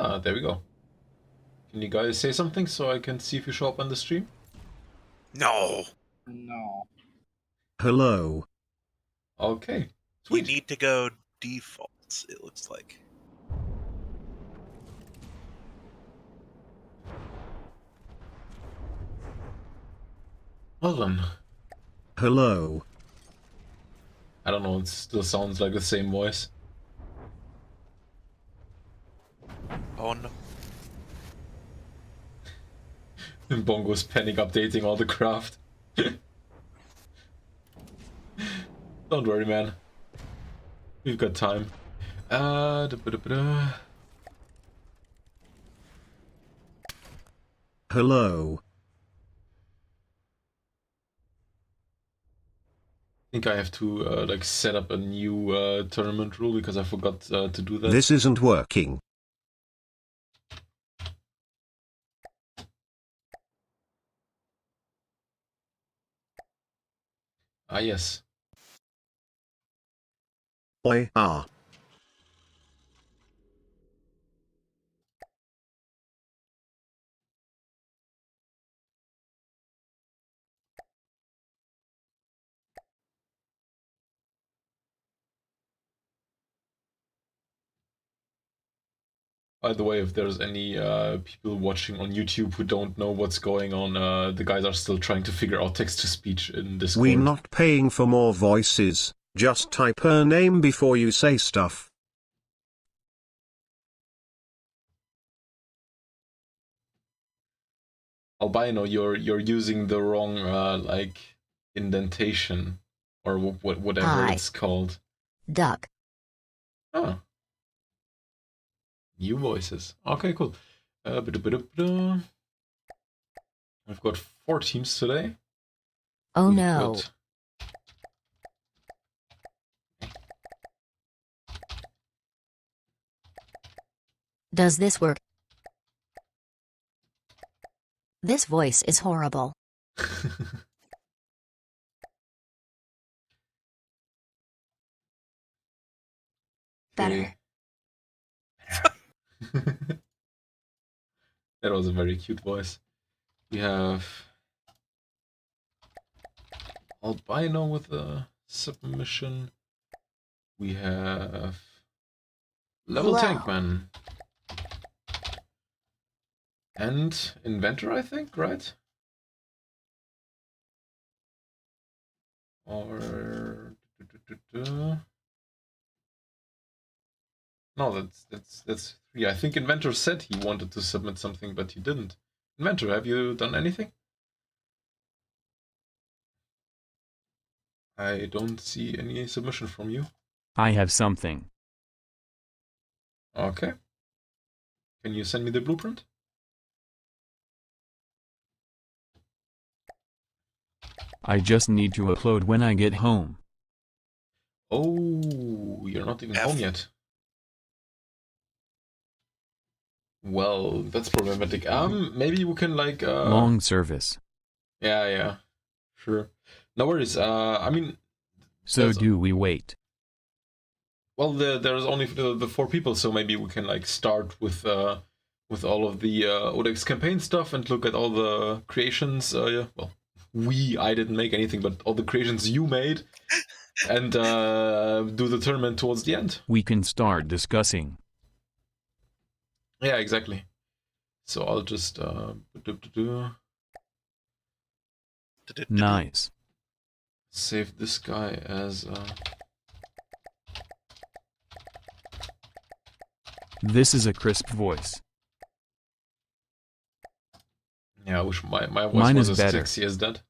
Ah, there we go. Can you guys say something so I can see if you show up on the stream? No. No. Hello. Okay, You sweet. need to go defaults, it looks like. Well then. Hello. I don't know, it still sounds like the same voice. Oh no. And Bongo's panic updating all the craft. Don't worry, man. We've got time. Hello. I think I have to like set up a new tournament rule because I forgot to do that. This isn't working. Ah, yes. Oi, ah. By the way, if there's any people watching on YouTube who don't know what's going on, the guys are still trying to figure out text-to-speech in Discord. We're not paying for more voices, just type her name before you say stuff. Albino, you're using the wrong like indentation or whatever Hi. it's called. Duck. Oh. New voices. Okay, cool. I've got 4 teams today. Oh We've no. got- Does this work? This voice is horrible. Better. That was a very cute voice. We have Albino with a submission. We have Level Hello. Tankman. And Inventor, I think, right? Or no, that's 3. I think Inventor said he wanted to submit something, but he didn't. Inventor, have you done anything? I don't see any submission from you. I have something. Okay. Can you send me the blueprint? I just need to upload when I get home. Oh, you're not even home yet. Well, that's problematic. Maybe we can like Long service. Yeah, sure. No worries. I mean, So do we wait? well, there's only the 4 people, so maybe we can like start with all of the Odex campaign stuff and look at all the creations. Yeah, well, I didn't make anything, but all the creations you made, and do the tournament towards the end. We can start discussing. Yeah, exactly. So I'll just Nice. save this guy as This is a crisp voice. yeah, I wish my voice Mine was is as better. sexy as that.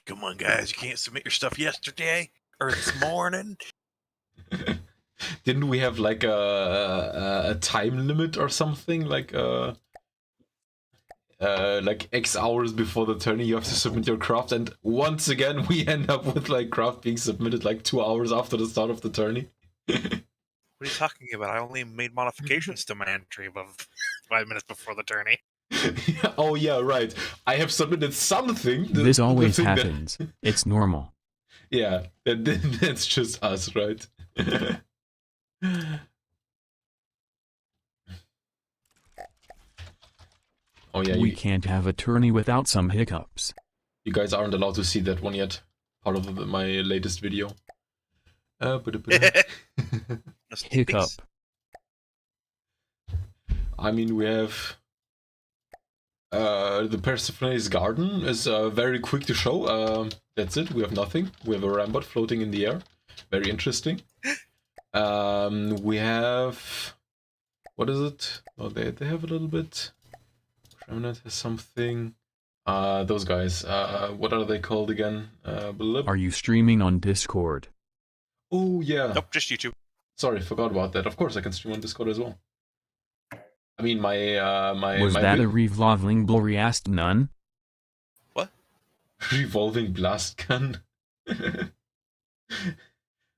Come on, guys, you can't submit your stuff yesterday or this morning. Didn't we have like a time limit or something? Like X hours before the tourney you have to submit your craft, and once again we end up with like craft being submitted like 2 hours after the start of the tourney. What are you talking about? I only made modifications to my entry above 5 minutes before the tourney. Oh yeah, right. I have submitted something. This always thing that- happens. It's normal. Yeah, that's just us, right? Oh yeah, We can't have a tourney without some hiccups. you guys aren't allowed to see that one yet. Part of my latest video. No sneak Hiccup. peeks? I mean, we have the Persephone's garden is very quick to show. That's it. We have nothing. We have a Rambot floating in the air. Very interesting. We have, what is it? Oh, they have a little bit. Remnant has something. Those guys. What are they called again? Are you streaming on Discord? Oh yeah. Nope, just YouTube. Sorry, forgot about that. Of course, I can stream on Discord as well. I mean, my Was that a revolving blurry asked none? What? revolving blast gun?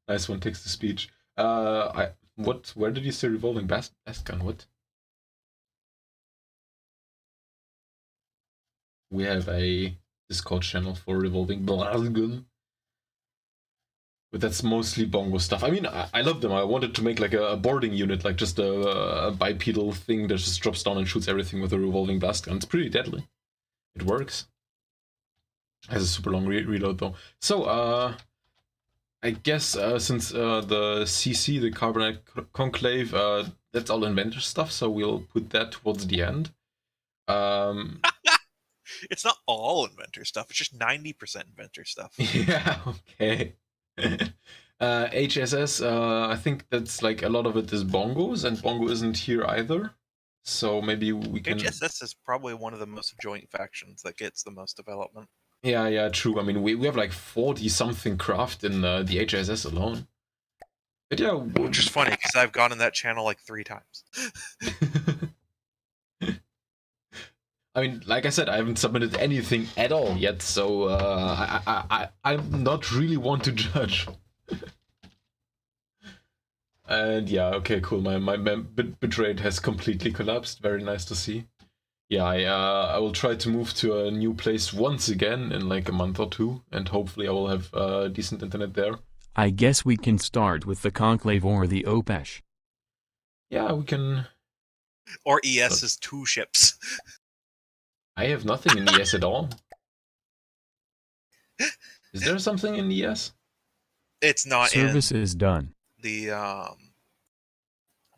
Nice one, text to speech. What? Where did you say revolving blast gun? What? We have a Discord channel for revolving blast gun. But that's mostly bongo stuff. I mean, I love them. I wanted to make like a boarding unit, like just a bipedal thing that just drops down and shoots everything with a revolving blast gun. It's pretty deadly. It works. Has a super long reload though. So, I guess since the CC, the Carbonite Conclave, that's all inventor stuff, so we'll put that towards the end. It's not all inventor stuff. It's just 90% inventor stuff. Yeah, okay. HSS, I think that's like a lot of it is bongos, and bongo isn't here either. So maybe we can. HSS is probably one of the most joint factions that gets the most development. Yeah, true. I mean, we have like 40 something craft in the HSS alone. But yeah, Which is funny because I've gone in that channel like 3 times. I mean, like I said, I haven't submitted anything at all yet, so I'm not really one to judge. And yeah, okay, cool. My bit rate has completely collapsed. Very nice to see. Yeah, I will try to move to a new place once again in like a month or 2, and hopefully I will have decent internet there. I guess we can start with the Conclave or the Opesh. Yeah, we can. Or ES is 2 ships. I have nothing in ES at all. Is there something in ES? It's not Service in is done. the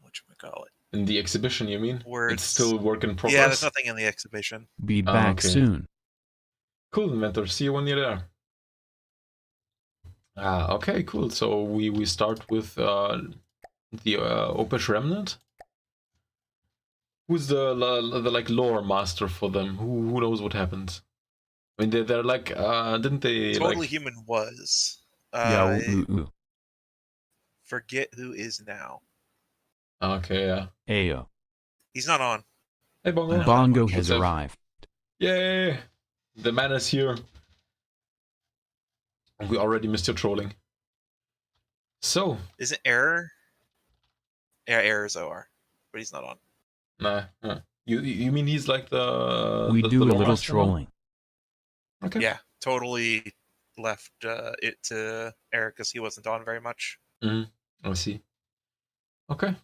whatchamacallit. In the exhibition, you mean? Where it's still work in progress? Yeah, there's nothing in the exhibition. Be back okay. soon. Cool, Inventor. See you when you're there. Okay, cool. So we start with the Opesh Remnant. Who's the like lore master for them? Who knows what happens? I mean, they're like didn't they Totally like... Human was. Yeah, ooh. Forget who is now. Okay, yeah. Ayo. He's not on. Hey, Bongo. Bongo has What's up? arrived. Yay! The man is here. We already missed your trolling. So. Isn't Error? Yeah, Error is OR, but he's not on. Nah. You mean he's like the... We the do a lore little master trolling. now? Okay. Yeah, totally left it to Eric because he wasn't on very much. I see. Okay.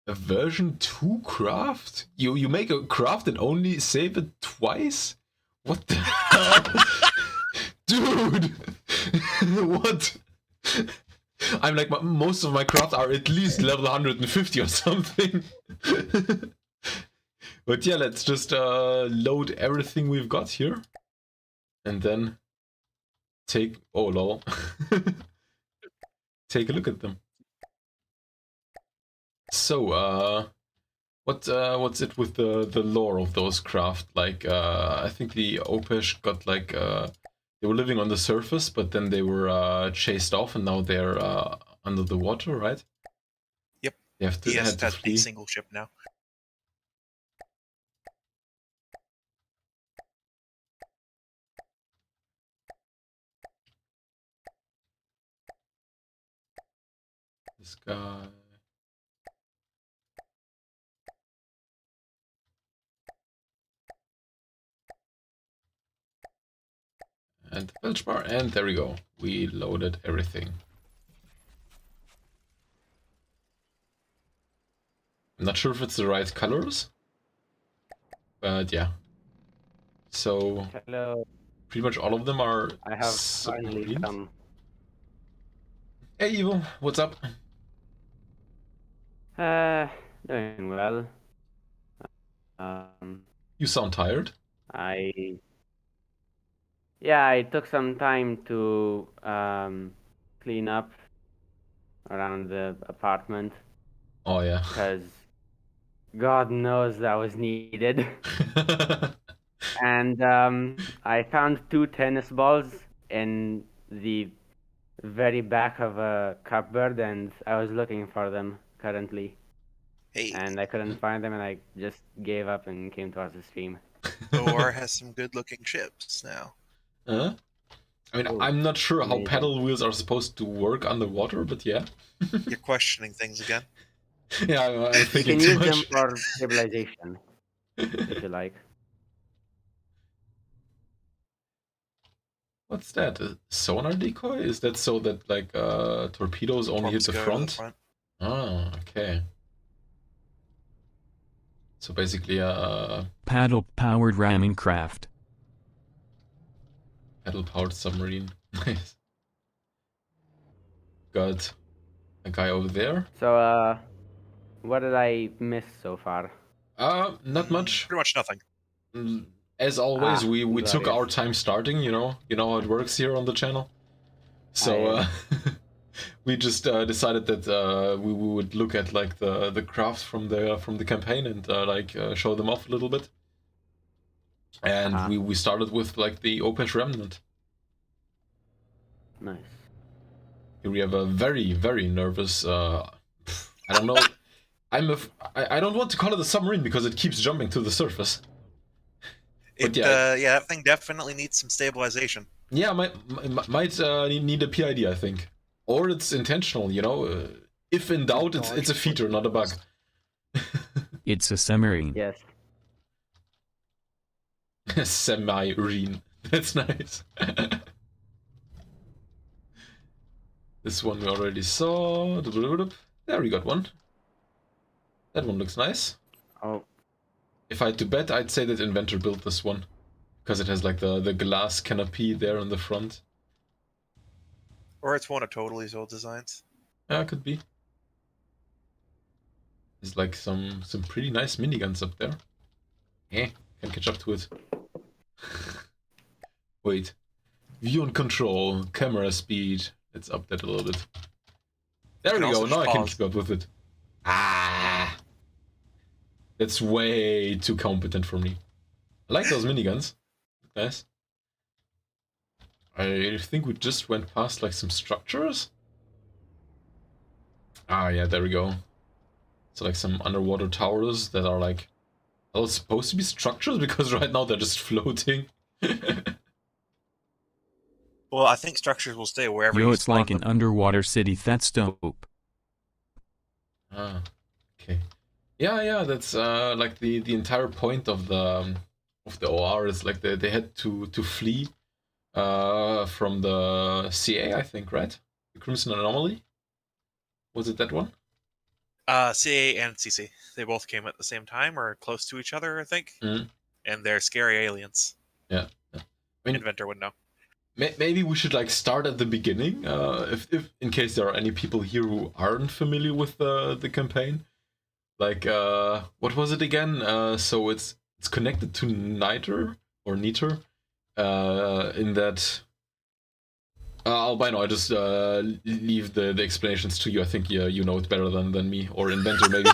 A version 2 craft? You make a craft and only save it twice? What the hell? Dude! What? I'm like, most of my crafts are at least level 150 or something. But yeah, let's just load everything we've got here. And then take... Oh, lol. Take a look at them. So, what's it with the lore of those craft? Like, I think the Opesh got like, they were living on the surface, but then they were chased off, and now they're under the water, right? Yep. They have to, He has had to flee. a single ship now. This guy. And the belch bar, and there we go. We loaded everything. I'm not sure if it's the right colors. But yeah. So Hello, pretty much all of them are I have finally submarines. come. Hey Evil, what's up? Doing well. Um, You sound tired. I yeah, I took some time to clean up around the apartment Oh yeah. because God knows that was needed. And I found 2 tennis balls in the very back of a cupboard, and I was looking for them currently. Hey, And I couldn't find them, and I just gave up and came towards the stream. OR has some good-looking ships now. Huh? I mean, Oh, I'm not sure how amazing. paddle wheels are supposed to work underwater, but yeah. You're questioning things again. Yeah, I'm You thinking can too use them much. for stabilization if you like. What's that? A sonar decoy? Is that so that like torpedoes only hit Torps the go to front? Ah, okay. So basically Paddle-powered ramming craft. paddle-powered submarine. Nice. Got a guy over there. So, what did I miss so far? Not much. Pretty much nothing. As always, Ah, we took glorious. our time starting, you know how it works here on the channel. So Aye. we just decided that we would look at like the crafts from the campaign and show them off a little bit. And Uh-huh. we started with like the Opeth Remnant. Nice. Here we have a very, very nervous I don't know. I don't want to call it a submarine because it keeps jumping to the surface. But Yeah, that thing definitely needs some stabilization. Yeah, might need a PID, I think, or it's intentional. If in doubt, it's a feature, not a bug. It's a submarine. Yes. Semi-reen. That's nice. This one we already saw. There we got one. That one looks nice. Oh, If I had to bet, I'd say that Inventor built this one. Because it has like the glass canopy there in the front. Or it's one of Totally's old designs. Yeah, could be. There's like some pretty nice miniguns up there. Can't catch up to it. Wait. View and control, camera speed. Let's up that a little bit. There we can go, also now I just can pause. keep up with it. That's way too competent for me. I like those miniguns. Nice. I think we just went past like some structures. Yeah, there we go. So like some underwater towers that are like, are those supposed to be structures? Because right now they're just floating. Well, I think structures will stay wherever Yo, you it's spawn like an them. underwater city. That's dope. Okay. Yeah, that's like the entire point of the OR is like they had to flee from the CA, I think, right? The Crimson Anomaly? Was it that one? CA and CC. They both came at the same time or close to each other, I think. Mhm. And they're scary aliens. Yeah. I mean, Inventor would know. maybe we should like start at the beginning, if in case there are any people here who aren't familiar with the campaign. Like, what was it again? So it's connected to Niter or Niter, in that. Albino, I just leave the explanations to you. I think you know it better than me, or Inventor maybe.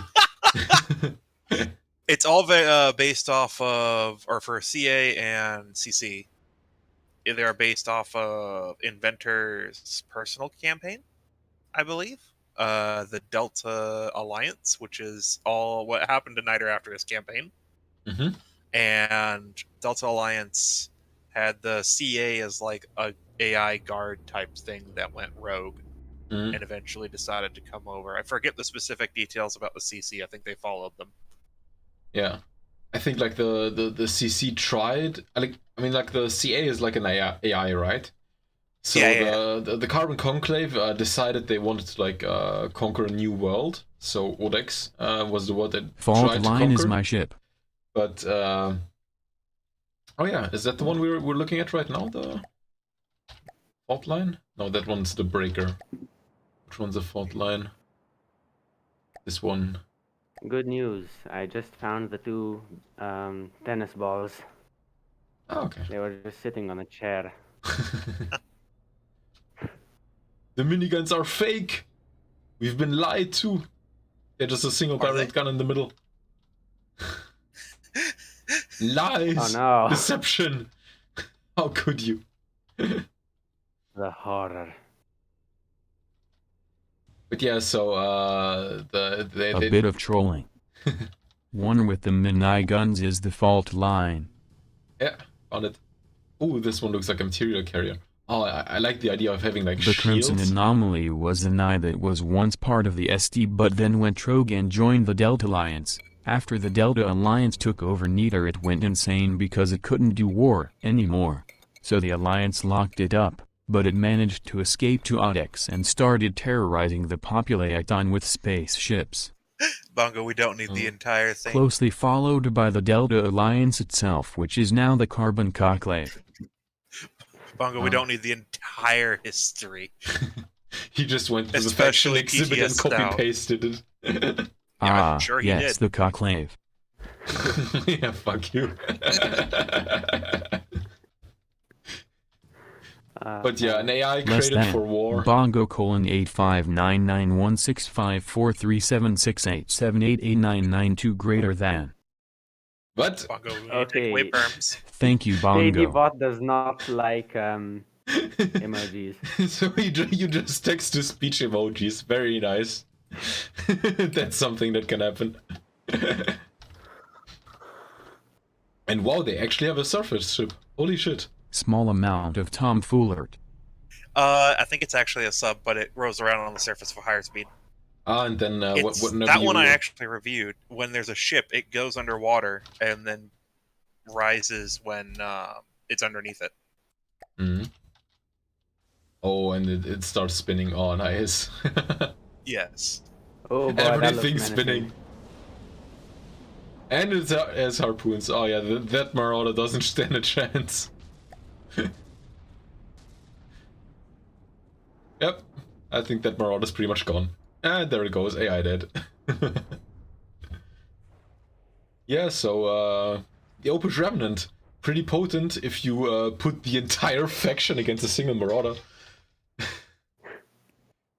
It's all based off of, or for CA and CC, they are based off of Inventor's personal campaign, I believe. The Delta Alliance, which is all what happened to Niter after his campaign. Mm-hmm. And Delta Alliance had the CA as like a AI guard type thing that went rogue and eventually decided to come over. I forget the specific details about the CC. I think they followed them. Yeah, I think like the CC tried. I mean, like the CA is like an AI, right? So Yeah. The Carbon Conclave decided they wanted to like conquer a new world. So Odex was the word that Fault tried to line conquer. is my ship. But oh yeah, is that the one we're looking at right now? The fault line? No, that one's the breaker. Which one's the fault line? This one. Good news. I just found the two tennis balls. Oh, okay. They were just sitting on a chair. The miniguns are fake! We've been lied to! They're just a single barreled gun in the middle. Lies! Oh no. Deception! How could you? The horror. But yeah, so A bit of trolling. One with the miniguns is the fault line. Yeah, found it. Ooh, this one looks like a material carrier. Oh, I like the idea of having like The shields. Crimson Anomaly was an eye that was once part of the SD but then went rogue and joined the Delta Alliance. After the Delta Alliance took over Niter, it went insane because it couldn't do war anymore. So the Alliance locked it up, but it managed to escape to Odex and started terrorizing the population with spaceships. Bongo, we don't need the entire thing. Closely followed by the Delta Alliance itself, which is now the Carbon Conclave. Bongo, we don't need the entire history. He just went to the faction Especially exhibit and PTS style. copy-pasted it. I'm sure he yes, did. the Conclave. Yeah, fuck you. But yeah, an AI Less created than for war. Bongo $8599165437687888992 greater than. What? Bongo, we need to Okay. take away perms. Thank you, Shady Bongo. bot does not like emojis. So you just text to speech emojis. Very nice. That's something that can happen. And wow, they actually have a surface ship. Holy shit. Small amount of tomfoolert. I think it's actually a sub, but it rolls around on the surface of a higher speed. Ah, and then It's- whenever that one you- I actually reviewed. When there's a ship, it goes underwater and then rises when it's underneath it. Mhm. Oh, and it starts spinning. Oh, nice. Yes. Oh boy, that looks Everything's menacing. spinning. And it has harpoons. Oh yeah, that Marauder doesn't stand a chance. Yep, I think that Marauder's pretty much gone. And there it goes, AI dead. Yeah, so the Opus Remnant, pretty potent if you put the entire faction against a single Marauder.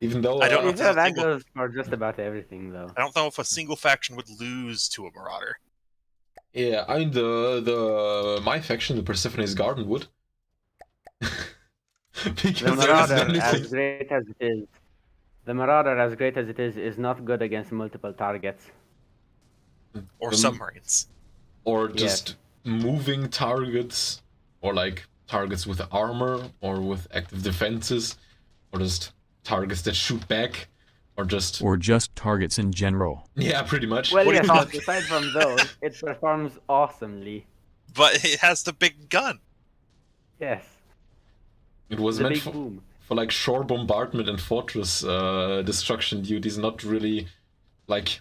Even though I don't know Yeah, if there's a that single- goes for just about everything, though. I don't know if a single faction would lose to a Marauder. yeah, I mean the my faction, the Persephone's Garden, would. Because The there isn't Marauder, as anything. great as it is, the Marauder, as great as it is not good against multiple targets. Or The- submarines. Or Yes. just moving targets, or like targets with armor, or with active defenses, or just targets that shoot back, or just Or just targets in general. yeah, pretty much. Well, What do you yes, call but aside from those, it performs awesomely. But it has the big gun. Yes, It was the meant big for, boom. for like shore bombardment and fortress destruction duties, not really like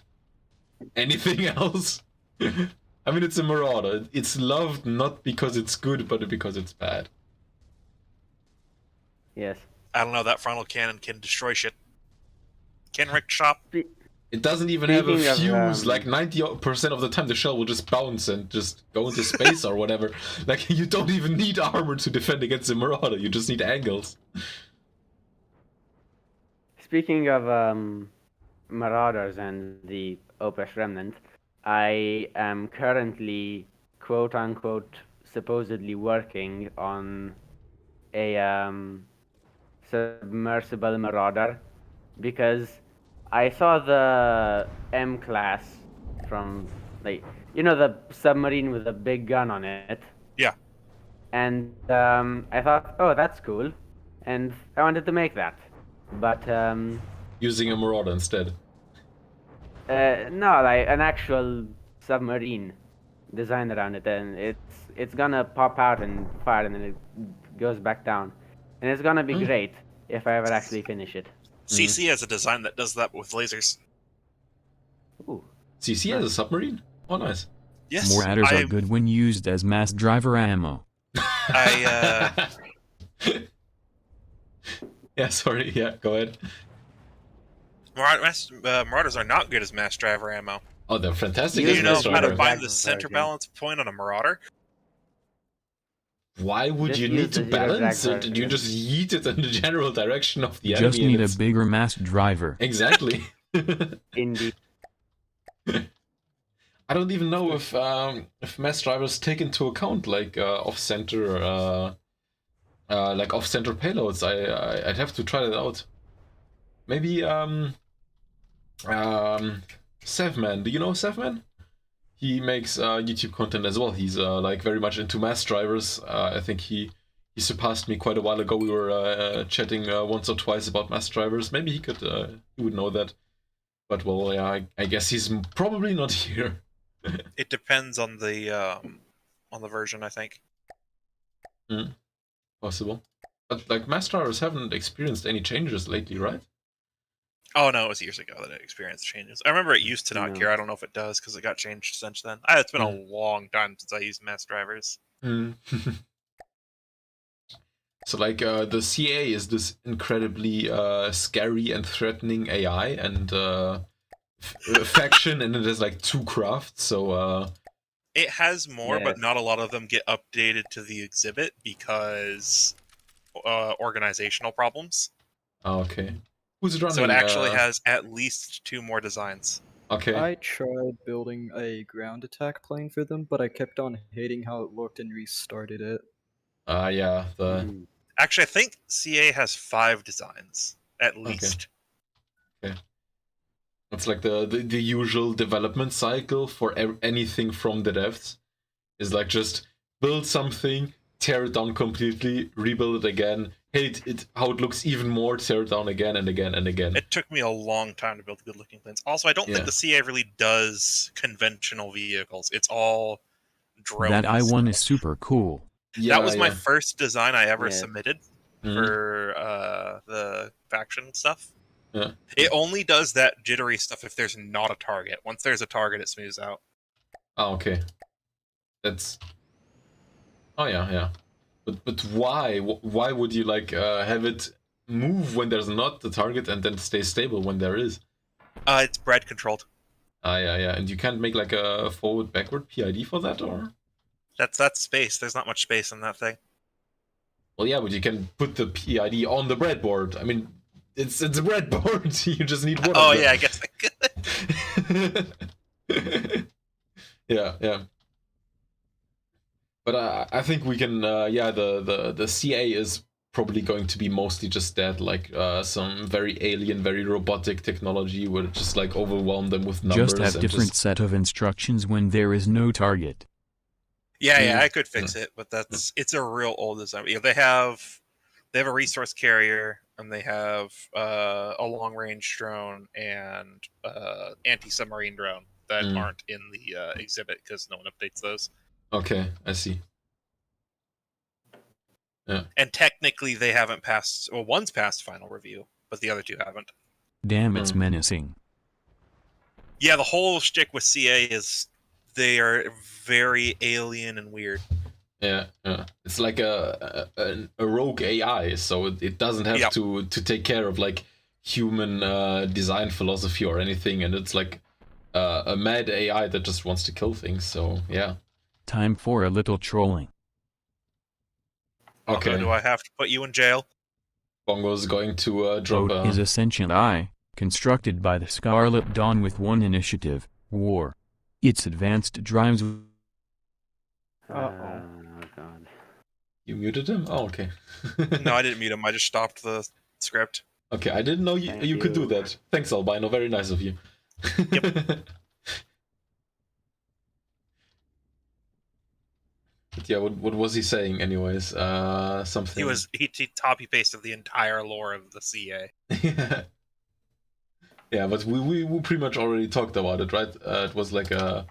anything else. I mean, it's a Marauder. It's loved not because it's good, but because it's bad. Yes. I don't know, that frontal cannon can destroy shit. Can wreck shop. It doesn't even have a Speaking of, fuse. Like 90% of the time, the shell will just bounce and just go into space or whatever. Like, you don't even need armor to defend against a Marauder. You just need angles. Speaking of Marauders and the Opus Remnant, I am currently, quote unquote, supposedly working on a submersible Marauder because I saw the M class from, like, you know, the submarine with the big gun on it. Yeah. And I thought, oh, that's cool, and I wanted to make that, but Using a Marauder instead. no, like an actual submarine designed around it, and it's gonna pop out and fire, and then it goes back down, and it's gonna be great if I ever actually finish it. CC has a design that does that with lasers. Ooh, CC has a submarine? Oh, nice. Yes, Moradders are good when used as mass driver ammo. Yeah, sorry. Yeah, go ahead. Marauders are not good as mass driver ammo. Oh, they're fantastic Do as you know mass how to driver. find the Exact center version. balance point on a Marauder? Why would Just you use need to the zero balance drag it? You version. just yeet it in the general direction of the Just enemy. need and a it's... bigger mass driver. Exactly. Indeed. I don't even know if mass drivers take into account like off-center off-center payloads. I'd have to try that out. Maybe Sevman. Do you know Sevman? He makes YouTube content as well. He's like very much into mass drivers. I think he surpassed me quite a while ago. We were chatting once or twice about mass drivers. Maybe he would know that. But well, yeah, I guess he's probably not here. It depends on the version, I think. Possible. But like mass drivers haven't experienced any changes lately, right? Oh no, it was years ago that it experienced changes. I remember it used to not No. care. I don't know if it does because it got changed since then. It's been a Mm. long time since I used mass drivers. So like the CA is this incredibly scary and threatening AI and faction, and it has like 2 crafts. So It has more, but Yes. not a lot of them get updated to the exhibit because organizational problems. okay, who's running? So it actually has at least 2 more designs. Okay. I tried building a ground attack plane for them, but I kept on hating how it looked and restarted it. Yeah. Actually, I think CA has 5 designs at least. It's like the usual development cycle for anything from the devs. Is like just build something, tear it down completely, rebuild it again, hate it how it looks even more, tear it down again and again and again. It took me a long time to build good-looking planes. Also, I don't think the CA really does conventional vehicles. It's all drones. That I-1 is super cool. That was my first design I ever Yeah. submitted Mhm. for the faction stuff. Yeah. It only does that jittery stuff if there's not a target. Once there's a target, it smooths out. Oh, okay. That's... Oh, yeah. But why? Why would you like have it move when there's not the target and then stay stable when there is? It's bread controlled. Yeah. And you can't make like a forward-backward PID for that, or? That's space. There's not much space in that thing. Well, yeah, but you can put the PID on the breadboard. I mean, it's a breadboard. You just need one. Oh of them. yeah, I guess I could. Yeah. But I think we can. The CA is probably going to be mostly just that, like some very alien, very robotic technology would just like overwhelm them with numbers. Just have different set of instructions when there is no target. Yeah, I could fix it, but it's a real old design. Yeah, they have a resource carrier, and they have a long range drone and anti-submarine drone that aren't in the exhibit because no one updates those. Okay, I see. Yeah. And technically, they haven't passed. Well, one's passed final review, but the other 2 haven't. Damn, it's menacing. Yeah, the whole shtick with CA is they are very alien and weird. Yeah. It's like a rogue AI, so it doesn't have to take care of like human design philosophy or anything, and it's like a mad AI that just wants to kill things. So yeah. Time for a little trolling. Okay. Although, do I have to put you in jail? Bongo's going to drop Boat is a sentient eye, constructed by the Scarlet Dawn with one initiative, war. Its advanced drives... Oh god. You muted him? Oh, okay. No, I didn't mute him. I just stopped the script. Okay, I didn't know you could do that. Thanks, Albino. Very nice of you. Yep. But yeah, what was he saying anyways? Something... He copy pasted the entire lore of the CA. Yeah, but we pretty much already talked about it, right? It was like an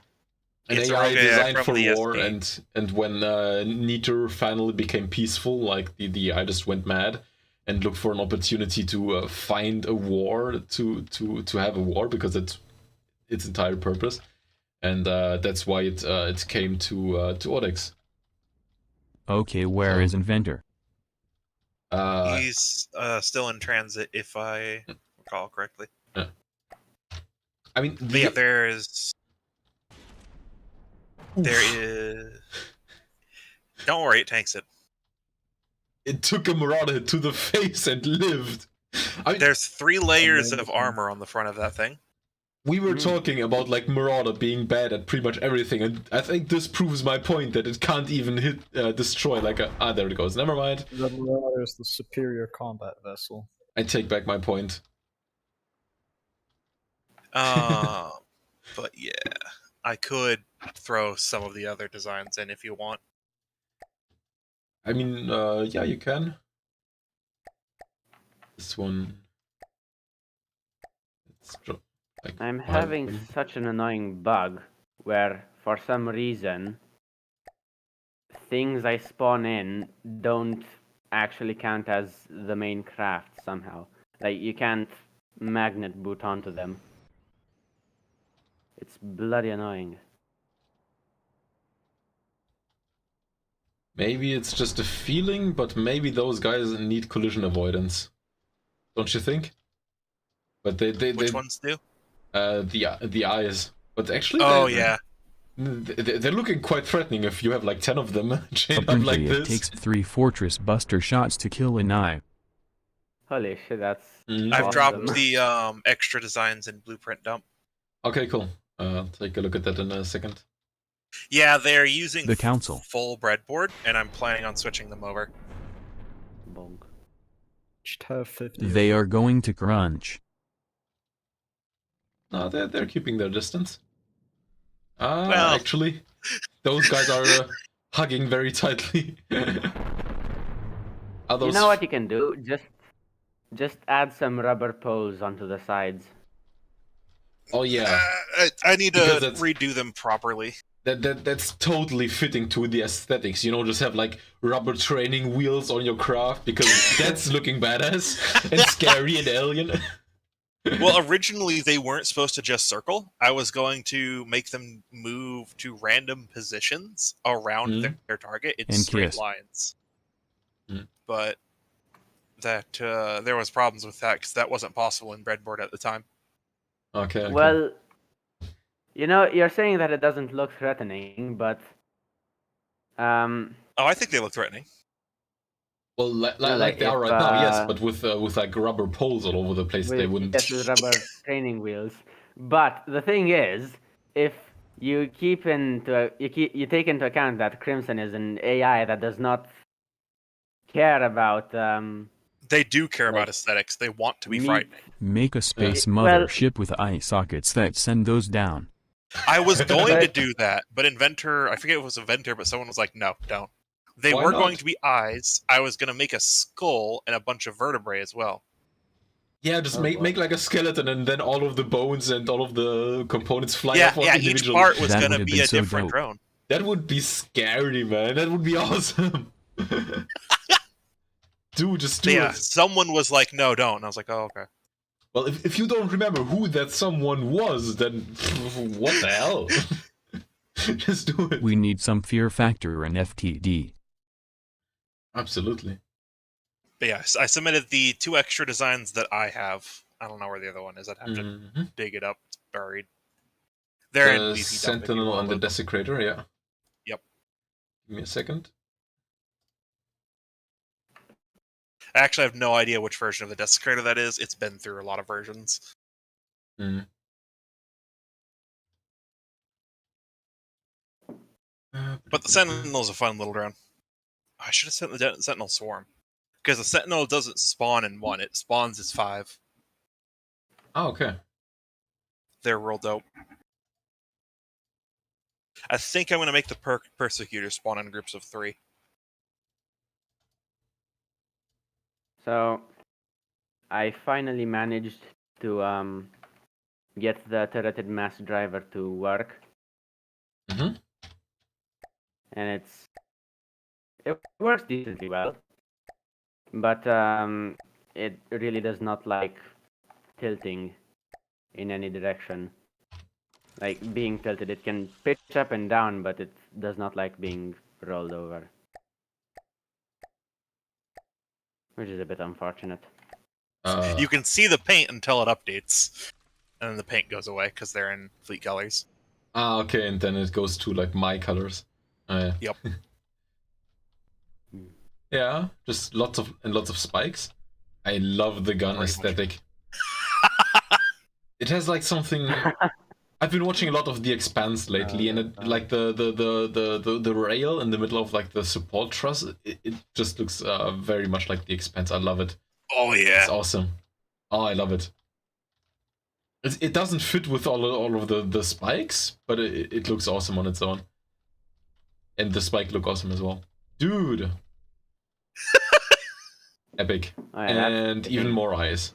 It's AI designed for the war, SD. and when Niter finally became peaceful, like the AI just went mad and looked for an opportunity to find a war to have a war because it's its entire purpose. and that's why it came to Odex. Okay, where is Inventor? He's still in transit, if I recall correctly. I mean, But yeah, there is. Don't worry, it tanks it. It took a Marauder hit to the face and lived. I mean, There's 3 layers of Amazing. armor on the front of that thing. we were talking about like Marauder being bad at pretty much everything, and I think this proves my point that it can't even hit destroy like a. Ah, there it goes. Never mind. The Marauder is the superior combat vessel. I take back my point. But yeah, I could throw some of the other designs in if you want. I mean, yeah, you can. This one. Let's drop, like, I'm 5 having of them. such an annoying bug where, for some reason, things I spawn in don't actually count as the main craft somehow. Like, you can't magnet boot onto them. It's bloody annoying. Maybe it's just a feeling, but maybe those guys need collision avoidance. Don't you think? But Which ones do? the eyes. But actually, Oh yeah. they're looking quite threatening if you have like 10 of them chained up Apparently like it this. takes 3 Fortress Buster shots to kill an eye. Holy shit, that's I've awesome. dropped the extra designs in Blueprint Dump. Okay, cool. I'll take a look at that in a second. Yeah, they're using The Council. full breadboard, and I'm planning on switching them over. Bonk. Just have 50. They are going to crunch. No, they're keeping their distance. Well- Actually, those guys are hugging very tightly. Are You those know what you can do? Just add some rubber poles onto the sides. Oh yeah, I need Because to that's- redo them properly. that's totally fitting to the aesthetics. You know, just have like rubber training wheels on your craft because that's looking badass and scary and alien. Well, originally they weren't supposed to just circle. I was going to make them move to random positions around their target in And straight kiss. lines. Mm. But that there was problems with that because that wasn't possible in breadboard at the time. Okay. Well, you know, you're saying that it doesn't look threatening, but Oh, I think they look threatening. Well, like like they are if, right now, yes, but with like rubber poles all over the place, they with, wouldn't. yes, with rubber training wheels. But the thing is, if you you take into account that Crimson is an AI that does not care about They do care Like, about aesthetics. They want to be meat. frightening. Make a space Well- mothership with eye sockets that send those down. I was going to But- do that, but Inventor, I forget if it was Inventor, but someone was like, no, don't. They Why were not? going to be eyes. I was going to make a skull and a bunch of vertebrae as well. Yeah, just Oh, make wow. like a skeleton and then all of the bones and all of the components fly Yeah, off on yeah, each individually. part was That going to would've be been a so different dope. drone. That would be scary, man. That would be awesome. Dude, just do Yeah, it. someone was like, no, don't. And I was like, oh, okay. Well, if you don't remember who that someone was, then what the hell? Just do it. We need some fear factor in FTD. Absolutely. But yeah, I submitted the 2 extra designs that I have. I don't know where the other one is. I'd have to Mhm. dig it up. It's buried. They're in The BT dump if you Sentinel wanna and the look. Desecrator, yeah. Yep. Give me a second. I actually have no idea which version of the Desecrator that is. It's been through a lot of versions. Mm. But the Sentinel's a fun little drone. I should have sent the Sentinel Swarm. Because the Sentinel doesn't spawn in 1, it spawns as 5. Oh, okay. They're real dope. I think I'm going to make the Persecutor spawn in groups of 3. So, I finally managed to get the turreted mass driver to work, Mhm. and it works decently well, but it really does not like tilting in any direction. like being tilted. It can pitch up and down, but it does not like being rolled over, which is a bit unfortunate. You can see the paint until it updates, and then the paint goes away because they're in fleet colors. Okay, and then it goes to like my colors. Yeah. Yep. Yeah, just lots of spikes. I love the gun Pretty much. aesthetic. It has like something. I've been watching a lot of The Expanse lately, and it, like the rail in the middle of like the support truss, it just looks very much like The Expanse. I love it. Oh yeah. It's awesome. Oh, I love it. It doesn't fit with all of the spikes, but it looks awesome on its own. And the spike look awesome as well. Dude! Epic. Oh, yeah, And even more eyes.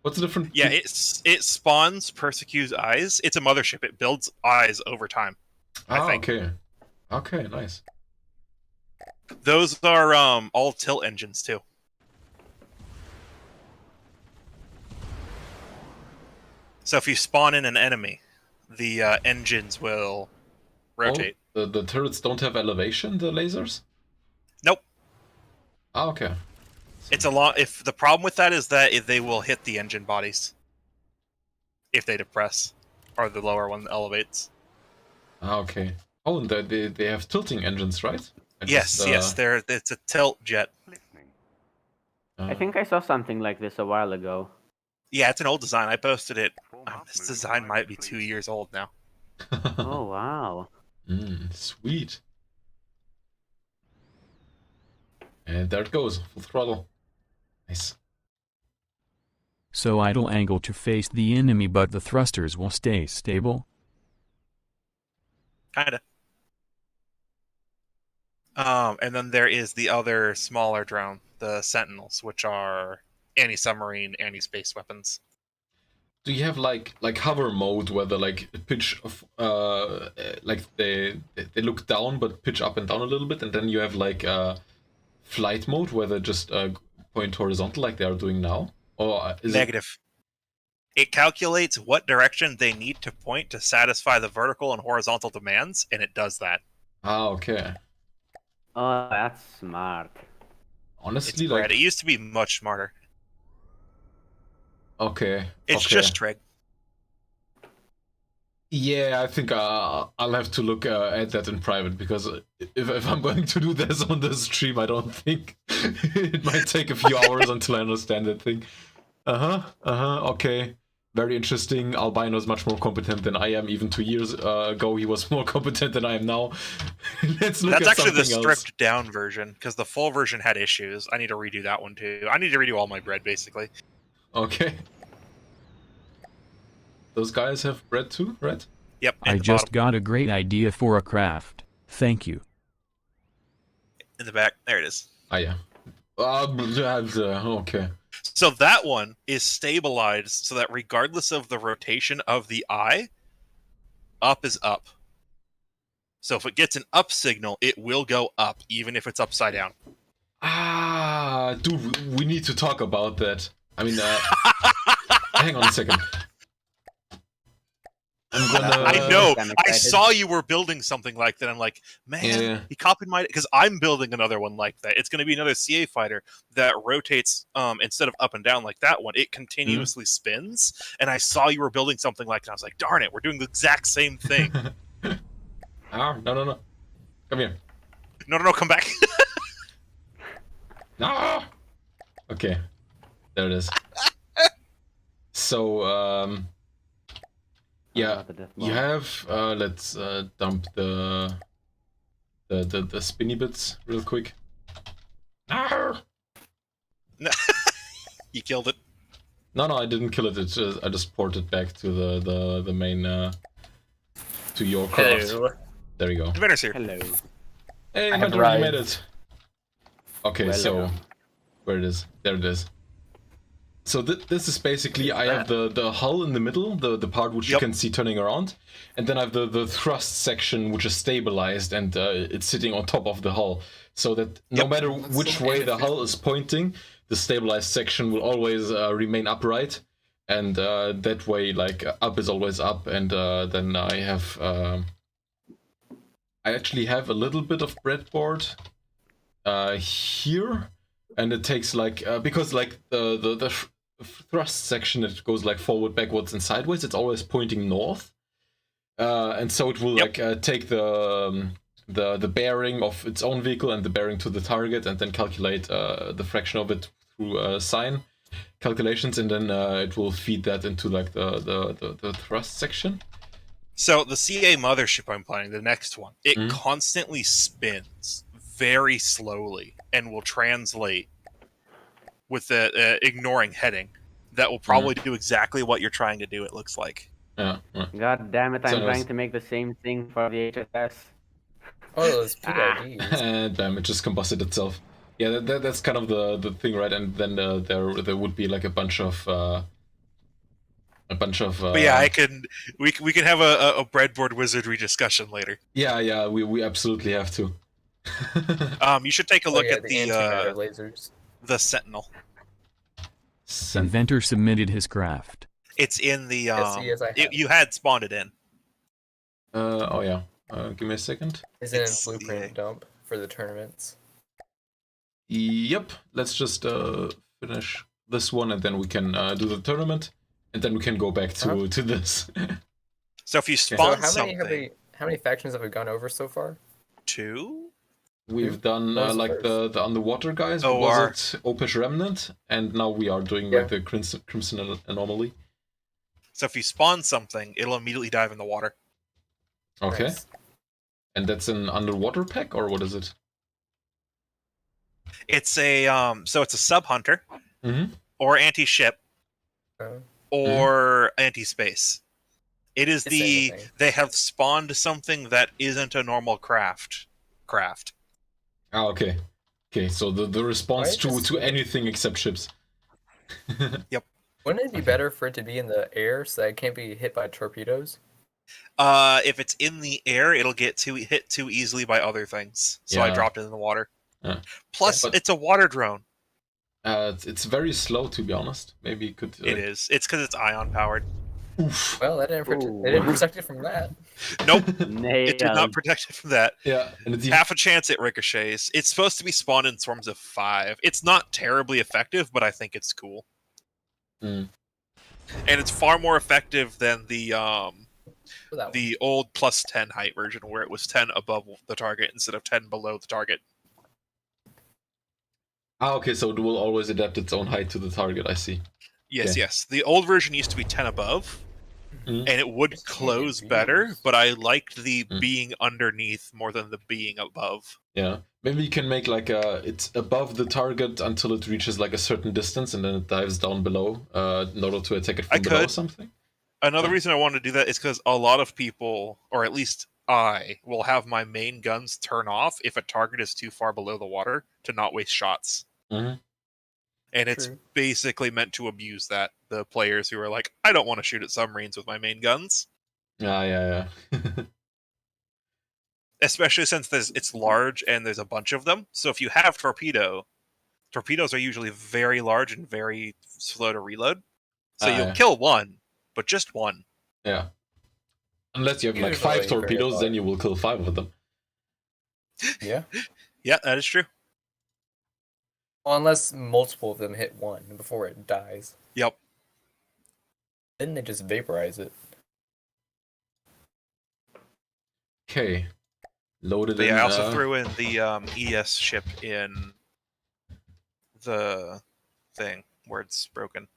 What's the difference? Yeah, it spawns Persecu's eyes. It's a mothership. It builds eyes over time. I think. Okay. Okay, nice. Those are all tilt engines too. So if you spawn in an enemy, the engines will rotate. Oh, the turrets don't have elevation, the lasers? Nope. Okay. It's a lot. If the problem with that is that they will hit the engine bodies if they depress, or the lower one elevates. Okay. Oh, and they have tilting engines, right? Yes, it's a tilt jet. I think I saw something like this a while ago. Yeah, it's an old design. I posted it. This design might be 2 years old now. Oh wow! Sweet. And there it goes, full throttle. Nice. So idle angle to face the enemy, but the thrusters will stay stable? Kinda. And then there is the other smaller drone, the Sentinels, which are anti-submarine, anti-space weapons. Do you have like hover mode where the like pitch of like they look down but pitch up and down a little bit, and then you have like flight mode where they just point horizontal like they are doing now? Or is Negative. It calculates what direction they need to point to satisfy the vertical and horizontal demands, and it does that. Okay. Oh, that's smart. Honestly, It's like bad. It used to be much smarter. okay. It's okay. just trig. Yeah, I think I'll have to look at that in private, because if I'm going to do this on the stream, I don't think it might take a few hours until I understand that thing. Okay. Very interesting. Albino is much more competent than I am. Even 2 years ago, he was more competent than I am now. Let's look That's at actually the something else. stripped down version, because the full version had issues. I need to redo that one too. I need to redo all my bread, basically. Okay. Those guys have bread too, right? Yep. I just got a great idea for a craft. Thank you. in the back. There it is. Ah, yeah. Okay. So that one is stabilized so that regardless of the rotation of the eye, up is up. So if it gets an up signal, it will go up, even if it's upside down. Ah, dude, we need to talk about that. I mean, hang on a second. I'm gonna... I know. I saw you were building something like that. I'm like, man, Yeah. he copied my... Because I'm building another one like that. It's going to be another CA fighter that rotates, instead of up and down like that one, it continuously spins. And I saw you were building something like that. I was like, darn it, we're doing the exact same thing. No. Come here. No, come back. No! Okay. There it is. So, yeah, you have, let's dump the spinny bits real quick. No! You killed it. No, I didn't kill it. It's just, I just ported back to the main, to your craft. Hello. There you go. Inventor's here. Hello. Hey, I have Hunter, you made arrived. it. Okay, Well so done. where it is? There it is. So this is basically, I have the hull in the middle, the part which you can see turning around, and then I have the thrust section which is stabilized and it's sitting on top of the hull, so that no matter which way the hull is pointing, the stabilized section will always remain upright, and that way, like up is always up, and then I have I actually have a little bit of breadboard here, and it takes like because like the thrust section, it goes like forward, backwards, and sideways. It's always pointing north, and so it will like take the bearing of its own vehicle and the bearing to the target, and then calculate the fraction of it through sine calculations, and then it will feed that into like the thrust section. So the CA mothership I'm planning, the next one, it Mhm. constantly spins very slowly and will translate with the ignoring heading. That will probably do exactly what you're trying to do, it looks like. Yeah. God damn it! So I'm anyways. trying to make the same thing for the HSS. Oh, those PIDs. And bam, it just combusted itself. Yeah, that's kind of the thing, right? And then there would be like a bunch of. But yeah, we can have a breadboard wizardry discussion later. Yeah, we absolutely have to. You should take a look at the antimatter lasers. the Sentinel. Inventor submitted his craft. It's in the yes, I have. you had spawned it in. Oh yeah. Give me a second. Is it in It's blueprint the- dump for the tournaments? Yep. Let's just finish this one, and then we can do the tournament, and then we can go back to this. So if you So spawn how many factions have we gone over so far? 2, We've done What was the like first? the underwater guys. OR. Was it Opish Remnant? And now we are doing like the Crimson Anomaly. so if you spawn something, it'll immediately dive in the water. Okay. Nice. And that's an underwater pack, or what is it? It's a so it's a sub hunter Mm-hmm. or anti-ship Uh, or anti-space. It is It's anything. they have spawned something that isn't a normal craft. Ah, okay. Okay, so the response Why just- to anything except ships. Wouldn't it be better for it to be in the air so that it can't be hit by torpedoes? If it's in the air, it'll get hit too easily by other things. So I Yeah. dropped it in the water. Yeah. Plus, Yeah, but- it's a water drone. It's very slow, to be honest. Maybe you could. It is. It's because it's ion powered. Oof. Well, that didn't they didn't protect it from that. Nope, it did not Nailed. protect it from that. Yeah, and it's even, Half a chance it ricochets. It's supposed to be spawned in swarms of 5. It's not terribly effective, but I think it's cool. Mm. And it's far more effective than the For that one. the old plus 10 height version, where it was 10 above the target instead of 10 below the target. okay, so it will always adapt its own height to the target. I see. Yes, Okay. yes. The old version used to be 10 above, Mhm. and it would It's close easy to better, use. but I liked the Mm. being underneath more than the being above. Yeah, maybe you can make like it's above the target until it reaches like a certain distance, and then it dives down below in order to attack it from I below or could. something. Another Yeah. reason I wanted to do that is because a lot of people, or at least I, will have my main guns turn off if a target is too far below the water to not waste shots. Mm-hmm. And it's True. basically meant to abuse that. The players who are like, I don't want to shoot at submarines with my main guns. Yeah. Especially since it's large and there's a bunch of them. So if you have torpedoes are usually very large and very slow to reload. So you'll Yeah. kill one, but just one. Yeah. Unless you have like Usually 5 very torpedoes, then hard. you will kill 5 of them. Yeah. Yeah, that is true. Well, unless multiple of them hit one before it dies. Yep. Then they just vaporize it. Okay. Loaded But in. yeah, I also threw in the ES ship in the thing where it's broken.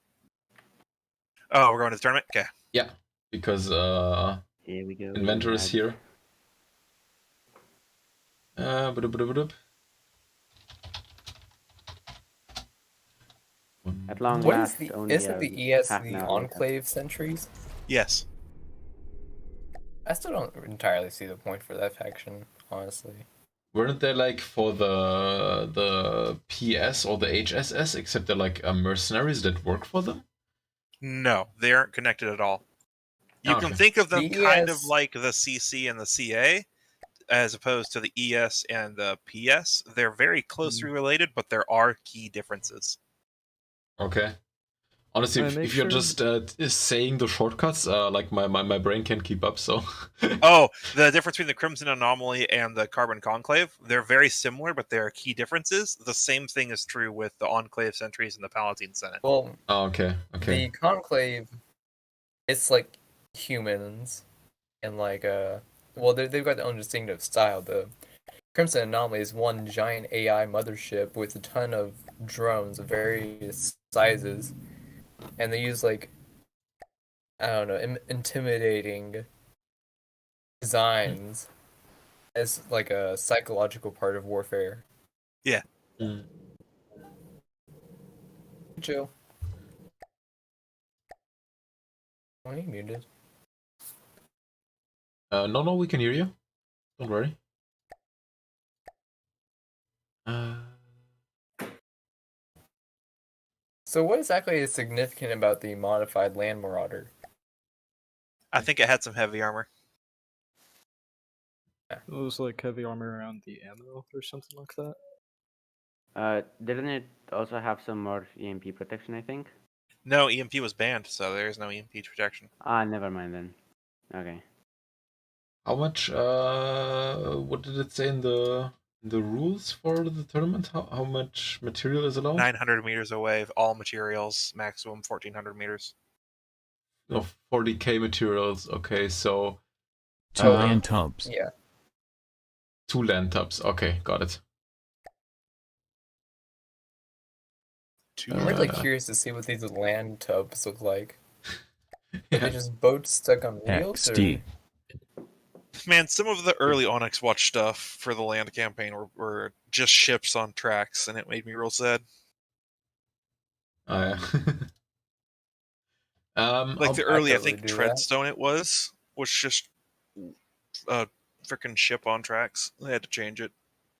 Oh, we're going to the tournament? Okay. Yeah, because Here we go. Inventor is lads. here. Ba-dub-ba-dub-ba-dub. At long What is last, the only isn't the ES half an the hour later. Enclave sentries? Yes. I still don't entirely see the point for that faction, honestly. Weren't they like for the PS or the HSS, except they're like mercenaries that work for them? No, they aren't connected at all. You Okay. can think of them The kind of ES like the CC and the CA, as opposed to the ES and the PS. They're very closely related, but there are key differences. Okay. Honestly, Make if you're sure- just saying the shortcuts, like my brain can't keep up. So. Oh, the difference between the Crimson Anomaly and the Carbon Conclave, they're very similar, but there are key differences. The same thing is true with the Enclave Sentries and the Palatine Senate. Well, Oh, okay. the Conclave, it's like humans, and like well, they've got their own distinctive style. The Crimson Anomaly is one giant AI mothership with a ton of drones of various sizes, and they use like, I don't know, intimidating designs as like a psychological part of warfare. Mm. Joe, why are you muted? No, we can hear you. Don't worry. So what exactly is significant about the modified Land Marauder? I think it had some heavy armor. It was like heavy armor around the ammo or something like that. Didn't it also have some more EMP protection, I think? No, EMP was banned, so there is no EMP protection. Ah, never mind then. Okay. How much? What did it say in the rules for the tournament? How much material is allowed? 900 meters away, all materials, maximum 1,400 meters. No, 40k materials. Okay, so Two Uh, land tubs. Yeah. 2 land tubs. Okay, got it. I'm really Uh, curious to see what these land tubs look like. Are Yeah. they just boats stuck on wheels? XD. Man, some of the early Onyx Watch stuff for the land campaign were just ships on tracks, and it made me real sad. Yeah. Like the early, I totally think, do that. Treadstone was just a freaking ship on tracks. They had to change it.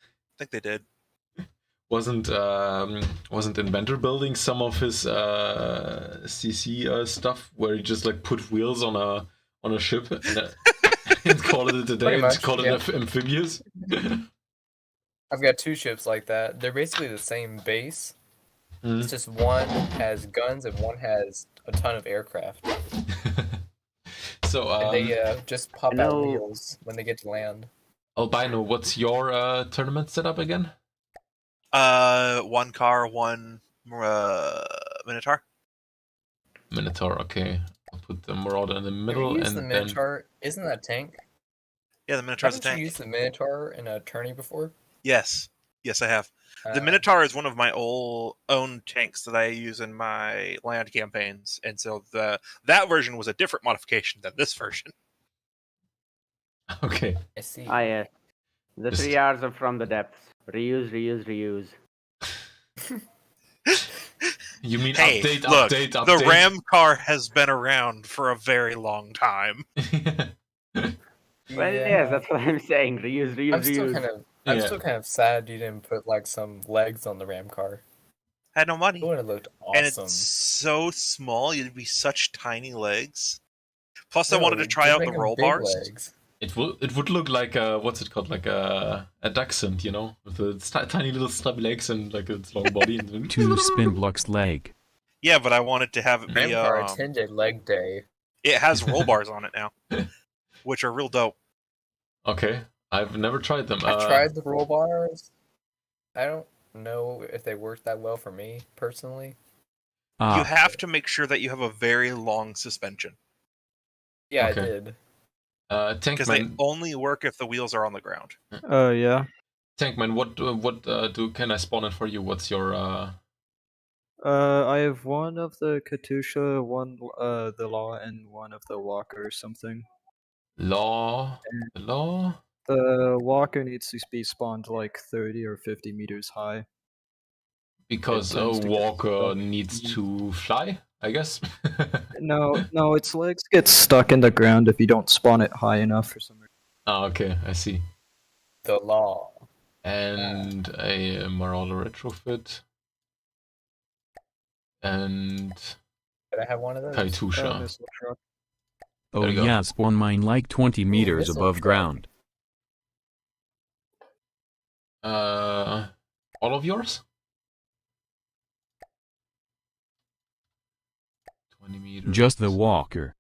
I think they did. wasn't Inventor building some of his CC stuff where he just like put wheels on a ship and called it a day Pretty and much, called yeah. it amphibious? I've got 2 ships like that. They're basically the same base. Mm. It's just one has guns and one has a ton of aircraft. So And they just pop out No. wheels when they get to land. Albino, what's your tournament setup again? 1 car, 1 Minotaur. Minotaur, okay. I'll put the Marauder in the Have middle you used the and then Minotaur? Isn't that a tank? Yeah, the Minotaur's a Haven't you tank. used the Minotaur in a tourney before? Yes, I have. The Minotaur is one of my own tanks that I use in my land campaigns, and so that version was a different modification than this version. okay. I see. Ah, yes. The Just- 3 R's are from the depths. Reuse, reuse, reuse. You mean Hey, update, look, update, update? the Ram car has been around for a very long time. Well, yes, that's what I'm saying. Reuse, reuse, I'm reuse. still kind of sad you didn't put like some legs on the ram car. I had no It money, would have looked and awesome. it's so small. You'd be such tiny legs. Plus, I No, wanted to try just out the make 'em roll big bars. legs. It would look like what's it called, like a dachshund, you know, with the tiny little stubby legs and like its long body. And 2 Spinblocks leg. Yeah, but I wanted to have it Ram be. car attended leg day. It has roll bars on it now, which are real dope. Okay, I've never tried them. I tried the roll bars. I don't know if they worked that well for me personally. You Ah, have to make sure that you have a very long suspension, Yeah, Okay. I did. because they Tankman, only work if the wheels are on the ground. Yeah. Tankman, what can I spawn it for you? What's your I have one of the Katusha, one the Law, and one of the Walker or something. law? The law? The Walker needs to be spawned like 30 or 50 meters high. Because It a tends to get walker stuck. needs to fly, I guess. No, its legs get stuck in the ground if you don't spawn it high enough for some reason. Ah, okay, I see. The law. And a Marauder retrofit. And Did I have one of those? Katusha. Missile truck. oh There you go. yeah, spawn mine like 20 meters missile above truck. ground. All of yours? 20 meters. Just the walker.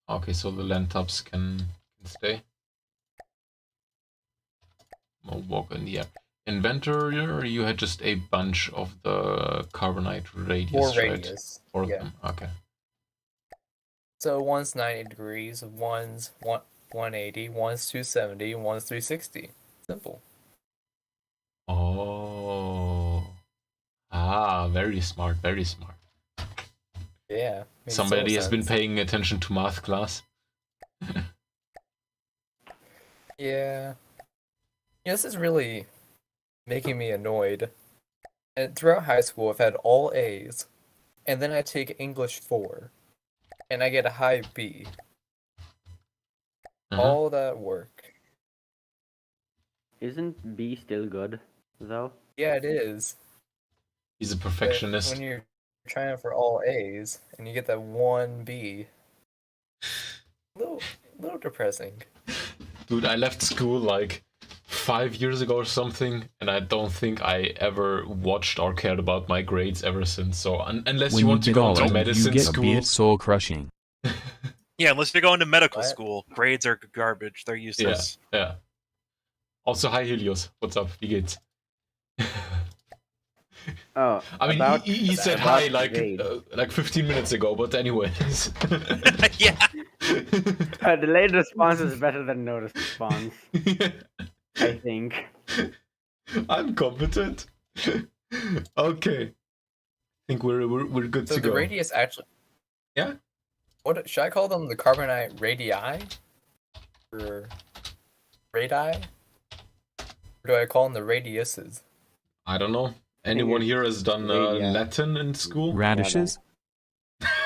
Okay, so the land tops can stay. No walk in the air. Inventor, you had just a bunch of the carbonite radius, 4 right? radius. 4 of Yeah. them. Okay. So one's 90 degrees, one's 180, one's 270, one's 360. Simple. Oh. Ah, very smart, very smart. Yeah. makes Somebody total has been sense. paying attention to math class. Yeah. This is really making me annoyed. And throughout high school, I've had all A's, and then I take English 4, and I get a high B. Uh-huh. All that work. Isn't B still good, though? Yeah, it is. He's a But perfectionist. when you're trying for all A's, and you get that 1 B, little depressing. Dude, I left school like 5 years ago or something, and I don't think I ever watched or cared about my grades ever since. So unless When you you want to get go all into of it, you medicine get a B. school, It's soul crushing. Yeah, unless you're going to medical What? school, grades are garbage. They're useless. yeah. Also, hi Helios, what's up? Wie geht's? Oh, I mean, about, he said about hi grades. like 15 minutes ago, but anyways. Yeah. Delayed response is better than no response, I think. I'm competent. Okay. I think we're good So to the go. radius actually... Yeah? What should I call them? The carbonite radii? Or radii? Or do I call them the radiuses? I don't know. Anyone it's here has done radia. Latin in school? Radishes?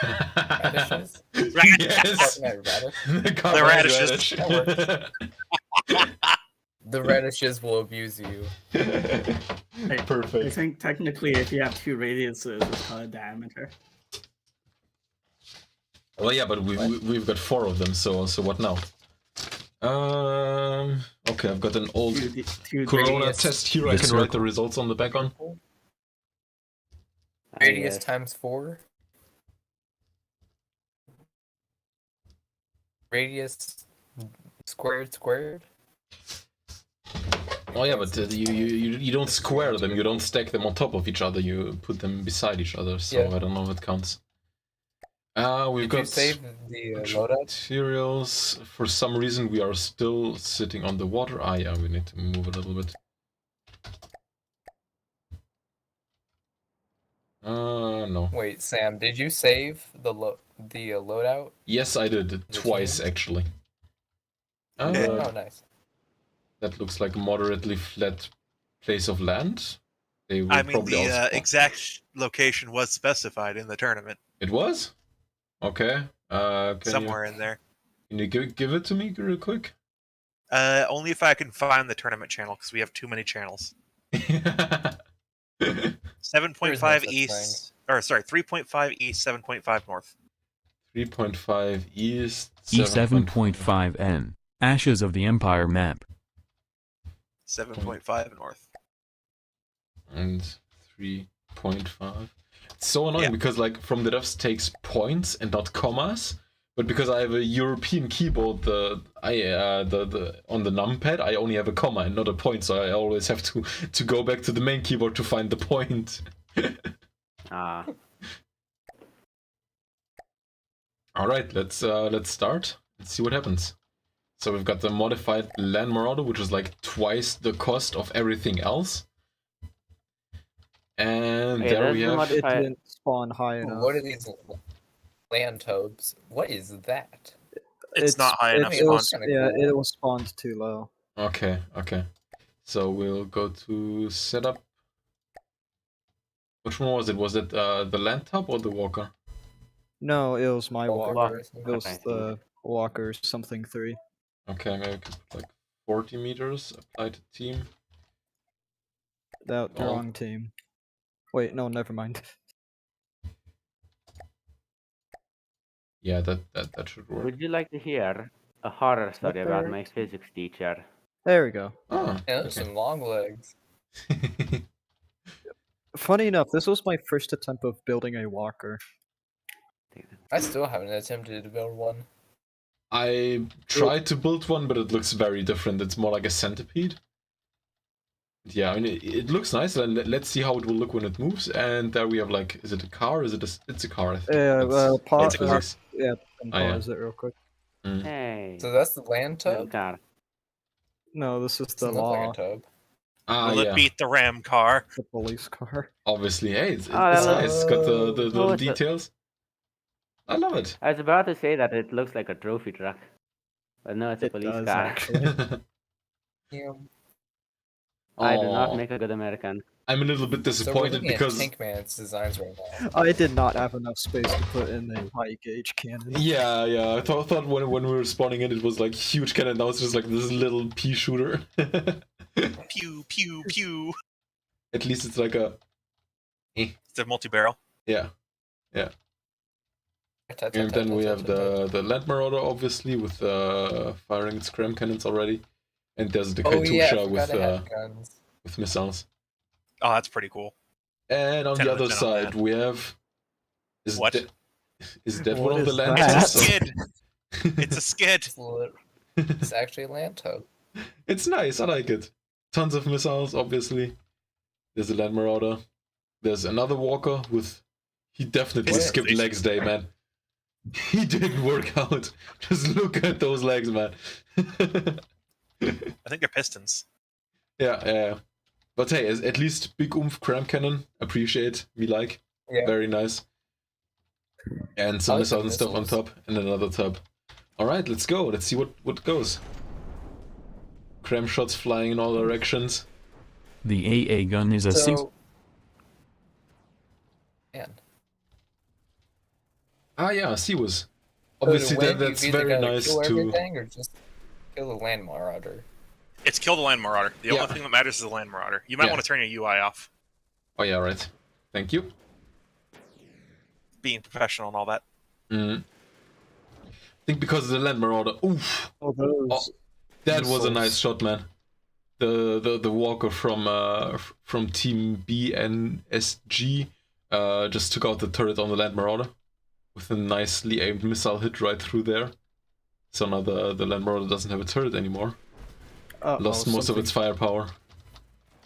Radishes? Yes. Carbonite radish? The carbonite radishes. radish. The radishes will abuse you. I Perfect. think technically, if you have 2 radiuses, it's called a diameter. Well, yeah, but we've got 4 of them. So what now? Okay, I've got an old Two Corona radius. test here. I The can write the circle. results on the back on. Radius guess. times 4. Radius squared. Oh yeah, but you don't square them. You don't stack them on top of each other. You put them beside each other. So Yeah. I don't know if it counts. We've Did you got save the loadout? materials. For some reason, we are still sitting on the water. Ah, yeah, we need to move a little bit. No. Wait, Sam, did you save the loadout? Yes, I did twice teams? actually. Oh, nice. That looks like a moderately flat place of land. They will I mean, probably also the exact location was specified in the tournament. It was? Okay. Can Somewhere in there. you give it to me real quick? Only if I can find the tournament channel, because we have too many channels. 7.5 There is no such east, or sorry, 3.5 east, 7.5 north. 3.5 east. E7.5N. Ashes of the Empire map. 7.5 north. And 3.5. It's so annoying Yeah. because like from the devs takes points and not commas. But because I have a European keyboard, the on the numpad, I only have a comma and not a point, so I always have to go back to the main keyboard to find the point. Ah, All right, let's start. Let's see what happens. So we've got the modified land marauder, which is like twice the cost of everything else. And Hey, there there's we the have. It I- didn't spawn high enough. What are these land tobes? What is that? It's not high enough it was, spawn. yeah, it was spawned too low. Okay. So we'll go to setup. Which one was it? Was it the land top or the walker? No, it was my Walker walker. versus- It was I think. the walker something 3. Okay, maybe we can put like 40 meters. Apply to team. The Oh. wrong team. Wait, no, never mind. Yeah, that should work. would you like to hear a horror story about my Perfect. physics teacher? There we go. Ah, Yeah, those are some long legs. Funny enough, this was my first attempt of building a walker. take that. I still haven't attempted to build one. I tried to build one, but it looks very different. It's more like a centipede. Yeah, I mean, it looks nice. Let's see how it will look when it moves. And there we have like, is it a car? Is it it's a car? I think. Pause. physics. Yeah, Oh, yeah. pause it real quick. Hey. So that's the land tub? car. No, this is the Doesn't look law. like a tub. Will it beat the ram car? The police car. Obviously, hey, it's Oh, nice. that It's got the little it's a- details. I love it. I was about to say that it looks like a trophy truck. But no, it's a It police does, car. actually. Yeah. I do not Aw. make a good American. I'm a little bit So we're disappointed looking at because Tankman's designs right now. I did not have enough space to put in a high gauge cannon. yeah, I thought when we were spawning in, it was like huge cannon. Now it's just like this little pea shooter. Pew, pew, pew. At least it's like a It's a multi-barrel. yeah. And then we have the Land Marauder, obviously, with firing its cram cannons already. And there's the Oh yeah, I Katusha forgot to have guns. with missiles. Oh, that's pretty cool. And on 10 the out of other 10 on side, that. we have... What? Is that What one of the is land that? It's a tubs? skid. It's a skid. It's actually a land tub. It's nice, I like it. Tons of missiles, obviously. There's a Land Marauder. There's another Walker with... He definitely Pistons. skipped legs day, man. He didn't work out. Just look at those legs, man. I think they're pistons. Yeah. But hey, at least big oomph cram cannon. Appreciate. Me like. Yeah. Very nice. And some I like the missiles and stuff on missiles. top. And another tub. Alright, let's go. Let's see what goes. Cram shots flying in all directions. The AA gun is a six. So, man. Ah yeah, Siwas. So to Obviously win, that's you've either very gotta nice kill to... everything or just kill the land marauder. It's kill the land marauder. The Yeah. only thing that matters is the land marauder. You might Yeah. want to turn your UI off. Oh yeah, right. Thank you. Being professional and all that. I think because of the Land Marauder. Oof! Oh, those. That was a missiles. nice shot, man. The Walker from Team BNSG just took out the turret on the Land Marauder with a nicely aimed missile hit right through there. So now the Land Marauder doesn't have a turret anymore. Lost most of its firepower.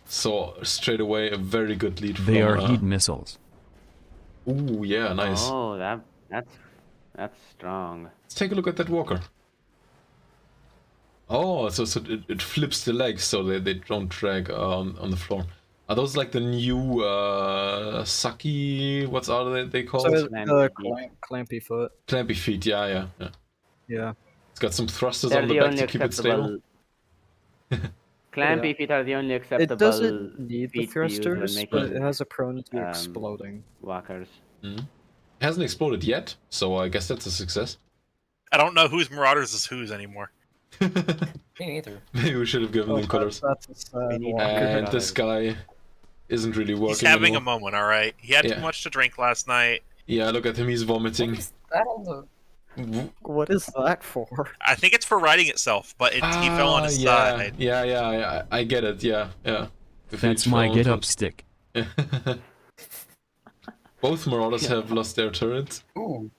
So straight away a very good lead. They from, are heat missiles. Ooh, yeah, nice. Oh, that's strong. Let's take a look at that Walker. Oh, so it flips the legs so they don't drag on the floor. Are those like the new Saki? What are they called? So Clampy. clampy foot. Clampy feet. Yeah. Yeah. It's got some thrusters They're on the the back only to keep it stable. acceptable. Clampy feet are the only acceptable It doesn't need the feet to use when thrusters, making but it has a prone to um, exploding. walkers. It hasn't exploded yet, so I guess that's a success. I don't know whose marauders is whose anymore. Me neither. Maybe we should have given them colors. That's a sad need walker. And colors. this guy isn't really working He's having anymore. a moment, all right. He had Yeah. too much to drink last night. Yeah, look at him, he's vomiting. What is that on the... What is that for? I think it's for riding itself, but he fell on his side. Yeah, I get it, yeah. If That's he'd my fallen get from- up stick. Both Marauders have lost their turrets. Ooh,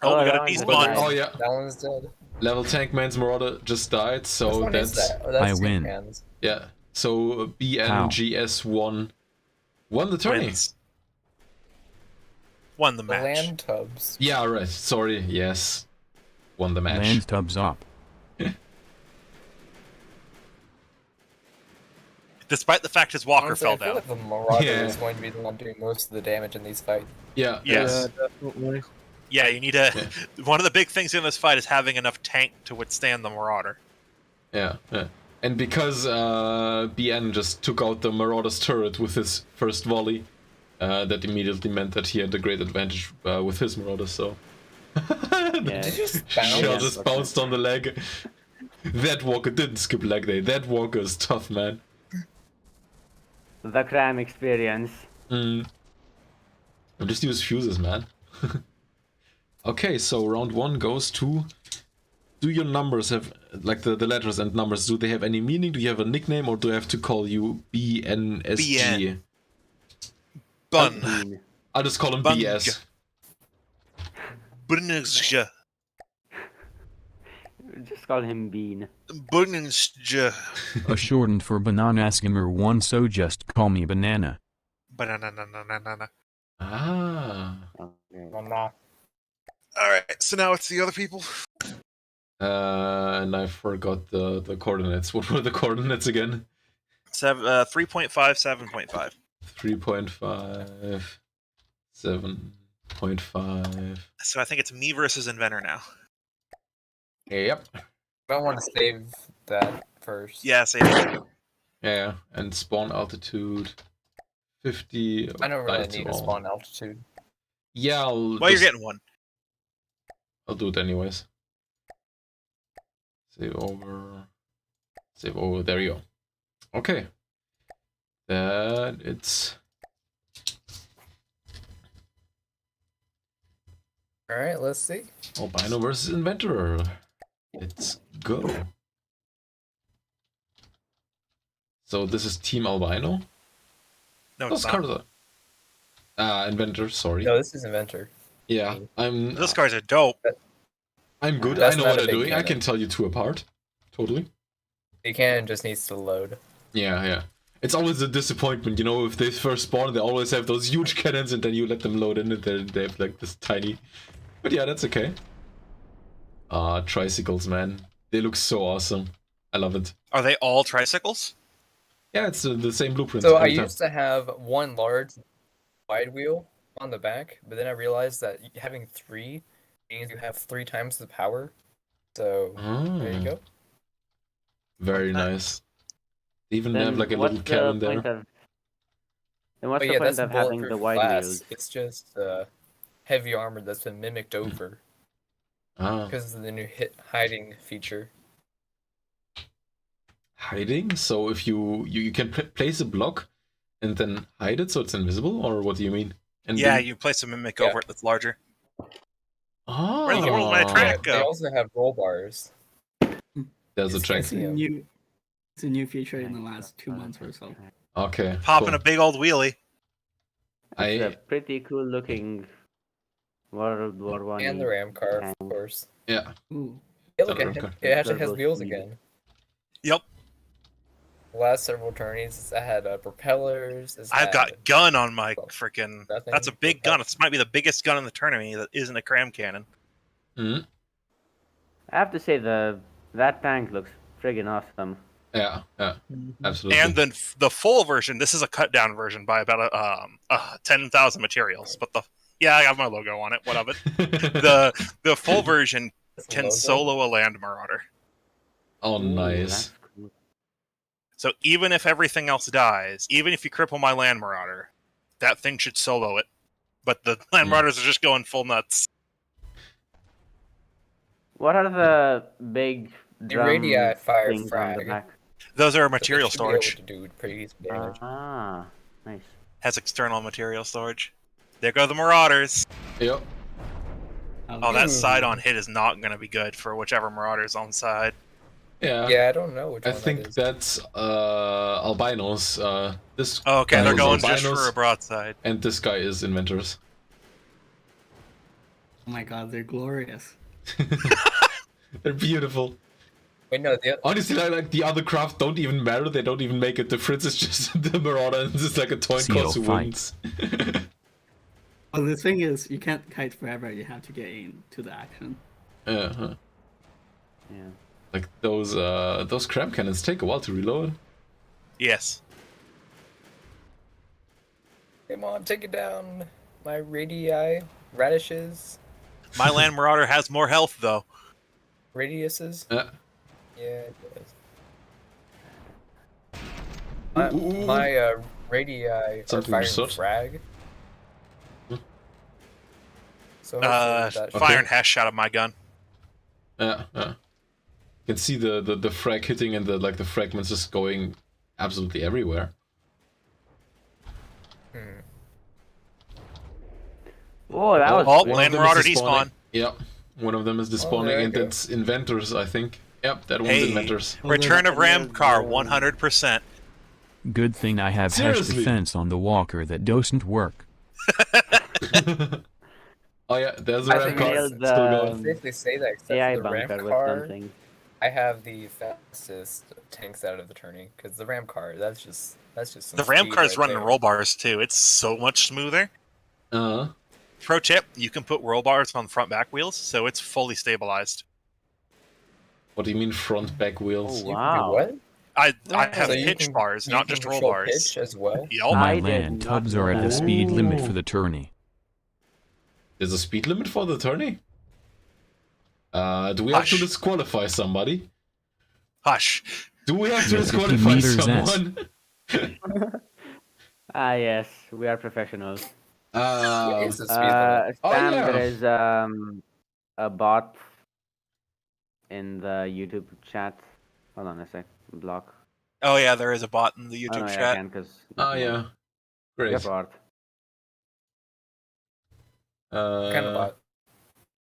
Oh, we got that a piece one's one. nice. Oh yeah, that one's dead. level Tankman's Marauder just died, Which so one is that's that? Oh, that's I win. Tankman's. yeah. So BNGS won the tourney. Wins. Won the The match. land tubs. Yeah, right. Sorry. Yes, won the match. Land tubs up. Despite the fact his walker Honestly, fell I feel down. like the marauder Yeah. is going to be the one doing most of the damage in these fights. Yeah. Yes. Yeah, definitely. Yeah, you need to. One of the big things in this fight is having enough tank to withstand the marauder. Yeah. And because BN just took out the Marauder's turret with his first volley, that immediately meant that he had a great advantage with his Marauder. So. Yeah. Did you just bounce? Shell Yeah. just bounced on the leg. That Walker didn't skip leg day. That Walker is tough, man. The cram experience. Just use fuses, man. Okay, so round one goes to... Do your numbers have, like the letters and numbers, do they have any meaning? Do you have a nickname or do I have to call you BNSG? BN. Bun. I'll just call him Bung. BS. Bunningsja. Just call him Bean. Bunningsja. A shortened for Banana Skimmer 1, so just call me Banana. Banana. Ah. Okay. Alright, so now it's the other people. And I forgot the coordinates. What were the coordinates again? 3.5, 7.5. 3.5, 7.5. So I think it's me versus Inventor now. Yep. I want to save that first. Yeah, same here. Yeah, and spawn altitude 50. I don't really apply to need a all. spawn altitude. Yeah, Well, you're getting one. I'll do it anyways. Save over. Save over. There you go. Okay. That it's. Alright, let's see. Albino versus Inventor. Let's go. So this is Team Albino. No, Those it's cards not. are. Inventor. Sorry. No, this is Inventor. Yeah, Those cards are dope. I'm good. That's I know not what a I'm big doing. I cannon. can tell you two apart. Totally. The cannon just needs to load. Yeah. It's always a disappointment, you know, if they first spawn, they always have those huge cannons and then you let them load in and they have like this tiny. But yeah, that's okay. Tricycles, man. They look so awesome. I love it. Are they all tricycles? Yeah, it's the same blueprint. So I every time. used to have one large wide wheel on the back, but then I realized that having three means you have 3 times the power. So there you go. Very nice. They even have like a what's little the cannon there. point of- Then what's But the yeah, point that's of having the bulletproof wide glass. wheels? It's just heavy armor that's been mimicked over because of the new hiding feature. Hiding? So if you can place a block and then hide it so it's invisible, or what do you mean? And Yeah, then... you place a mimic over it that's larger. Oh, Where the world my track They go? also have roll bars. There's a It's track. It's a new feature in the last 2 months or so. Okay. Popping cool. a big old wheelie. It's a pretty cool looking World War One. And the ram car, tank. of course. Yeah. Ooh. Yeah, look, Ram car. it actually has Turbo wheels speed. again. Yep. The last several tourneys, I had propellers. I've got gun on my freaking. Nothing. That's a big gun. It might be the biggest gun in the tournament that isn't a cram cannon. Mm-hmm. I have to say that tank looks friggin' awesome. Yeah. Absolutely. And then the full version. This is a cut down version by about 10,000 materials. But I have my logo on it. What of it? the full version can logo? solo a land marauder. Oh, Ooh, nice. that's cool. So even if everything else dies, even if you cripple my land marauder, that thing should solo it. But the land marauders are just going full nuts. What are the big drum radii fire things on the frag. back? Those are So material it should be able storage. to do pretty decent damage. Ah, nice. Has external material storage. There go the marauders. Yep. Oh, that side on hit is not going to be good for whichever marauder's on side. Yeah. Yeah, I don't know which I one think that is. that's albinos. This Oh, okay, guy they're is going just albinos, for a broadside. and this guy is inventors. Oh my god, they're glorious. They're beautiful. Wait, no, Honestly, like the other craft don't even matter. They don't even make a difference. It's just the marauder, and it's like a toy Seal cost who fight. wins. Well, the thing is, you can't kite forever. You have to get into the action. Uh-huh. Yeah. Like those cram cannons take a while to reload. Yes. Come on, take it down. My radii, radishes, My land marauder has more health, though. radiuses. Yeah. Yeah, it does. My radii are Something firing soot? frag. Hmm. So hopefully that Fire and hash shot of my gun. Yeah. You can see the frag hitting and the fragments just going absolutely everywhere. Oh, that was Oh, quick. land One of them marauder is despawn. despawning. Yep. One of them is despawning, there you and go. that's inventors, I think. Yep, that one's Hey, inventors. return of ram car, 100%. Good thing I have hash Seriously? defense on the walker that doesn't work. Oh yeah, there's a I ram think car. nailed Still the- going. Safe to say that except AI for the ram bunker with car, something. I have the fastest tanks out of the tourney because the ram car, that's just some The ram speed car's right running there. roll bars too. It's so much smoother. Pro tip: you can put roll bars on front back wheels, so it's fully stabilized. What do you mean front back wheels? Oh, You can do wow. what? I have So you pitch can- bars, you not can just roll control bars. pitch as well. Yup. My I did land not tubs know are at the that. speed limit Ooh. for the tourney. There's a speed limit for the tourney? Do we have to Hush. disqualify somebody? Hush. Do we have to Yes, 50 disqualify meters S. someone? Ah, yes, we are professionals. What is the speed limit? Oh, Sam, yeah. there is a bot in the YouTube chat. Hold on a sec. Block. Oh yeah, there is a bot in the Oh, YouTube no, yeah, I chat. can because. Oh yeah. Great. Your bot. What kind of bot?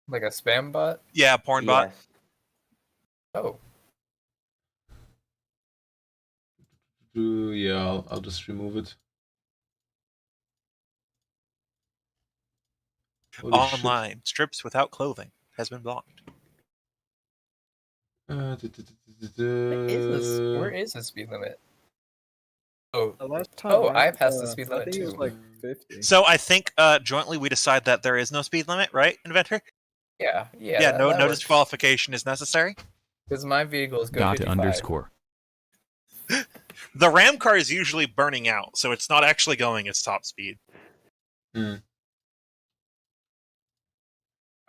Like a spam bot? Yeah, porn bot. Yes. Oh. Yeah, I'll just remove it. Holy shit. Online strips without clothing has been blocked. Where is the speed limit? Oh, The last time oh, I I passed the speed I limit think it was too. like 50. So I think jointly we decide that there is no speed limit, right, Inventor? Yeah, Yeah, no that works. disqualification is necessary. Because my vehicle is good Dot 55. underscore. The ram car is usually burning out, so it's not actually going its top speed. Are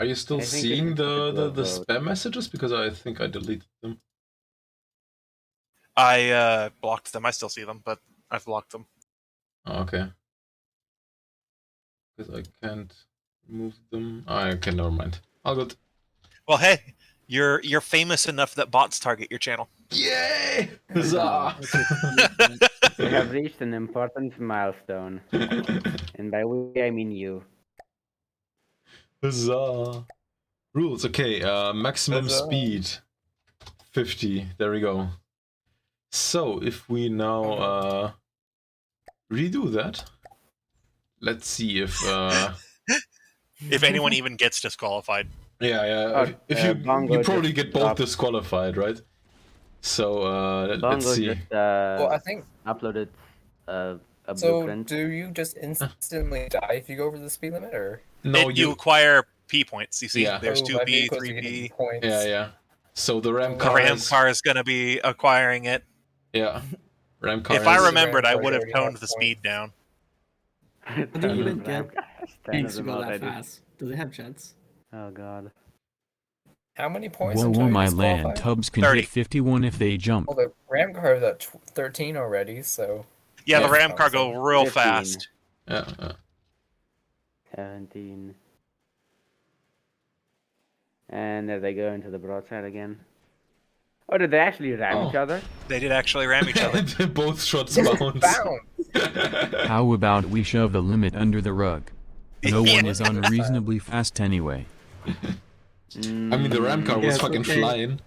you still I think we seeing should put it to the a vote. spam messages? Because I think I deleted them. I blocked them. I still see them, but I've blocked them. Oh, okay. Because I can't remove them. Oh, okay, never mind. All good. Well, hey, you're famous enough that bots target your channel. Yay! Huzzah! We have reached an important milestone. And by we, I mean you. Huzzah! Rules, okay, maximum Huzzah. speed 50. There we go. So if we now redo that, let's see if If anyone even gets disqualified. yeah, if you Bongo probably just get both dropped. disqualified, right? So let's Bongo see. just Well, I think uploaded a so. blueprint. Do you just instantly die if you go over the speed limit, or No, You acquire P points. You see, Yeah. there's Oh, 2P, my vehicle's getting 3P. points? yeah. So the ram The The car ram is, car is going to be acquiring it. yeah, ram car. If I is- remembered, I Ram would have already toned have the points. speed down. How do you even get tanks to them go that already. fast? Do they have jets? Oh god. How many points Whoa, until whoa, you're my land disqualified? tubs can 30. hit 51 if they jump. Well, the ram car is at 13 already, so Yeah, the Yeah. ram car go real 15. fast. Yeah. 17. And there they go into the broadside again. Oh, did they actually ram each Oh. other? They did actually ram each other. Both shots bounce. bounce. How about we shove the limit under the rug? No one is Yeah. unreasonably fast anyway. I mean, the ram car was Yes, fucking okay. flying,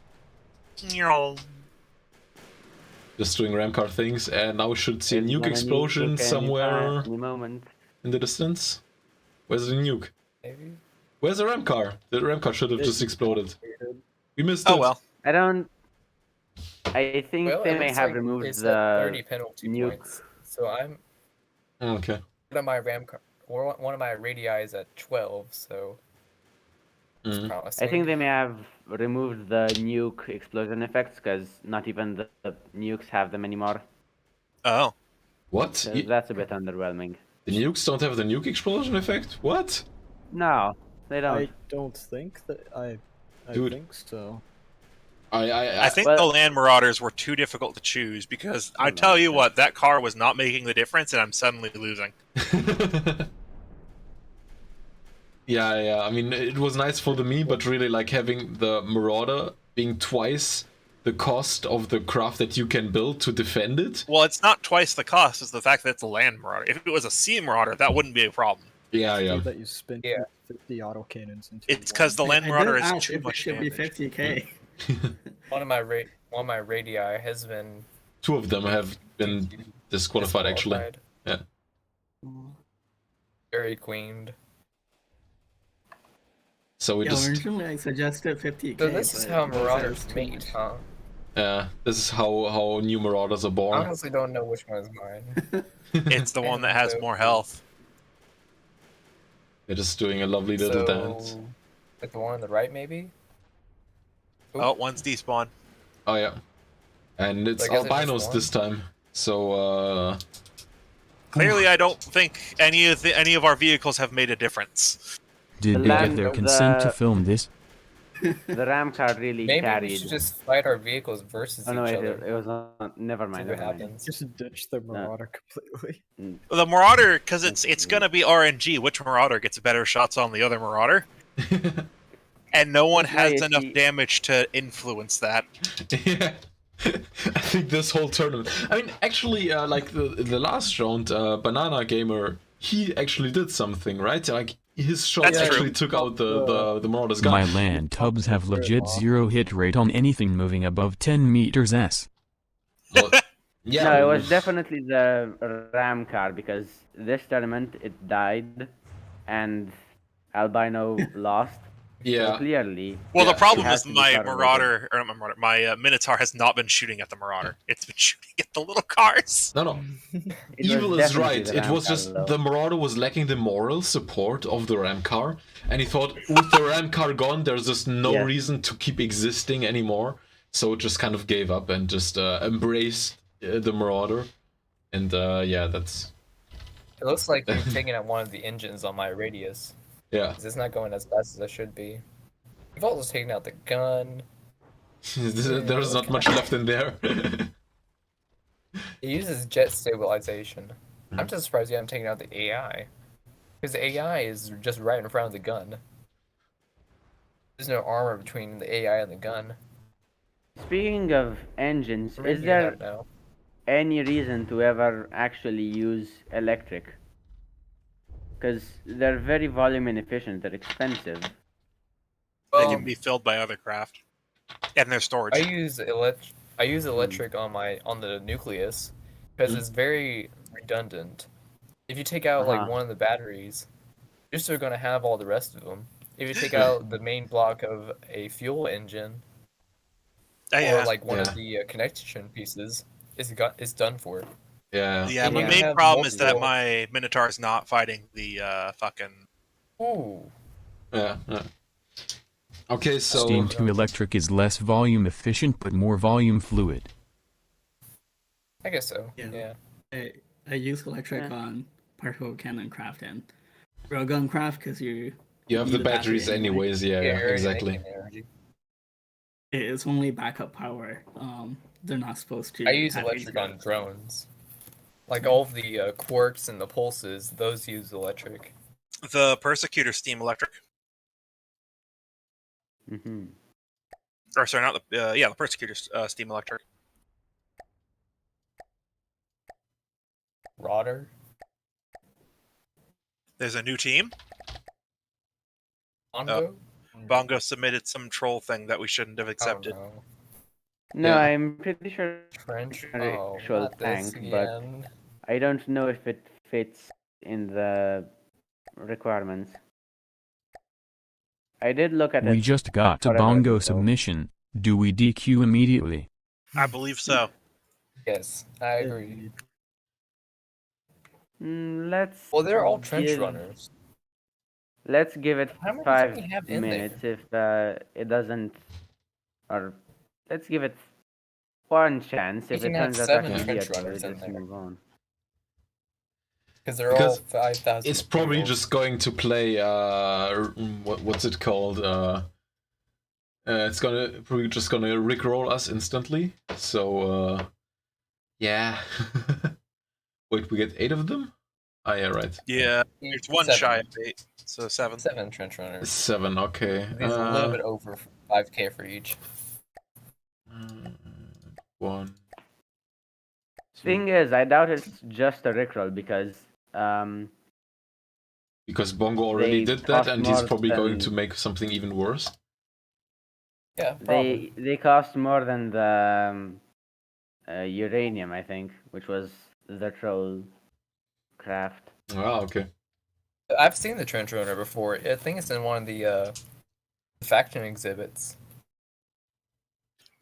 just doing ram car things, and now we should see a There's nuke gonna explosion nuke any somewhere any moment. in the distance. Where's the nuke? Maybe. Where's the ram car? The ram car should have just exploded. We missed Oh it. well. I don't. I think Well, they it may looks have like removed it's the at 30 penalty nuke. points. So I'm Okay. one of my ram car. One of my radii is at 12, so it's Mhm. promising. I think they may have removed the nuke explosion effects because not even the nukes have them anymore. Oh. What? So Y- that's a bit underwhelming. The nukes don't have the nuke explosion effect? What? No, they don't. I don't think that I Dude. think so. I think Well- the Land Marauders were too difficult to choose because I no, tell you yeah. what, that car was not making the difference, and I'm suddenly losing. Yeah. I mean, it was nice for the meme, but really, like having the Marauder being twice the cost of the craft that you can build to defend it. Well, it's not twice the cost; it's the fact that it's a Land Marauder. If it was a Sea Marauder, that wouldn't be a problem. Yeah. That you spin Yeah. 50 autocannons into It's because the one. Land I Marauder didn't is ask too if it much should be damage. 50k. one of my radii has been Two of them have been disqualified, actually. disqualified. Yeah. Very queened. So we Yeah, just originally I suggested 50k. So this is but how he said Marauders it's too mate, much. huh? this is how new Marauders are I born. honestly don't know which one is mine. It's the one that has So- more health. They're just doing a lovely little dance. So, like the one on the right, maybe? Ooh. Oh, one's despawn. Oh yeah, and it's So I guess it's just albinos one? this time. So Clearly, I don't think any of our vehicles have made a difference. Did The they get land- their the- consent to film this? The ram car really Maybe carried. we should just fight our vehicles versus Oh no, each it, other. it was not. Never See mind. what Never mind. happens. Just ditch the Marauder completely. The Marauder, because it's gonna be RNG. Which Marauder gets better shots on the other Marauder? And no one That's why has you enough see- damage to influence that. yeah. I think this whole tournament. I mean, actually, like the last round, Banana Gamer, he actually did something, right? Like his shot That's actually true. took out the Marauder's gun. My land tubs have legit 0 hit rate on anything moving above 10 meters s. Well, yeah. No, it was definitely the ram car because this tournament it died, and albino lost. So Yeah. clearly. Well, Yeah, the problem it has is to be my correlated. Marauder, or not my Marauder, my Minotaur has not been shooting at the Marauder. It's been shooting at the little cars. No. It Evil was is definitely right. the It ram was car, just though. the Marauder was lacking the moral support of the ram car, and he thought with the ram car gone, there's just no Yeah. reason to keep existing anymore. So it just kind of gave up and just embraced the Marauder, and yeah, that's It looks like you're taking out one of the engines on my radius. yeah. 'Cause it's not going as fast as I should be. You've also taken out the gun. There's not much left in there. It uses jet stabilization. Hmm. I'm just surprised you haven't taken out the AI. Because the AI is just right in front of the gun. There's no armor between the AI and the gun. Speaking of engines, Maybe is you there have now. any reason to ever actually use electric? Because they're very volume inefficient. They're expensive. They Well, can be filled by other craft. And their storage. I use electric on the nucleus because it's very redundant. If you take out like Uh-huh. one of the batteries, you're still gonna have all the rest of them. If you take out the main block of a fuel engine or like one Yeah. of the connection pieces, it's done for. Yeah. Yeah, And my you main have problem is that multiple- my Minotaur is not fighting the fucking. Ooh. Yeah. Okay, so Steam to electric is less volume efficient but more volume fluid. I guess so. Yeah. Yeah. I use electric Yeah. on particle cannon craft and railgun craft because you you have need the a battery batteries anyway. anyways. Yeah, you're already exactly. making energy. It's only backup power. They're not supposed to. I use have electric AC. on drones. Like all of the quarks and the pulses, those use electric. The Persecutor Steam Electric. Mm-hmm. Or sorry, not the. Yeah, the Persecutor Steam Electric. Rotter. There's a new team. Bongo? Bongo submitted some troll thing that we shouldn't have accepted. Oh, no. No, Yeah. I'm pretty sure Trench. an Oh, actual not this tank, but again. I don't know if it fits in the requirements. I did look at We it. just got a whatever bongo it's called. submission. Do we DQ immediately? I believe so. Yes, I agree. Let's. Well, they're all trench give- runners. Let's give it How many do 5 we have in there? minutes if it doesn't, or let's give it one chance. We If it can have turns out 7 that's trench idiot, we'll runners in just there. move on. Because they're all Because 5,000. it's probably minerals. just going to play what's it called? It's probably just gonna rickroll us instantly. So yeah. Wait, we get 8 of them? Ah, yeah, right. Yeah, it's one 7. shy of 8, so 7. 7 trench runners. 7. Okay. These are a little bit over 5k for each. 1. Thing is, I doubt it's just a rickroll because Because Bongo already They did that, cost and he's more probably going than- to make something even worse. Yeah, probably. they cost more than the uranium, I think, which was the troll craft. Ah, okay. I've seen the trench runner before. I think it's in one of the faction exhibits.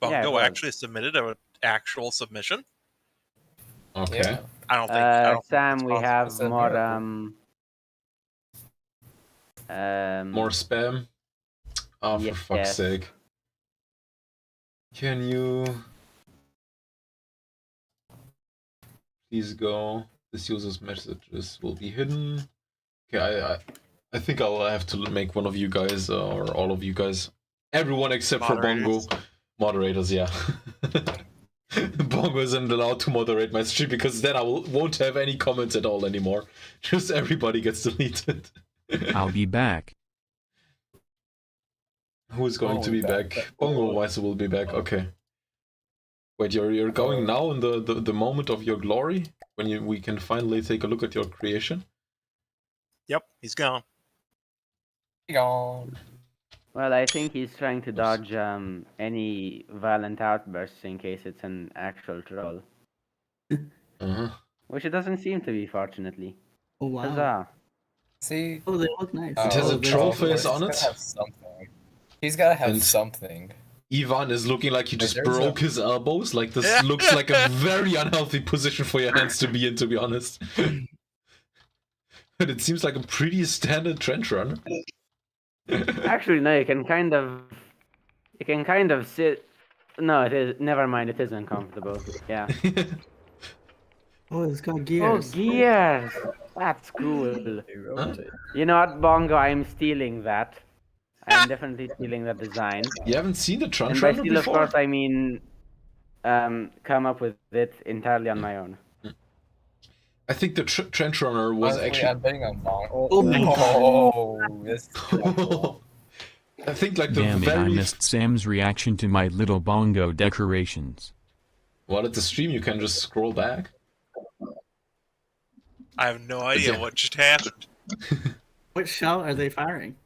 Yeah, Bongo it was. actually submitted an actual submission. Okay. Yeah. I don't think Sam, it's we possible. have It's a more miracle. More spam. Oh, for fuck's yes. sake. Can you please go? This user's messages will be hidden. Okay, I think I'll have to make one of you guys, or all of you guys, everyone except for Bongo, Moderators. moderators. Yeah. Bongo isn't allowed to moderate my stream because then I won't have any comments at all anymore. Just everybody gets deleted. I'll be back. Who is going to be back? Oh. Bongo Weiser will be back. Okay. Wait, you're going now in the moment of your glory when we can finally take a look at your creation. Yep, he's gone. Gone. Well, I think he's trying to dodge any violent outbursts in case it's an actual troll. Which it doesn't seem to be, fortunately. Oh wow. Huzzah. See? Oh, they look nice. It has a they troll look face nice. on He's it. gotta have something. He's gotta have And- something. Ivan is looking like he just there's broke his elbows. Like this looks like a very unhealthy position for your hands to be in, to be honest. But it seems like a pretty standard trench run. Actually, no, you can kind of sit. No, it is. Never mind, it is uncomfortable. Yeah. Oh, it's got Oh, gears. gears! That's cool. They rotate. You know what, Bongo? I'm stealing that. I'm definitely stealing that design. You haven't seen the And trench by runner steal, of before? course, I mean come up with it entirely on my own. I think the trench runner was Honestly, actually. I'm betting on Bongo. Oh my Oh, this is kinda cool. I think like the Damn it, I very. missed Sam's reaction to my little bongo decorations. Well, at the stream you can just scroll back. I have no idea Yeah. what just happened. What shell are they firing?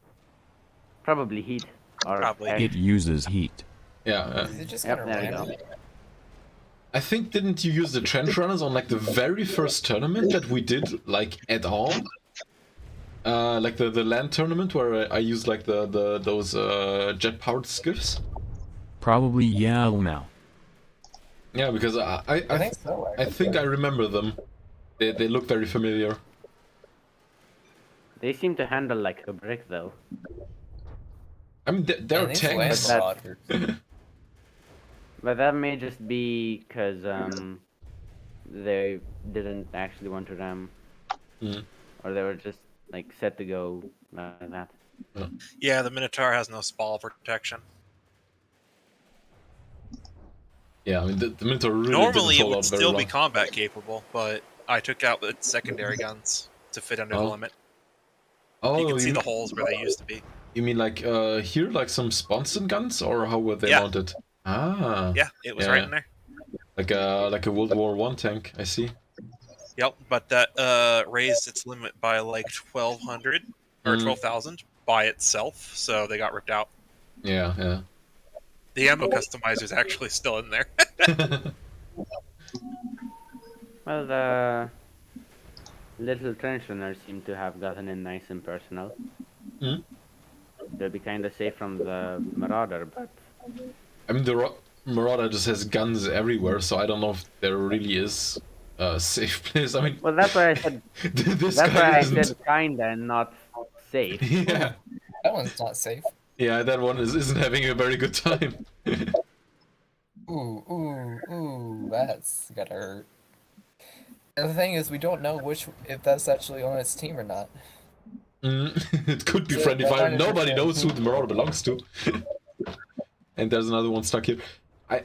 Probably heat. Or Probably. air. It uses heat. Yeah. Is it just Yep, kinda there we go. random? I think didn't you use the trench runners on like the very first tournament that we did like at all? Like the land tournament where I used like those jet powered skiffs. Probably yeah now. Yeah, because I think so. I think I remember them. They look very familiar. They seem to handle like a brick, though. I mean they're And these tanks. land marauders. But that may just be because they didn't actually want to ram, or they were just like set to go like that. Yeah, the Minotaur has no spall protection. Yeah, I mean the Minotaur really Normally, it didn't hold would out very still long. be combat capable, but I took out the secondary guns to fit under the Oh. limit. Oh, You can see the holes where they used to be. You mean like here, like some Sponson guns, or how were they Yeah. mounted? Ah, Yeah, it was Yeah. right in there. like a World War I tank. I see. Yep, but that raised its limit by like 1,200 or 12,000 by itself, so they got ripped out. Yeah, The ammo customizer is actually still in there. yeah. Well, the little trench runners seem to have gotten in nice and personal. They'll be kind of safe from the Marauder, but I mean the Marauder just has guns everywhere, so I don't know if there really is a safe place. I mean, well, that's why I said this that's guy why I isn't. said kinda and not safe. Yeah, That one's not safe. yeah, that one isn't having a very good time. Ooh, that's gotta hurt. And the thing is, we don't know if that's actually on its team or not. It could be Yeah, friendly that fire. might be Nobody friendly. knows who the Marauder belongs to. And there's another one stuck here.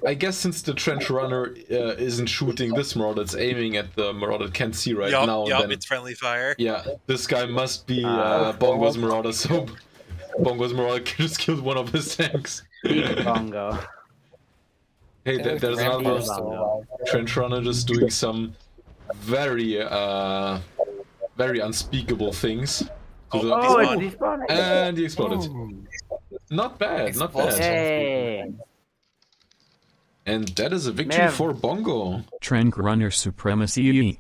I guess since the trench runner isn't shooting this Marauder, it's aiming at the Marauder it can't see right now. Yup, Then it's friendly fire. yeah, this guy must be Bongo's Marauder. So Bongo's Marauder just killed one of his tanks. Big Bongo. Hey, Yeah, there's the another Rampage is still alive. trench runner just doing some very very unspeakable things. To the- Oh, Despawn. it's despawning! and he exploded. Ooh. Not bad, not Explosive. bad. Hey! And that is a victory Man. for Bongo. Trench runner supremacy.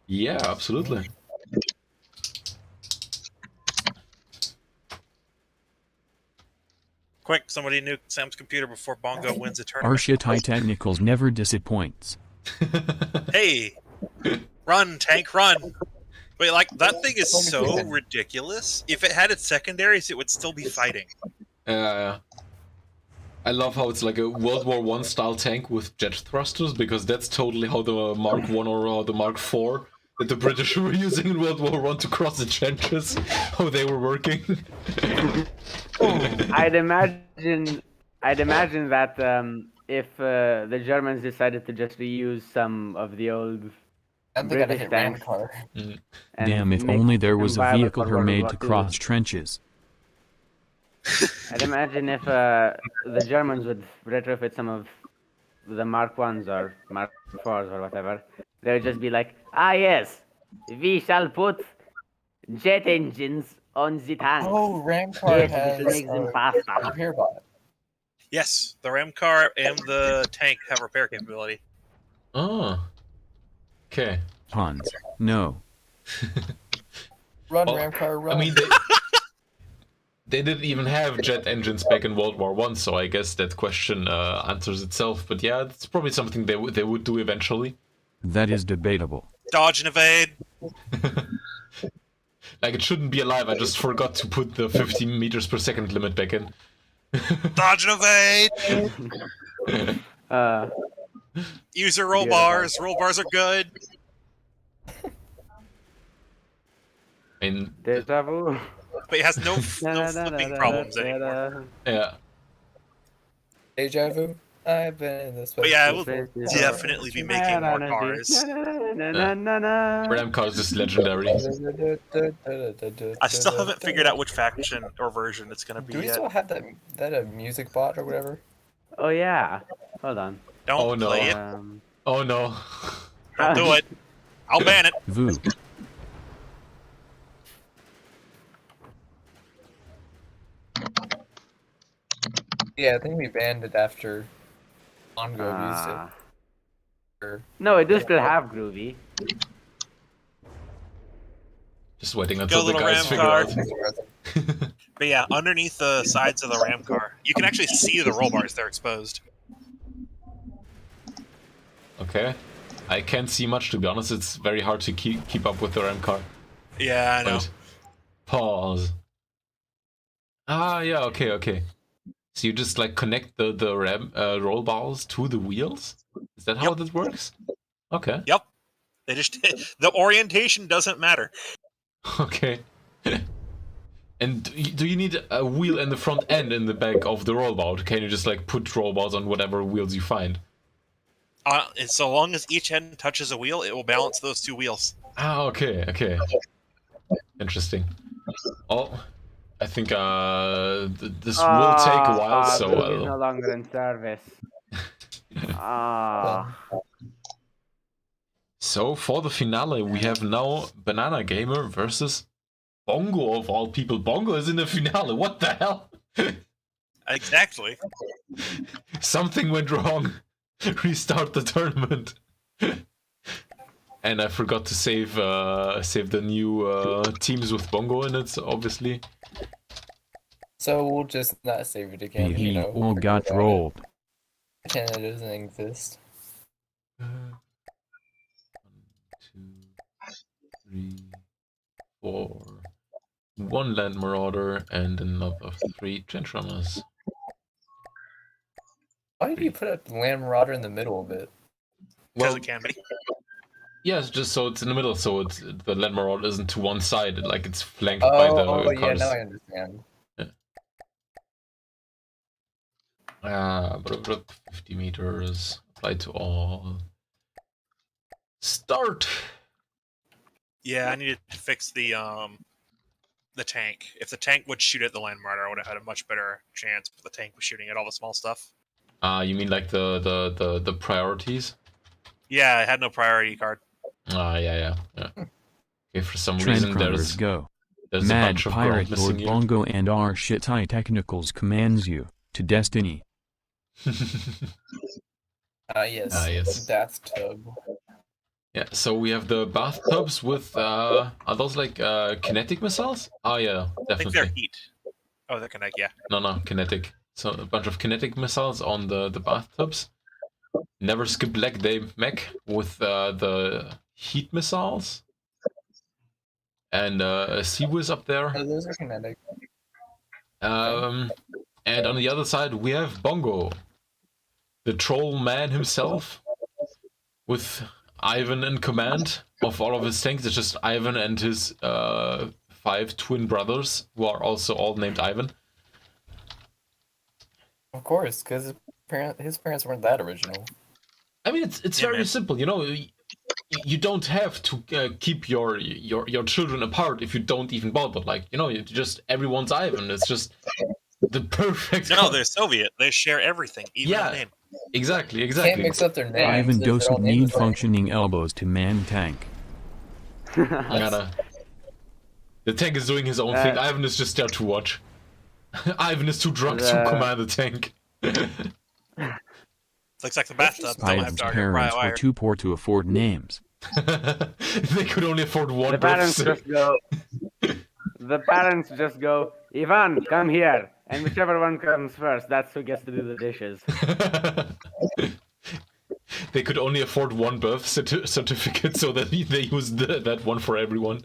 Yeah, absolutely. Quick, somebody nuke Sam's computer before Bongo wins a Our tournament. shit high technicals never disappoints. Hey! Run, tank, run! Wait, like, that thing is Long as so we can. ridiculous. If it had its secondaries, it would still be fighting. I love how it's like a World War One style tank with jet thrusters, because that's totally how the Mark One or the Mark IV that the British were using in World War One to cross the trenches, how they were working. I'd imagine that if the Germans decided to just reuse some of the old And they gotta British hit ram tanks, car. and Damn, if make only there them was a viable vehicle for here World made War to II. cross trenches. I'd imagine if the Germans would retrofit some of the Mark 1s or Mark 4s or whatever, they would just be like, ah yes, we shall put jet engines on the tanks. Oh, ram car Yes, has this will make them faster. repair bot. Yes, the ram car and the tank have repair capability. Oh. Okay. Hans, no. Run, Well, ram car, run. I mean, they didn't even have jet engines back in World War One, so I guess that question answers itself. But yeah, it's probably something they would do eventually. That is debatable. Dodge and evade! Like, it shouldn't be alive. I just forgot to put the 50 meters per second limit back in. Dodge and evade! Use your roll Beautiful. bars. Roll bars are good. I mean, Deja vu. But it has no flipping problems anymore. yeah. Deja vu. I've been in this But place. yeah, it will before. definitely be making more cars. Ram car is just legendary. I still haven't figured out which faction or version it's going to be Do we yet. still have that a music bot or whatever? Oh yeah. Hold on. Don't Oh, no. play it. Oh no. Don't do it. I'll ban it. Voo. Yeah, I think we banned it after Ongo used Ah. it. Or- No, it does still have Groovy. Just waiting until the little guys ram figure car. out. But yeah, underneath the sides of the ram car, you can actually see the roll bars. They're exposed. Okay. I can't see much, to be honest. It's very hard to keep up with the ram car. Yeah, I know. Wait. Pause. Ah, yeah, okay. So you just like connect the ram roll bars to the wheels? Is that how this works? Okay. Yep. They just the orientation doesn't matter. Okay. And do you need a wheel in the front and in the back of the roll bar? Or can you just like put roll bars on whatever wheels you find? And so long as each end touches a wheel, it will balance those two wheels. Ah, okay. Interesting. Oh, I think this will take a while, so Groovy is no longer in service. So for the finale, we have now Banana Gamer versus Bongo of all people. Bongo is in the finale. What the hell? Exactly. Something went wrong. Restart the tournament. And I forgot to save the new teams with Bongo in it, obviously. So we'll just not save it again. He you know, all forget got about rolled. it. Pretend it doesn't exist. 1, 2, 3, 4. 1 Land Marauder and another 3 Trench Runners. Why did you put a Land Marauder in the middle of it? Because Well, it can be. yes, just so it's in the middle, so it's the Land Marauder isn't to one side, like it's flanked by the Yeah, cars. now I understand. But 50 meters, apply to all. Start! Yeah, I needed to fix the tank. If the tank would shoot at the Land Marauder, I would have had a much better chance. But the tank was shooting at all the small stuff. You mean like the priorities? Yeah, I had no priority card. Yeah. Okay, for some Trend reason runners go. there's a Mad bunch of ground Pirate missing Lord here. Bongo and our shit high technicals commands you to destiny. Yes. Yes. Bathtub. Yeah, so we have the bathtubs with are those like kinetic missiles? Oh yeah, I think they're definitely. heat. Oh, they're kinetic, yeah. No, kinetic. So a bunch of kinetic missiles on the bathtubs. Never skip leg day mech with the heat missiles. And a Sea-Whiz up there. Oh, those are kinetic. And on the other side we have Bongo, the troll man himself, with Ivan in command of all of his tanks. It's just Ivan and his 5 twin brothers, who are also all named Ivan. Of course, because his parents weren't that original. I mean, it's very simple, you know. You don't have to keep your children apart if you don't even bother. Like, you know, you just everyone's Ivan. It's just the perfect. No, they're Soviet. They share everything, even the name. Exactly. Can't mix up their names. Ivan doesn't need functioning elbows to man tank. The tank is doing his own thing. Ivan is just there to watch. Ivan is too drunk to command the tank. Looks like the bathtub. Ivan's parents were too poor to afford names. They could only afford one. The parents just go. The parents just go. Ivan, come here, and whichever one comes first, that's who gets to do the dishes. They could only afford one birth certificate, so that they used that one for everyone.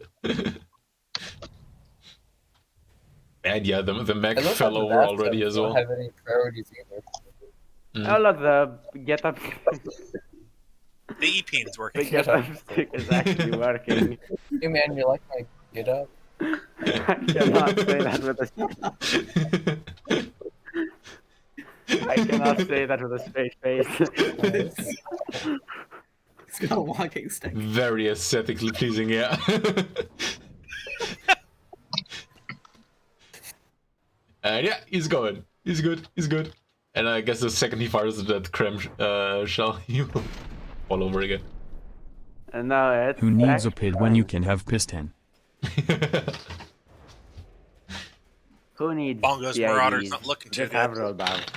And yeah, the mech fell over already as well. Don't have any priorities either. Oh look, the get up. The E-Peen's working. The get up stick is actually working. Hey man, you like my get up? I cannot say that with a straight face. He's got a walking stick. Very aesthetically pleasing, yeah. And yeah, he's going. He's good. And I guess the second he fires that creme shell, he will fall over again. And now it's Who needs a pit when you can have piston? Who needs Bongo's PIDs? Marauder's not looking too Just have good. rollback.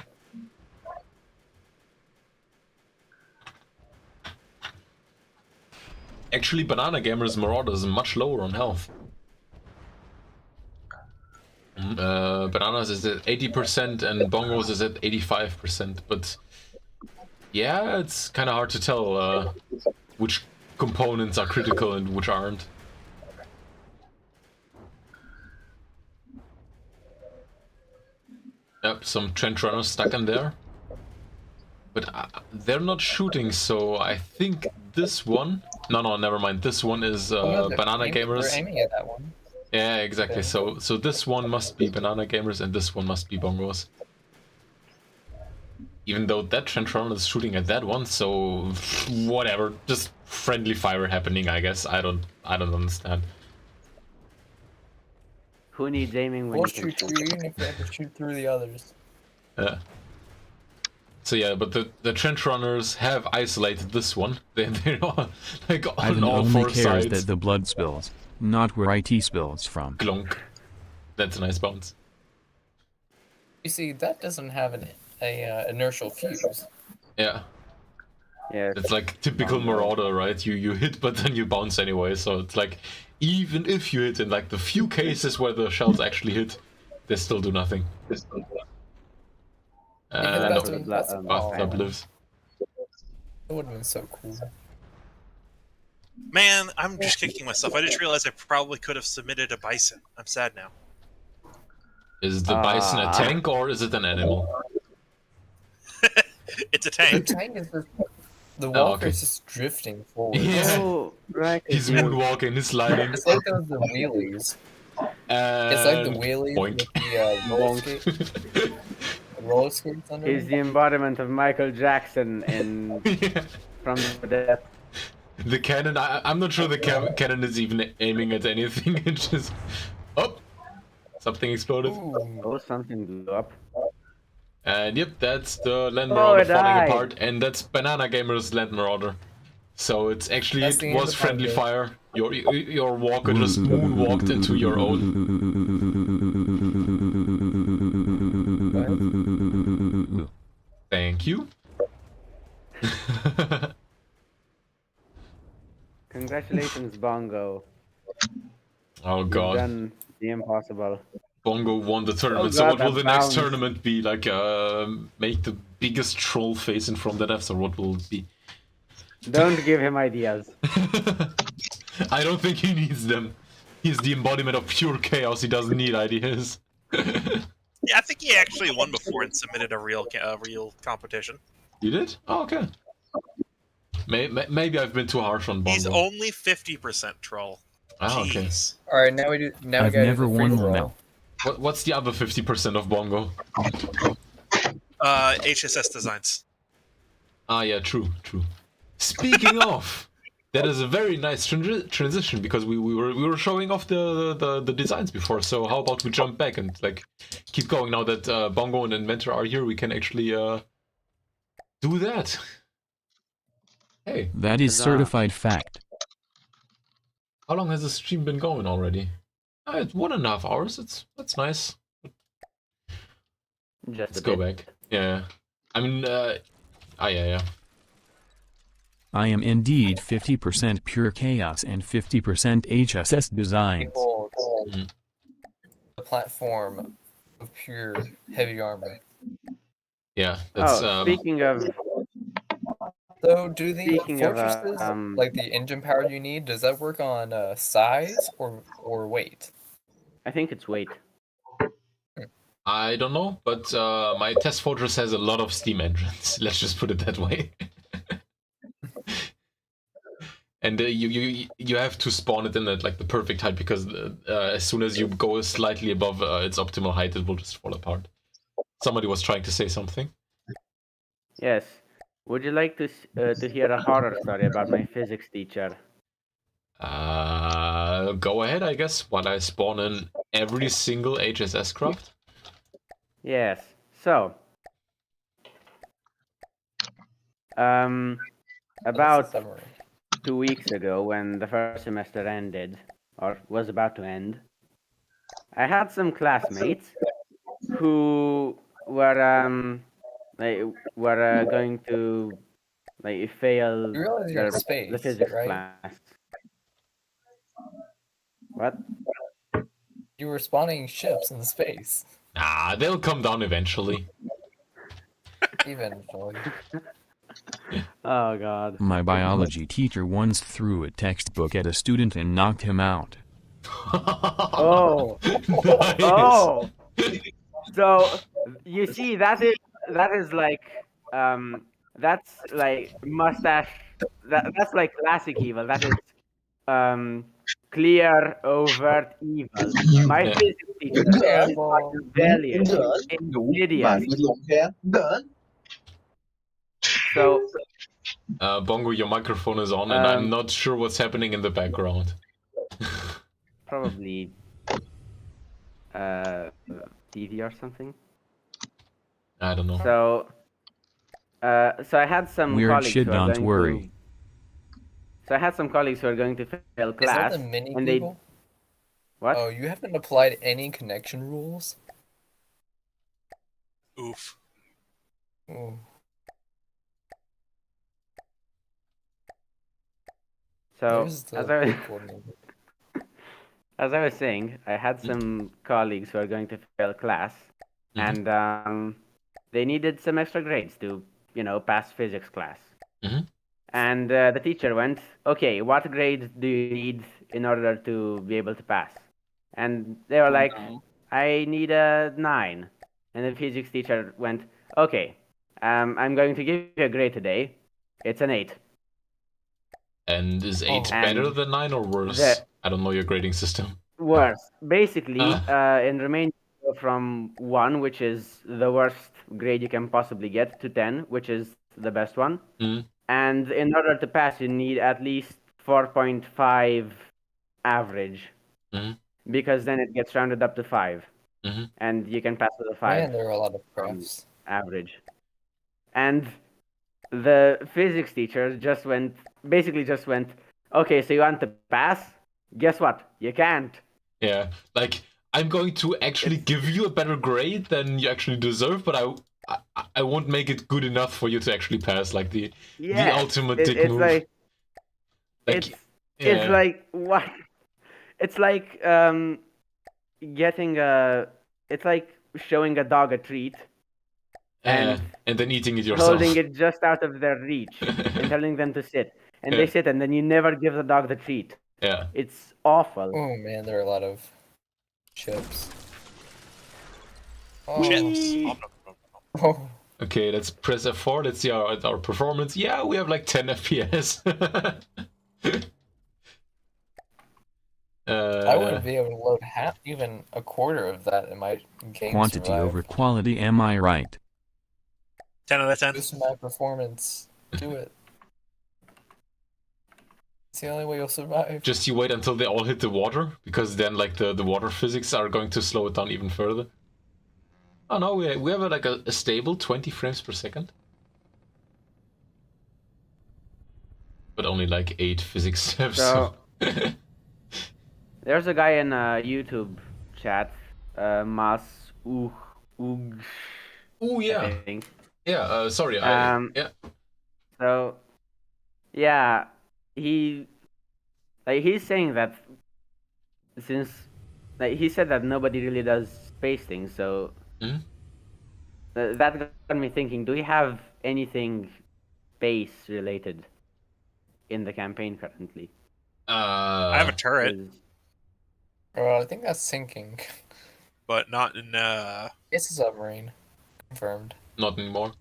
Actually, Banana Gamer's Marauder is much lower on health. Bananas is at 80% and Bongo's is at 85%, but yeah, it's kind of hard to tell which components are critical and which aren't. Yep, some trench runners stuck in there. But they're not shooting, so I think this one... No, never mind. This one is Banana Gamers. They're aiming at that one. Yeah, exactly. So this one must be Banana Gamers and this one must be Bongos. Even though that trench runner is shooting at that one, so whatever. Just friendly fire happening, I guess. I don't understand. Who needs aiming when Or you can shoot through, even if you have to shoot through the others. Yeah. So yeah, but the trench runners have isolated this one. They're all, like on Ivan all only 4 cares sides. that the blood spills, not where IT spills from. Glonk. That's a nice bounce. You see, that doesn't have an inertial fuse. Yeah. Yes. It's like typical Marauder, right? You hit, but then you bounce anyway. So it's like, even if you hit in like the few cases where the shells actually hit, they still do nothing. Bathtub lives. That would have been so cool. Man, I'm just kicking myself. I just realized I probably could have submitted a bison. I'm sad now. Is the bison a tank or is it an animal? It's a The tank. tank is just... The walker is okay. just drifting forward. Yeah. Oh, right. He's moonwalking, he's sliding. It's like those the wheelies. It's like the wheelies boink. with the roller skates under He's the embodiment of Michael Jackson in Yeah. From the Dead. The cannon, I'm not sure the cannon is even aiming at anything. It's just... Oh! Something exploded. Ooh. Oh, something blew up. And yep, that's the Land Oh, Marauder it falling died. apart. And that's Banana Gamer's Land Marauder. So it's actually, That's the it end was of friendly the- fire. Your walker just moonwalked into your own. Thank you. Congratulations, Bongo. Oh You've god. done the impossible. Bongo won the tournament. Oh So God, what will that the next bounce. tournament be? Like, make the biggest troll face in From the Depths, or what will it be? Don't give him ideas. I don't think he needs them. He's the embodiment of pure chaos. He doesn't need ideas. Yeah, I think he actually won before and submitted a real competition. You did? Oh, okay. Maybe I've been too harsh on Bongo. He's only 50% troll. Ah, okay. Jeez. All right, now we do. Now we I've gotta never do the free won for one all. now. What's the other 50% of Bongo? HSS designs. Ah, yeah, true. Speaking of, that is a very nice transition because we were showing off the designs before. So how about we jump back and like keep going now that Bongo and Inventor are here? We can actually do that. Hey, That is Huzzah. certified fact. how long has the stream been going already? It's 1.5 hours. That's nice. Just Let's a go bit. back. Yeah, I mean, yeah. I am indeed 50% pure chaos and 50% HSS designs. Behold, Mhm. the platform of pure heavy armor. Yeah, that's Speaking of So, do the Speaking of, fortresses, like the engine power you need, does that work on size or weight? I think it's weight. I don't know, but my test fortress has a lot of steam engines. Let's just put it that way. And you have to spawn it in at like the perfect height because as soon as you go slightly above its optimal height, it will just fall apart. Somebody was trying to say something. Yes. Would you like to hear a horror story about my physics teacher? Go ahead, I guess, while I spawn in every single HSS craft. Yes. So, That's a about summary. 2 weeks ago, when the first semester ended, or was about to end, I had some classmates who were going to fail You realize you're in the space, physics right? class. What? You were spawning ships in space. Ah, they'll come down eventually. Eventually. Oh God. My biology teacher once threw a textbook at a student and knocked him out. Oh. Nice. Oh. So you see, that is like that's like mustache. That's like classic evil. That is clear, overt evil. My Yeah. physics teacher is rebellious, insidious. So Bongo, your microphone is on, and I'm not sure what's happening in the background. probably TV or something. I don't know. So I had some Weird colleagues shit, who are don't going worry. to. So I had some colleagues who are going to fail Is that class, the mini and they people? what? Oh, you haven't applied any connection rules? Oof. Ooh. So There's the as I coordinator. as I was saying, I had some colleagues who are going to fail class, Mhm. and they needed some extra grades to, pass physics class. Mhm. And the teacher went, "Okay, what grade do you need in order to be able to pass?" And they were like, "I need a 9." And the physics teacher went, "Okay, I'm going to give you a grade today. It's an 8." And is 8 Oh. better And than 9 or worse? the- I don't know your grading system. Worse. Basically, Ah. in Romania, you go from 1, which is the worst grade you can possibly get, to 10, which is the best one. Mm. And in order to pass, you need at least 4.5 average, Mhm. because then it gets rounded up to 5, Mhm. and you can pass with a 5 Man, there are a lot of crafts. average. And the physics teacher basically just went, "Okay, so you want to pass? Guess what? You can't." Yeah, like I'm going to actually give you a better grade than you actually deserve, but I won't make it good enough for you to actually pass. Like the ultimate dick it's move. like Like, it's yeah. like what? It's like getting a. It's like showing a dog a treat and and then eating it yourself. holding it just out of their reach and telling them to sit. And Yeah. they sit, and then you never give the dog the treat. Yeah. It's awful. Oh man, there are a lot of chips. Chips. Whee! Oh, Okay, let's press F4. Let's see our performance. Yeah, we have like 10 FPS. I wouldn't be able to load even a quarter of that in my game. Quantity over quality, am I right? 10 out of 10. Boost my performance. Do it. It's the only way you'll survive. Just you wait until they all hit the water, because then like the water physics are going to slow it down even further. Oh no, we have like a stable 20 frames per second. But only like 8 physics steps. So, there's a guy in YouTube chat, Mas Ugh. Oh yeah. I think. Yeah, sorry. Yeah. So, yeah, he's saying that since he said that nobody really does space things, so that got me thinking: do we have anything space related in the campaign currently? I have a turret, I think that's sinking. but not in. It's a submarine. Confirmed. Not anymore.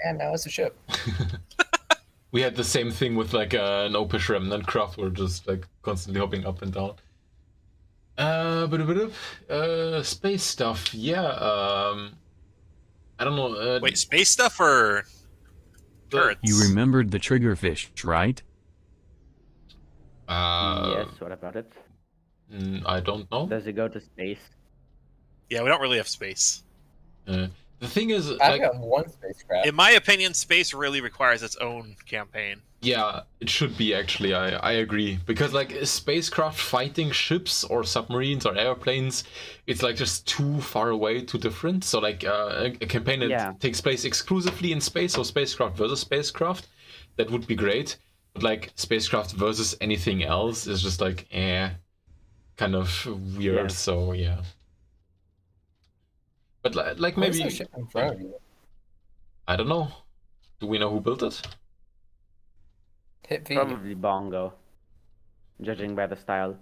And now it's a ship. We had the same thing with like an Opish Remnant craft. We're just like constantly hopping up and down. Space stuff. Yeah. I don't know. Wait, space stuff or turrets? You remembered the triggerfish, right? Yes. What about it? I don't know. Does it go to space? Yeah, we don't really have space. The thing is, I've got one spacecraft. In my opinion, space really requires its own campaign. yeah, it should be actually. I agree, because like spacecraft fighting ships or submarines or airplanes, it's like just too far away, too different. So like a campaign that takes place exclusively in space, so spacecraft versus spacecraft, that would be great. But like spacecraft versus anything else is just like kind of weird. Yeah. So yeah. But like Where's maybe the ship in front of you? I don't know. Do we know who built it? Hit V. Probably Bongo, judging by the style.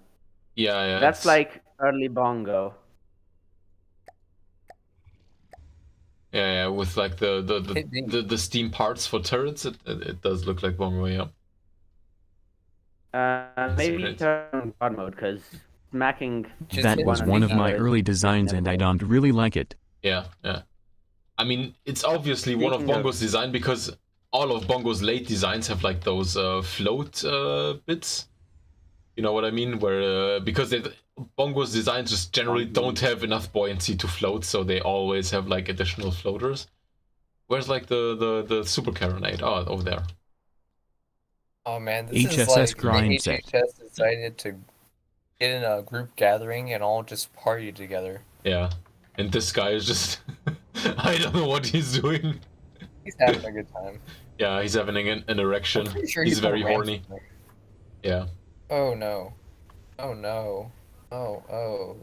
Yeah. That's like early Bongo. Yeah, with like the steam parts for turrets, it does look like Bongo, yeah. Maybe turn God mode, because smacking. That was one of my early designs and I don't really like it. Yeah. I mean, it's obviously one of Bongo's design, because all of Bongo's late designs have like those float bits. You know what I mean? Where because Bongo's designs just generally don't have enough buoyancy to float, so they always have like additional floaters. Where's like the super carronade? Oh, over there. Oh man, this HSS is like grind the set. HHS decided to get in a group gathering and all just party together. Yeah, and this guy is just I don't know what he's doing. He's having a good time. Yeah, he's having an erection. Sure he's very a horny. ransom. Yeah. Oh no. Oh no. Oh.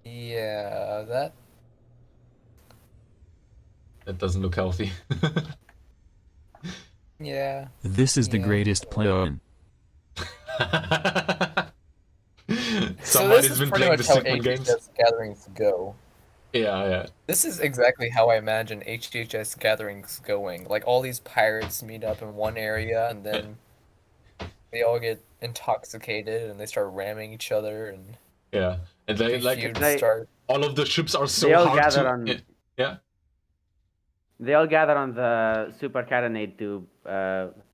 Yeah, that doesn't look healthy. Yeah. This is the greatest play-on. Somebody's been playing the how Sigmund games. HHS gatherings go. Yeah. This is exactly how I imagine HHS gatherings going. Like all these pirates meet up in one area and then they all get intoxicated and they start ramming each other and yeah, and they like start. All of the ships are so they all hard gather to. On, yeah. They all gather on the Super Carronade to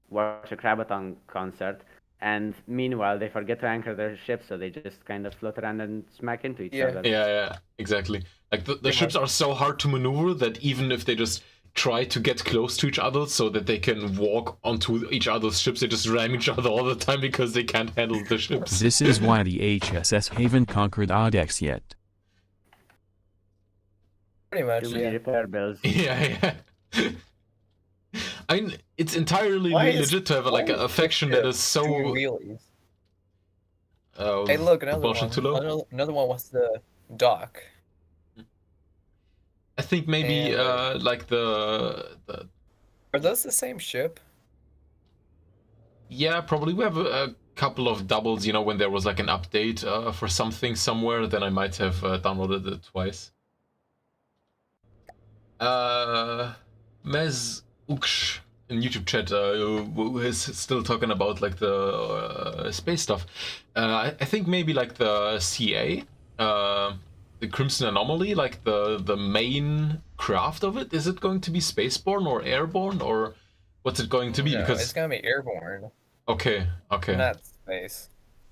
watch a Crabathon concert, and meanwhile they forget to anchor their ships, so they just kind of float around and smack into each other. Yeah, exactly. Like the ships are so hard to maneuver that even if they just try to get close to each other so that they can walk onto each other's ships, they just ram each other all the time because they can't handle the ships. This is why the HSS haven't conquered Odex yet. Pretty much, Too many repair bills. Yeah. I mean, it's entirely legit to have like a faction that is so. Hey, look, another propulsion one. too low. Another one was the dock. I think maybe And, like the Are those the same ship? yeah, probably we have a couple of doubles. You know, when there was like an update for something somewhere, then I might have downloaded it twice. Mez Uksh in YouTube chat who is still talking about like the space stuff. I think maybe like the CA, the Crimson Anomaly, like the main craft of it. Is it going to be spaceborne or airborne, or what's it going to be? No, Because it's gonna be airborne, okay, not space.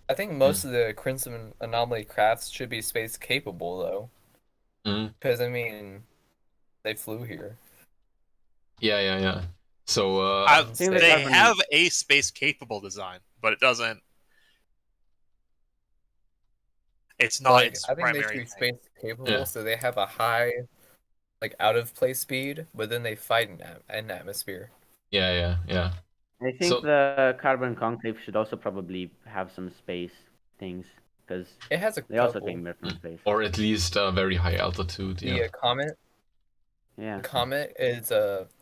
I think most of the Crimson Anomaly crafts should be space capable though, because I mean, they flew here. Yeah. So they have a space capable design, but it doesn't. It's not Like, its I think they primary should be thing. space capable, Yeah. so they have a high, like out of place speed, but then they fight in atmosphere. Yeah. I think So- the carbon conclave should also probably have some space things, because It has a they also couple. came here from space. Or at least a very high altitude. The Yeah. comet. Yeah. The comet is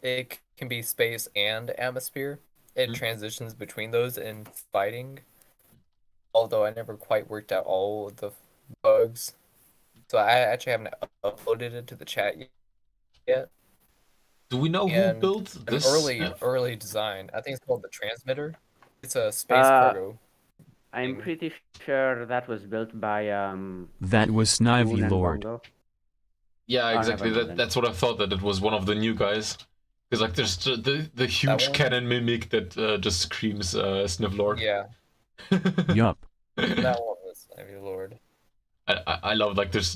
it can be space and atmosphere. It transitions between those in fighting. Although I never quite worked out all of the bugs, so I actually haven't uploaded it to the chat yet. Do we know who And built an this? early design. I think it's called the Transmitter. It's a space cargo. I'm pretty sure that was built by That was Boone Snivy and Lord. Bongo. Yeah, exactly. never mind. That's what I thought, that it was one of the new guys. Because like there's the huge one? cannon mimic that just screams Snivlord. Yeah, Yup. that one was Heavy Lord. I love like this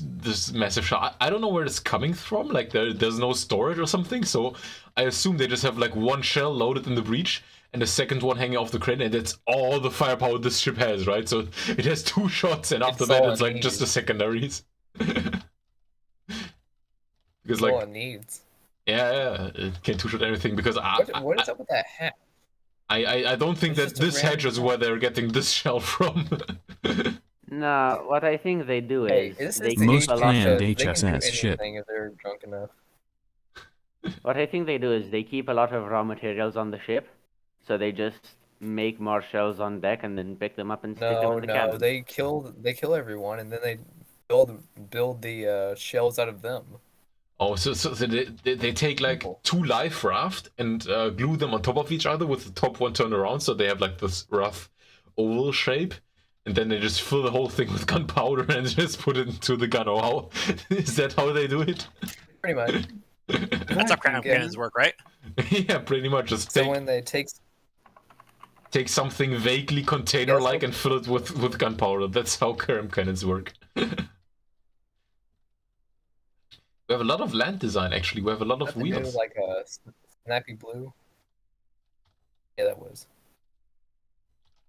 massive shot. I don't know where it's coming from. Like there's no storage or something. So I assume they just have like one shell loaded in the breach and the second one hanging off the crane, and that's all the firepower this ship has, right? So it has 2 shots, and after It's that all it's it like just the needs. secondaries. Because That's all like it needs. yeah, it can 2-shot everything. Because What is up with that hat? I don't think It's that just a this random hedge is where they're getting this shell from. No, what I think they do Hey, is this they is the Most keep a lot planned of. They can do HSS ship. anything if they're drunk enough. What I think they do is they keep a lot of raw materials on the ship, so they just make more shells on deck and then pick them up and stick them No, in the no, cabin. they kill everyone and then they build the shells out of them. Oh, so they take like Simple. 2 live raft and glue them on top of each other with the top one turned around, so they have like this rough oval shape, and then they just fill the whole thing with gunpowder and just put it into the gun. Or how is that how they do it? Pretty much. That's how crown cannons work, right? Yeah, pretty much. Just So when they take something vaguely container-like and fill it with gunpowder. That's how Kerm cannons work. We have a lot of land design, actually. We have a lot of Nothing to do wheels. with, like a snappy blue. Yeah, that was.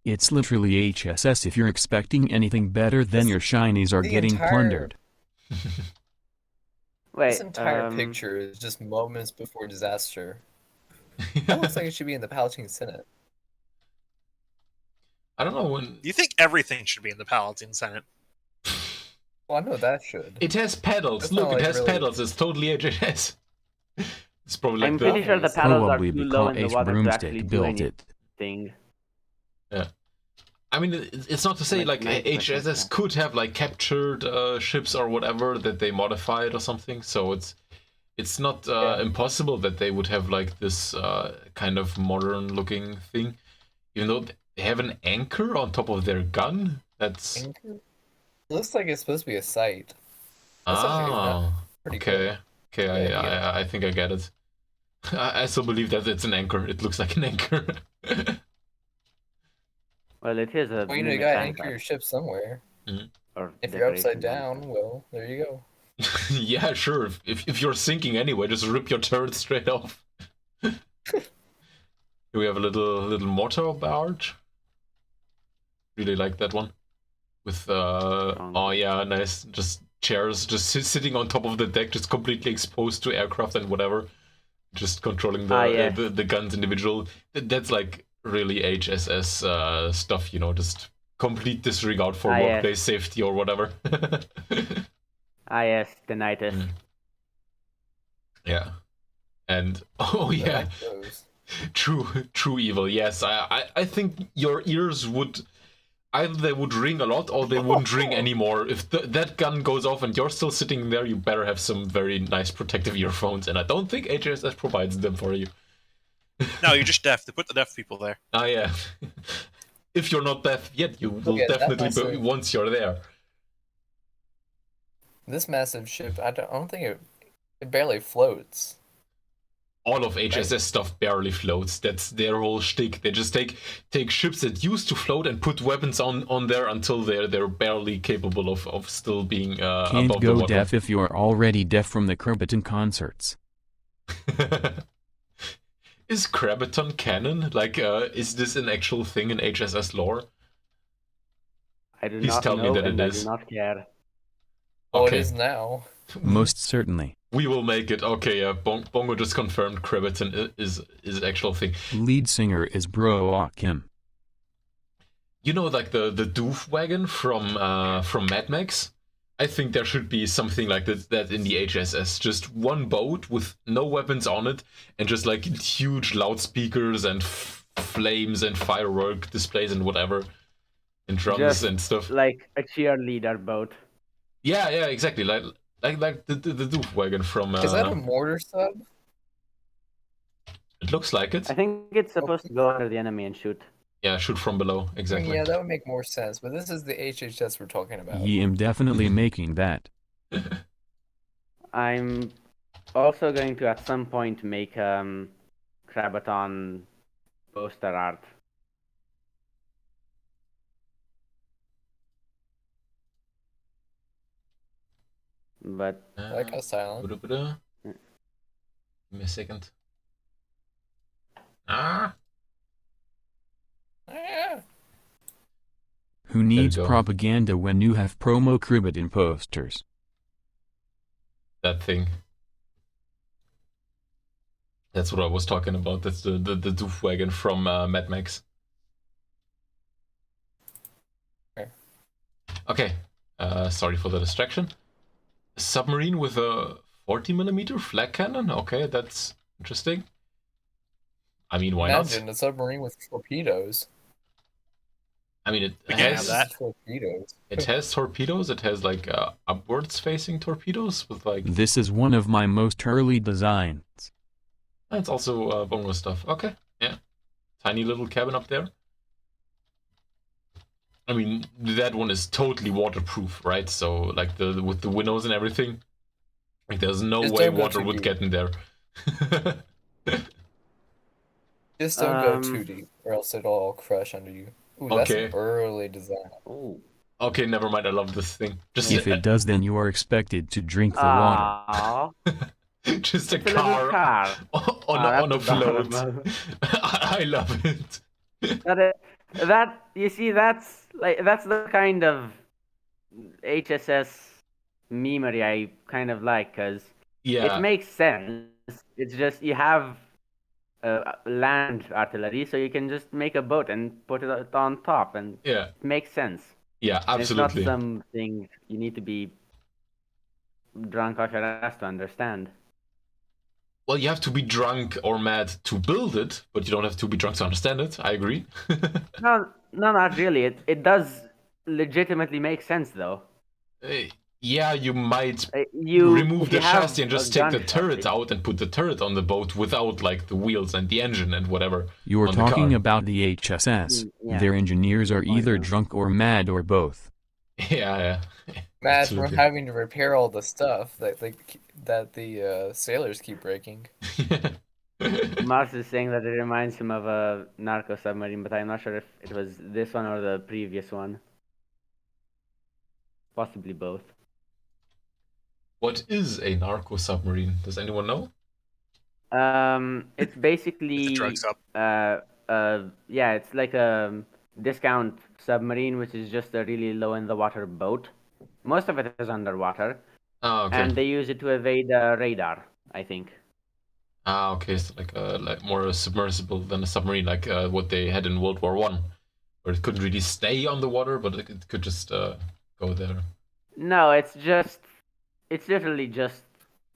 It's literally HSS. If you're expecting anything better, then your shinies are the getting entire- plundered. Wait, This entire picture is just moments before disaster. That looks like it should be in the Palatine Senate. I don't know when... You think everything should be in the Palatine Senate? Well, I know that should. It has pedals. That's Look, not, it like, has really- pedals. It's totally HSS. It's probably like I'm the... pretty sure the paddles are Probably too low in the because water to Broomstick actually do built it. anything. Yeah. I mean, it's not to say like HSS could have like captured ships or whatever that they modified or something. So it's not impossible that they would have like this kind of modern looking thing, even though they have an anchor on top of their gun. That's Anchor? It looks like it's supposed to be a site. That's actually not pretty okay. cool. Okay, Yeah, I think I get it. I still believe that it's an anchor. It looks like an anchor. Well, it is a. Well, you know, you mimic gotta sand anchor trap, your ship somewhere. or If you're upside decoration. down, well, there you go. Yeah, sure. If you're sinking anyway, just rip your turret straight off. We have a little mortar barge. Really like that one. With oh yeah, nice. Just chairs, just sitting on top of the deck, just completely exposed to aircraft and whatever. Just controlling the guns individual. That's like really HSS stuff, you know. Just complete disregard for Ah, yes. workplace safety or whatever. Ah, yes, tinnitus. Mm. Yeah. And oh yeah, Like those. true evil. Yes, I think your ears would either they would ring a lot or they wouldn't ring anymore. If that gun goes off and you're still sitting there, you better have some very nice protective earphones. And I don't think HSS provides them for you. No, you're just deaf. They put the deaf people there. Ah yeah. If you're not deaf yet, you will at that definitely be massive- once you're there. This massive ship, I don't think it barely floats. All of HSS stuff barely floats. That's their whole shtick. They just take ships that used to float and put weapons on there until they're barely capable of still being Can't above the go water. deaf if you're already deaf from the Curbiton concerts. Is Crabaton canon? Like, is this an actual thing in HSS lore? I do Please not tell me know, that and it I is. do not care. Oh, Okay. it is now. Most certainly. We will make it. Okay, Bongo just confirmed Crabaton is an actual thing. Lead singer is Bro Kim. You know, like the doof wagon from Mad Max? I think there should be something like that in the HSS. Just one boat with no weapons on it, and just like huge loudspeakers and flames and firework displays and whatever, and drums Just and stuff. like a cheerleader boat. Yeah, exactly. Like the doof wagon from. Is that a mortar sub? It looks like it. I think it's supposed to go under the enemy and shoot. Yeah, shoot from below. I mean, Exactly. yeah, that would make more sense. But this is the HHS we're talking about. Ye am definitely making that. I'm also going to at some point make Crabaton poster art. But Like a silent. Give me a second. Ah. Ah. Who needs go. propaganda when you have promo Curbiton posters? That thing. That's what I was talking about. That's the doof wagon from Mad Max. Okay. Sorry for the distraction. Submarine with a 40mm flag cannon? Okay, that's interesting. I mean, why Imagine not? a submarine with torpedoes. I mean, We can't have has that. Torpedoes. it has torpedoes. It has like upwards facing torpedoes with like. This is one of my most early designs. It's also bongo stuff. Okay, yeah, tiny little cabin up there. I mean, that one is totally waterproof, right? So like with the windows and everything, like there's no Just way don't go water too would deep. get in there. Just don't go Um, too deep, or else it'll all crush under you. Ooh, that's Okay. an early design. oh, Okay, never mind. I love this thing. Just If it does, then you are expected to drink the water. Aww, just a it's a little car car. on a That's float. adorable. I love it. That you see, that's the kind of HSS memery I kind of like, because Yeah, it makes sense. It's just you have land artillery, so you can just make a boat and put it on top, and yeah, it makes sense. yeah. And Absolutely. it's not something you need to be drunk off your ass to understand. Well, you have to be drunk or mad to build it, but you don't have to be drunk to understand it. I agree. No, not really. It does legitimately make sense, though. Yeah, you might You remove if the you have chassis and a just take the gunshot, turret out and put the turret on the boat without like the wheels and the engine and whatever. You are on the talking car. about the HSS. Yeah. Their engineers are either yeah. drunk or mad or both. Yeah. Mad from Absolutely. having to repair all the stuff that the sailors keep breaking. Mars is saying that it reminds him of a narco submarine, but I'm not sure if it was this one or the previous one. Possibly both. What is a narco submarine? Does anyone know? It's basically It's a drug sub. yeah, it's like a discount submarine, which is just a really low in the water boat. Most of it is underwater, Ah, okay. and they use it to evade radar, I think. Okay, so like more submersible than a submarine, like what they had in World War I, Or it couldn't really stay on the water, but it could just go there. No, it's literally just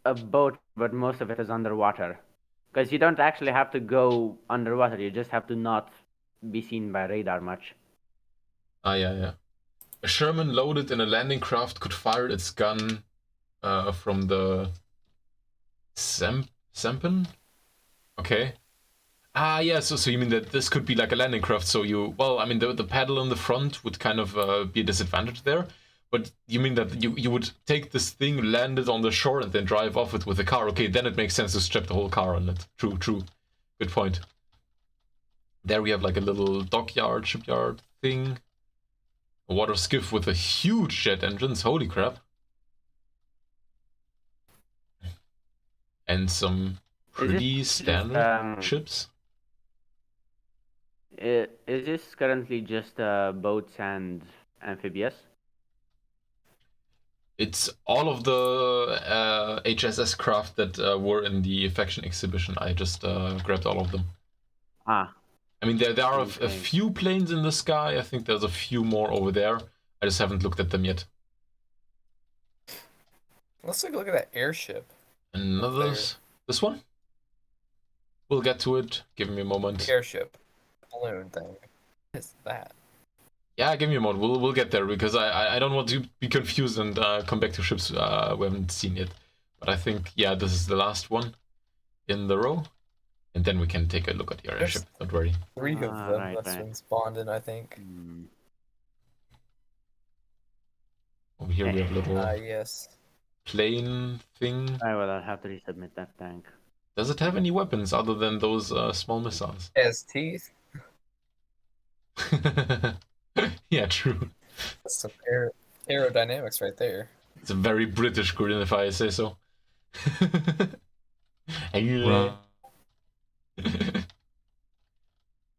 a boat, but most of it is underwater. Because you don't actually have to go underwater, you just have to not be seen by radar much. Ah, yeah. A Sherman loaded in a landing craft could fire its gun from the sampan? Okay. Ah, yeah, so you mean that this could be like a landing craft, so the paddle in the front would kind of be a disadvantage there, but you mean that you would take this thing, land it on the shore, and then drive off it with a car. Okay, then it makes sense to strap the whole car on it. True. Good point. There we have like a little dockyard, shipyard thing. A water skiff with a huge jet engines, holy crap. And some pretty standard ships. Is this currently just boats and amphibious? It's all of the HSS craft that were in the faction exhibition. I just grabbed all of them. Ah. I mean, there are a few planes in the sky. I think there's a few more over there. I just haven't looked at them yet. Let's take a look at that airship. Another... This one? We'll get to it. Give me a moment. The airship. Balloon thing. What is that? Yeah, give me a moment. We'll get there, because I don't want to be confused and come back to ships we haven't seen yet. But I think, yeah, this is the last one in the row. And then we can take a look at the airship. Don't worry. 3 of them that's been spawned in, I think. Over here we have a little yes. plane thing. I'll have to resubmit that tank. Does it have any weapons other than those small missiles? It has teeth. Yeah, true. That's some aerodynamics right there. It's a very British grin, if I say so.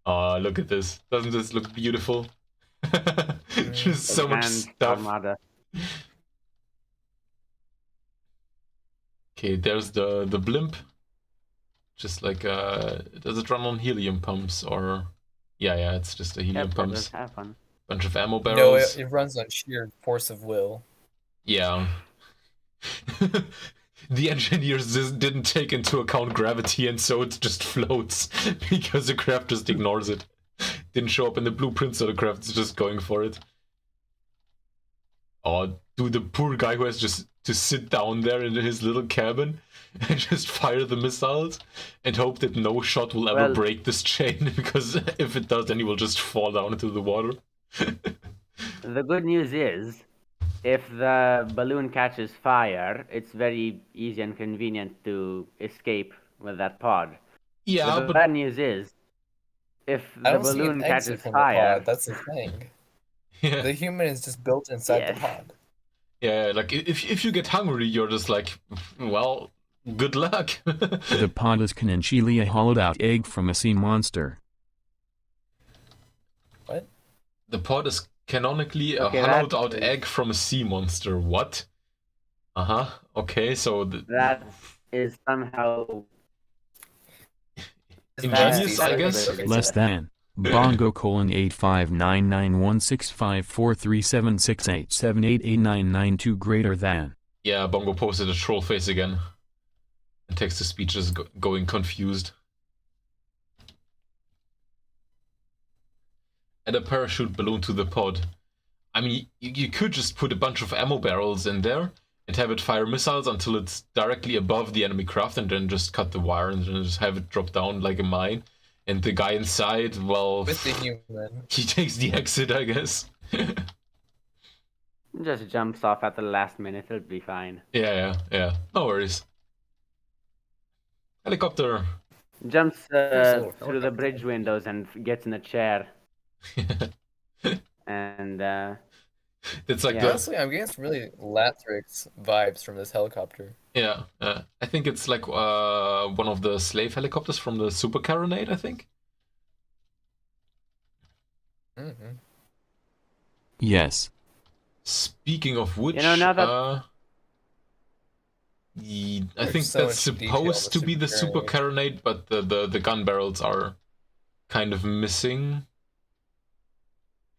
Oh, look at this. Doesn't this look beautiful? Just so much stuff. Armada. Okay, there's the blimp. Just like, does it run on helium pumps or... Yeah, it's just a helium pumps. Bunch of ammo barrels. No, it runs on sheer force of will. Yeah. The engineers just didn't take into account gravity, and so it just floats because the craft just ignores it. Didn't show up in the blueprint, so the craft's just going for it. Oh, dude, the poor guy who has just to sit down there in his little cabin and just fire the missiles and hope that no shot will ever break this chain, because if it does, then he will just fall down into the water. The good news is, if the balloon catches fire, it's very easy and convenient to escape with that pod. Yeah, the bad news is, if the balloon catches fire... That's the thing. Yeah. The human is just built inside the pod. Yeah, like, if you get hungry, you're just like, well, good luck. The pod is canoncially a hollowed-out egg from a sea monster. What? The pod is canonically a hollowed-out egg from a sea monster. What? Okay, so... That is somehow... ingenious, I guess? Less than. Bongo :8599165437687888992 greater than. Yeah, Bongo posted a troll face again. And text-to-speech is going confused. Add a parachute balloon to the pod. I mean, you could just put a bunch of ammo barrels in there and have it fire missiles until it's directly above the enemy craft, and then just cut the wire and then just have it drop down like a mine. And the guy inside, well... With the human. He takes the exit, I guess. Just jumps off at the last minute, it'll be fine. Yeah. No worries. Helicopter. Jumps through the bridge windows and gets in a chair. And it's like honestly, I'm getting some really Lathrix vibes from this helicopter. Yeah, I think it's like one of the slave helicopters from the Super Caronade, I think. Yes. Speaking of which, now that... I think that's supposed to be the Super Caronade, but the gun barrels are kind of missing.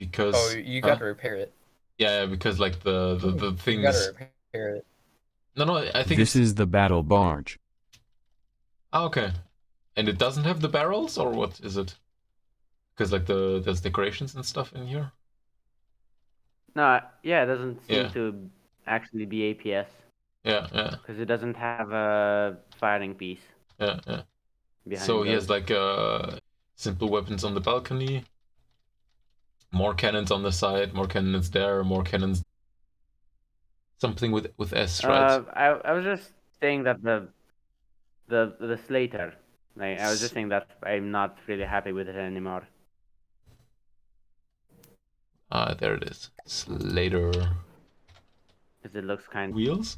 because Oh, you gotta repair it. yeah, because like the You things. gotta repair it. No, I think This is the battle barge. Okay, and it doesn't have the barrels, or what is it? Because like there's decorations and stuff in here. No, yeah, it doesn't seem Yeah. to actually be APS Yeah. because it doesn't have a firing piece Yeah. behind. So he those. has like simple weapons on the balcony, more cannons on the side, more cannons there, more cannons. Something with S, right? I was just saying that the Slater. Like, I was just saying that I'm not really happy with it anymore. There it is. Slater Because it looks kind. wheels.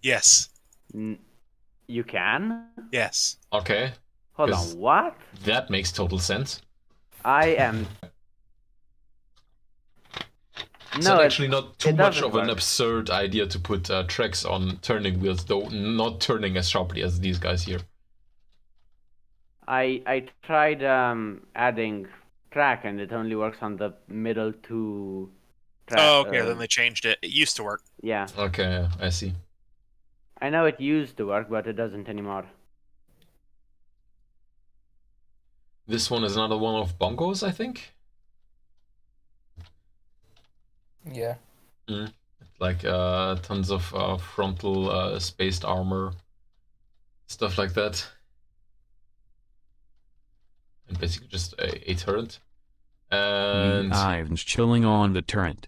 Yes. You can? Yes. Okay, Hold 'Cause- on, what? that makes total sense. I am. It's No, actually not too it much doesn't of an work. absurd idea to put tracks on turning wheels, though not turning as sharply as these guys here. I tried adding track and it only works on the middle two. Oh, okay. Then they changed it. It used to work. Yeah, Okay, I see. I know it used to work, but it doesn't anymore. This one is another one of bongos, I think. Yeah. Like tons of frontal spaced armor, stuff like that, and basically just a turret. And Ivan's chilling on the turret.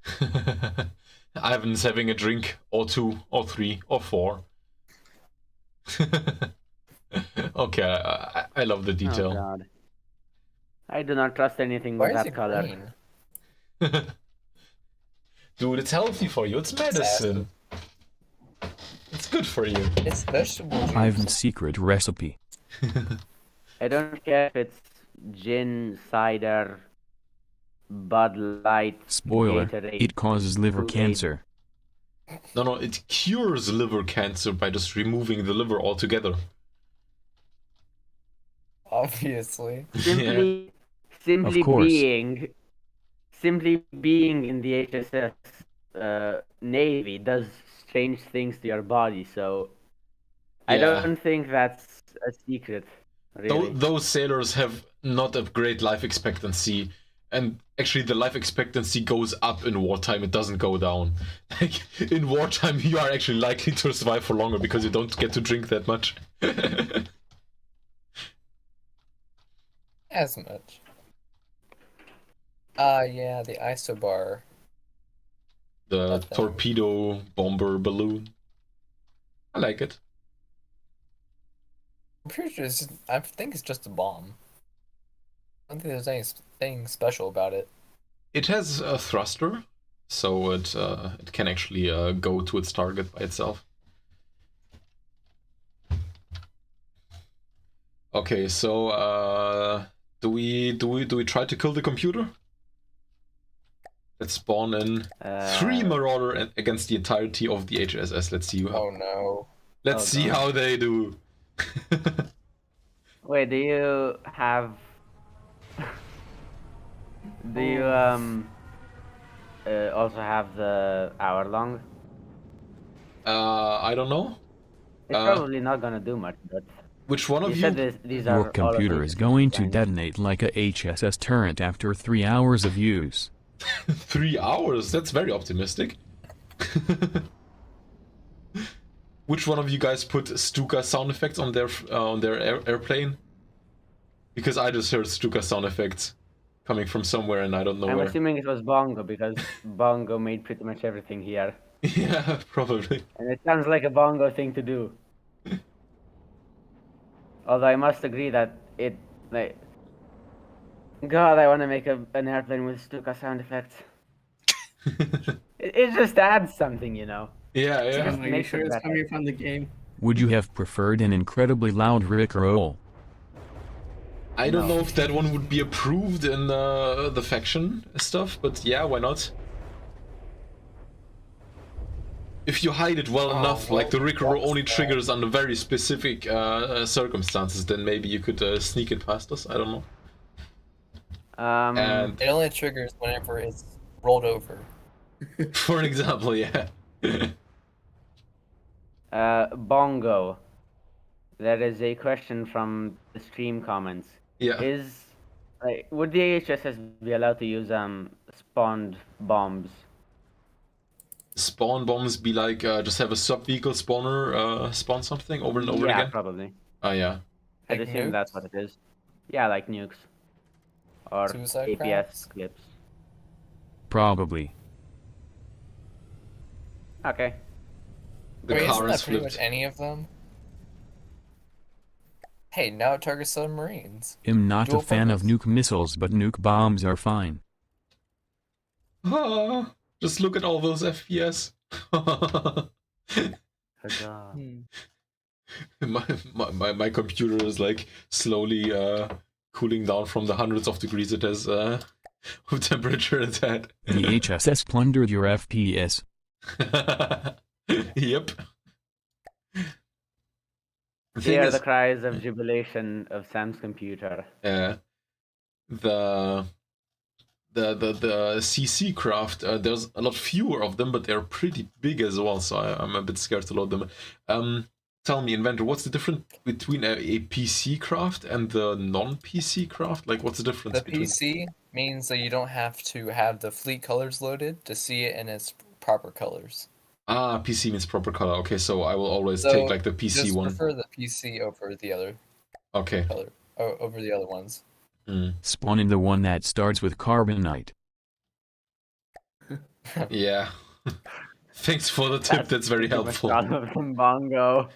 Ivan's having a drink, or two, or three, or four. Okay, I love the Oh detail. god. I do not trust anything Why with is that it color. green? Dude, it's healthy for you. It's medicine. It's good for you. It's vegetable juice. Ivan's secret recipe. I don't care if it's gin, cider, Bud Light, Spoiler, Gatorade. it causes liver Kool-Aid. cancer. No, it cures liver cancer by just removing the liver altogether. Obviously. Simply Of course. simply being in the HSS Navy does strange things to your body, so I Yeah. don't think that's a secret, really. Those sailors have not a great life expectancy, and actually the life expectancy goes up in wartime, it doesn't go down. Like, in wartime you are actually likely to survive for longer because you don't get to drink that much. As much. Yeah, the isobar. The That thing. torpedo bomber balloon. I like it. I'm pretty sure I think it's just a bomb. I don't think there's anything special about it. It has a thruster, so it can actually go to its target by itself. Okay, so do we try to kill the computer? Let's spawn in 3 Marauder against the entirety of the HSS. Let's see. Oh no. Let's see God. how they do. Wait, do you have? Do you also have the hour long? I don't know. It's probably not gonna do much, but Which one of you you? said these are Your computer is going to detonate. detonate like a HSS turret after 3 hours of use. 3 hours? That's very optimistic. Which one of you guys put Stuka sound effects on their airplane? Because I just heard Stuka sound effects coming from somewhere and I don't know I'm where. assuming it was Bongo because Bongo made pretty much everything here, Yeah, probably. and it sounds like a Bongo thing to do. Although I must agree that it, like, God, I want to make an airplane with Stuka sound effects. It just adds something, you know. Yeah, yeah. Just Are you makes sure it it's better. coming from the game? Would you have preferred an incredibly loud Rickroll? I don't know if that one would be approved in the faction stuff, but yeah, why not? If you hide it well enough, like the Rickroll only triggers under very specific circumstances, then maybe you could sneak it past us. I don't know. And It only triggers whenever it's rolled over. for an example, yeah. Bongo. There is a question from the stream comments. Yeah. Would the AHSS be allowed to use spawned bombs? Spawn bombs be like just have a sub vehicle spawner spawn something over and over Yeah, again? probably. Oh yeah. I'd Like assume that's nukes? what it is. Yeah, like nukes. Or Suicide APS crafts? clips. Probably. Okay. The Wait, car isn't is that pretty flipped. much any of them? Hey, now it targets submarines. I'm not Dual a fan of purpose. nuke missiles, but nuke bombs are fine. Ah, just look at all those FPS. Huzzah. my computer is like slowly cooling down from the hundreds of degrees it has of temperature it's at. The HSS plundered your FPS. Yep. The thing Hear is, the cries of jubilation of Sam's computer. the CC craft, there's a lot fewer of them, but they're pretty big as well, so I'm a bit scared to load them. Tell me, Inventor, what's the difference between a PC craft and the non-PC craft? Like, what's the difference The between... PC means that you don't have to have the fleet colors loaded to see it in its proper colors. Ah, PC means proper color. Okay, so I will always So, take like the PC just one. prefer the PC over the other Okay. color, over the other ones. Spawn in the one that starts with carbonite. Yeah. Thanks for the tip, that's very pretty much helpful. all of them, Bongo.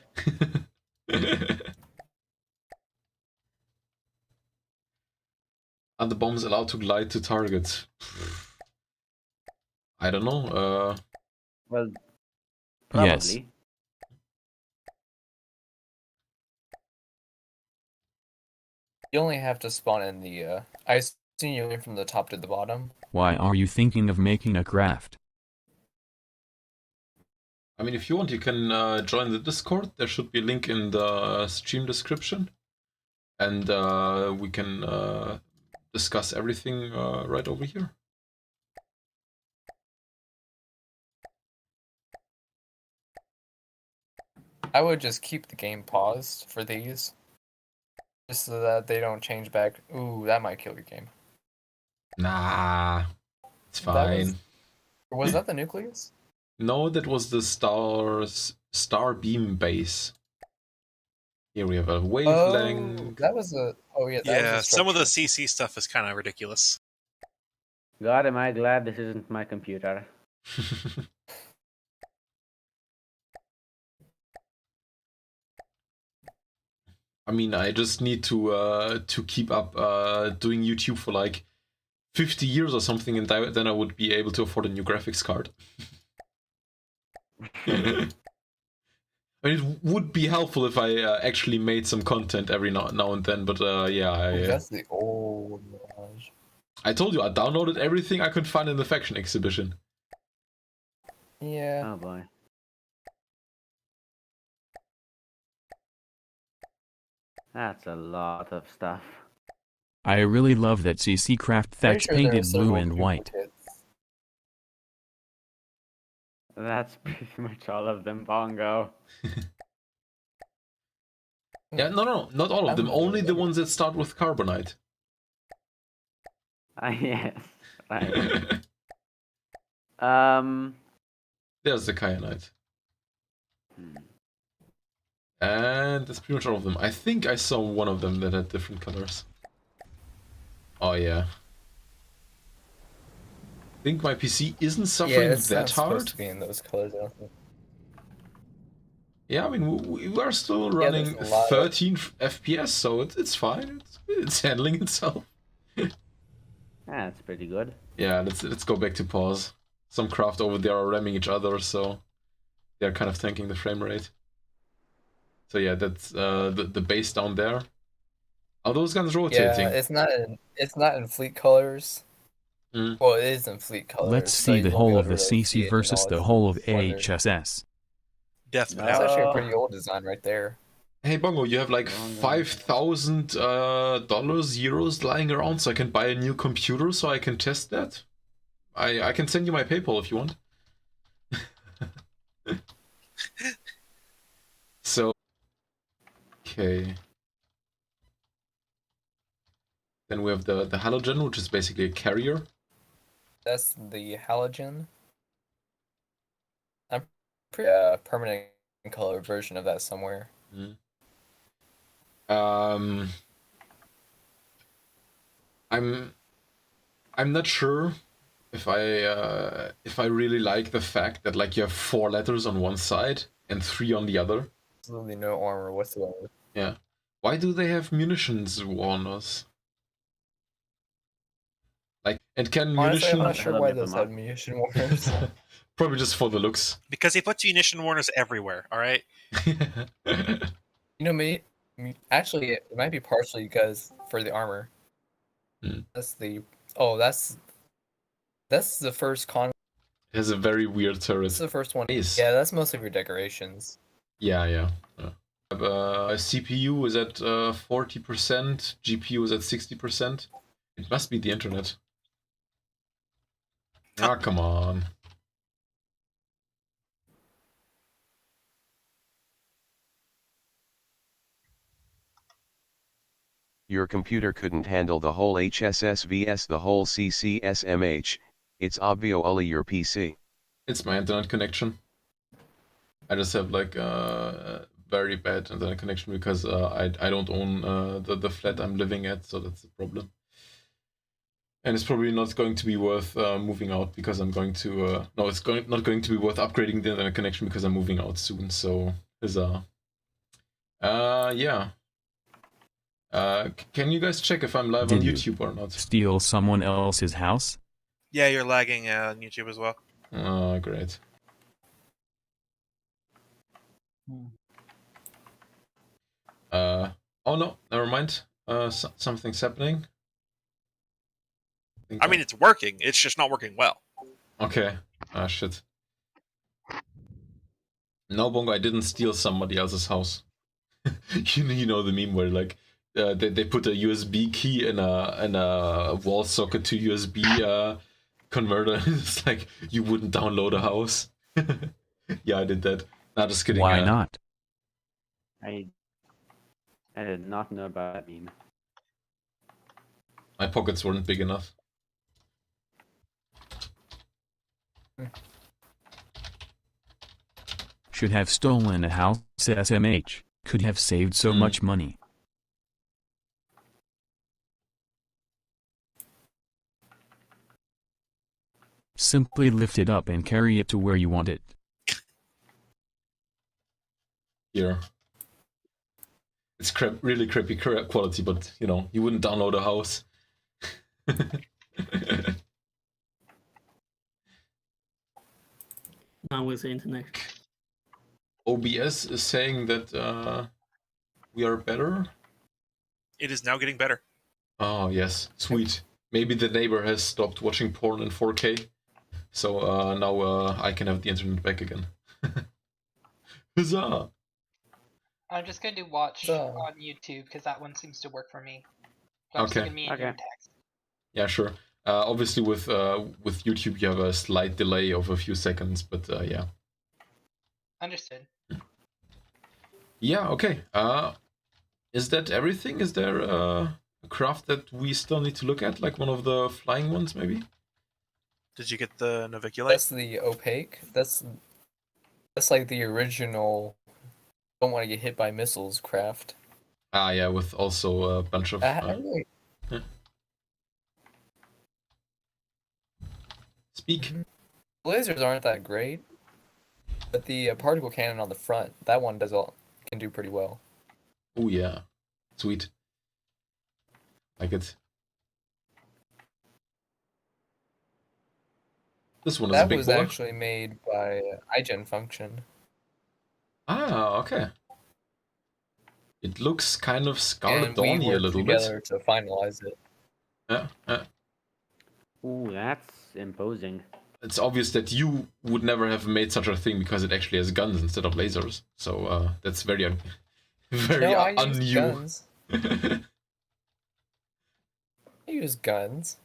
Are the bombs allowed to glide to targets? I don't know. Well, probably. Yes. You only have to spawn in the, I assume you went from the top to the bottom. Why are you thinking of making a craft? I mean, if you want, you can join the Discord. There should be a link in the stream description. And we can discuss everything right over here. I would just keep the game paused for these. Just so that they don't change back. Ooh, that might kill your game. Nah, it's That fine. Was that the nucleus? No, that was the star beam base. Here we have a wavelength. Oh, that was a. Oh yeah. That Yeah, was a some of the structure. CC stuff is kind of ridiculous. God, am I glad this isn't my computer. I mean, I just need to keep up doing YouTube for like 50 years or something, and then I would be able to afford a new graphics card. I mean, it would be helpful if I actually made some content every now and then, but yeah. That's the old Mirage. I told you, I downloaded everything I could find in the faction exhibition. Yeah. Oh boy. That's a lot of stuff. I really love that CC craft Pretty that's sure there are painted blue several and white. duplicates. That's pretty much all of them, Bongo. Yeah, no, not all of them. Only the ones that start with carbonite. Yes, right. There's the kyanite. And that's pretty much all of them. I think I saw one of them that had different colors. Oh yeah. I think my PC isn't suffering Yeah, it's that not supposed hard. to be in those colors. I don't think. Yeah, I mean, we are still Yeah, there's running a lot of- 13 FPS, so it's fine. It's handling itself. That's pretty good. Yeah, let's go back to pause. Some craft over there are ramming each other, so they're kind of tanking the frame rate. So yeah, that's the base down there. Are those guns rotating? Yeah, it's not in fleet colors. Mm. Well, it is in fleet colors. Let's so see you the won't be whole able of to the really see CC it in versus all the its whole of splendor. AHSS. Definitely. That's actually a Oh. pretty old design right there. Hey Bongo, you have like $5,000 euros lying around, so I can buy a new computer, so I can test that. I can send you my PayPal if you want. So, okay. Then we have the halogen, which is basically a carrier. That's the halogen. I'm pretty permanent color version of that somewhere. Mm. I'm not sure if I really like the fact that like you have 4 letters on one side and 3 on the other. Absolutely no armor whatsoever. Yeah. Why do they have munitions warners? Like, and can Honestly, I'm munition... not sure why those have munition warners. Probably just for the looks. Because he puts munition warners everywhere, alright? You know, actually, it might be partially because for the armor. Hmm. That's the the first con. It has a very weird turret. That's the first one. Nice. Yeah, that's mostly for decorations. Yeah. CPU is at 40%, GPU is at 60%. It must be the internet. Ah, come on. Your computer couldn't handle the whole HSSVS, the whole CCSMH, it's obvio only your PC. It's my internet connection. I just have like a very bad internet connection because I don't own the flat I'm living at, so that's the problem. And it's probably not going to be worth moving out because I'm going to... no, it's not going to be worth upgrading the internet connection because I'm moving out soon, so... Huzzah. Yeah. Can you guys check if I'm live on YouTube or not? Steal someone else's house? Yeah, you're lagging on YouTube as well. Oh, great. Oh no, never mind. Something's happening. I mean, it's working. It's just not working well. Okay. Ah, shit. No, Bongo, I didn't steal somebody else's house. you know the meme where like they put a USB key in a wall socket to USB converter. It's like you wouldn't download a house. Yeah, I did that. Nah, just kidding. Why not? I did not know about that meme. My pockets weren't big enough. Should have stolen a house SMH. Could have saved so much money. Simply lift it up and carry it to where you want it. Here. It's really crappy quality, but you know, you wouldn't download a house. Not with the internet. OBS is saying that we are better. It is now getting better. Oh yes, sweet. Maybe the neighbor has stopped watching porn in 4K, so now I can have the internet back again. Huzzah! I'm just going to watch on YouTube because that one seems to work for me. Okay. Yeah, sure. Obviously, with YouTube, you have a slight delay of a few seconds, but yeah. Understood. Yeah. Okay. Is that everything? Is there a craft that we still need to look at, like one of the flying ones, maybe? Did you get the naviculate? That's the opaque. That's like the original. Don't want to get hit by missiles craft. Ah, yeah, with also a bunch of. Really... Yeah. Speak. Lasers aren't that great, but the particle cannon on the front, that one can do pretty well. Oh yeah, sweet. Like it. This one is a big boy. That was actually made by iGen Function. Ah, okay. It looks kind of Scarlet Dawny a little bit. Together to finalize it. Yeah. Ooh, that's imposing. It's obvious that you would never have made such a thing because it actually has guns instead of lasers. So that's very Very No, I use un-you. guns. I use guns.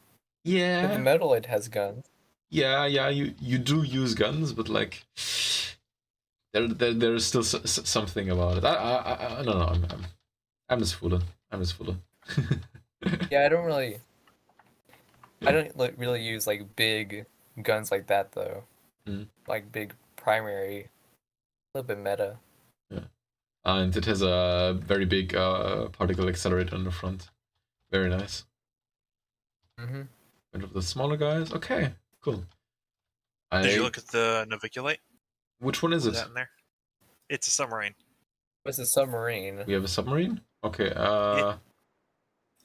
But the Yeah. Metaloid has guns. Yeah, you do use guns, but like there is still something about it. I don't know. I'm just fooling. I'm just fooling. Yeah, I don't really use like big guns like that though. Mm. Like big primary, a little bit meta. Yeah. And it has a very big particle accelerator on the front. Very nice. Mm-hmm. And of the smaller guys, okay, cool. Did you look at the Naviculate? Which one is Was it? that in there? It's a submarine. What's a submarine? We have a submarine? Okay, Yeah,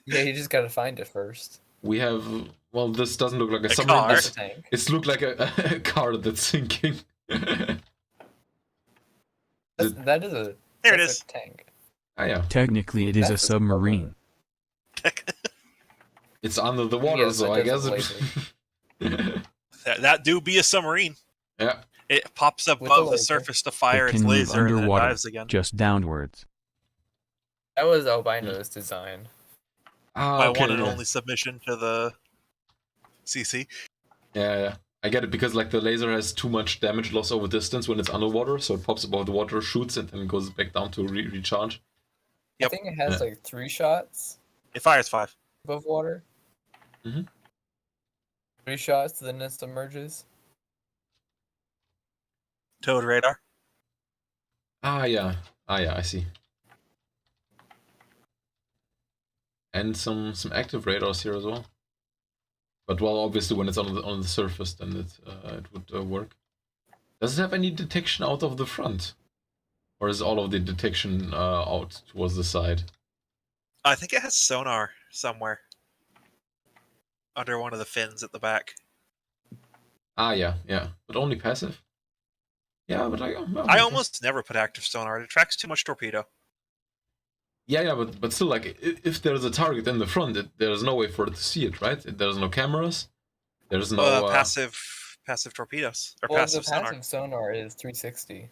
you just gotta find it first. we have, well, this doesn't look like a A submarine. car. Tank. It's look like a car that's sinking. That is a There it that's is. a tank. Ah, yeah. Technically, it is a That's a submarine. It's under the water, Yes, so it I guess does it... That do be a submarine. Yeah. It pops up With above the the laser. surface to fire It its can move laser and then it underwater, dives again. just downwards. That was Albino's design. Ah, My okay, one and yeah. only submission to the CC. Yeah. I get it, because like the laser has too much damage loss over distance when it's underwater, so it pops above the water, shoots, and then goes back down to recharge. Yep. I think it has like 3 shots It fires 5. above water. Mhm. 3 shots, then it submerges. Towed radar. Ah, yeah, I see. And some active radars here as well. But well, obviously when it's on the surface, then it would work. Does it have any detection out of the front, or is all of the detection out towards the side? I think it has sonar somewhere. Under one of the fins at the back. Ah, yeah, but only passive. Yeah, but I almost never put active sonar. It attracts too much torpedo. Yeah, but still, like, if there's a target in the front, there's no way for it to see it, right? There's no cameras. There's no passive torpedoes or Well, passive the sonar. passive sonar is 360.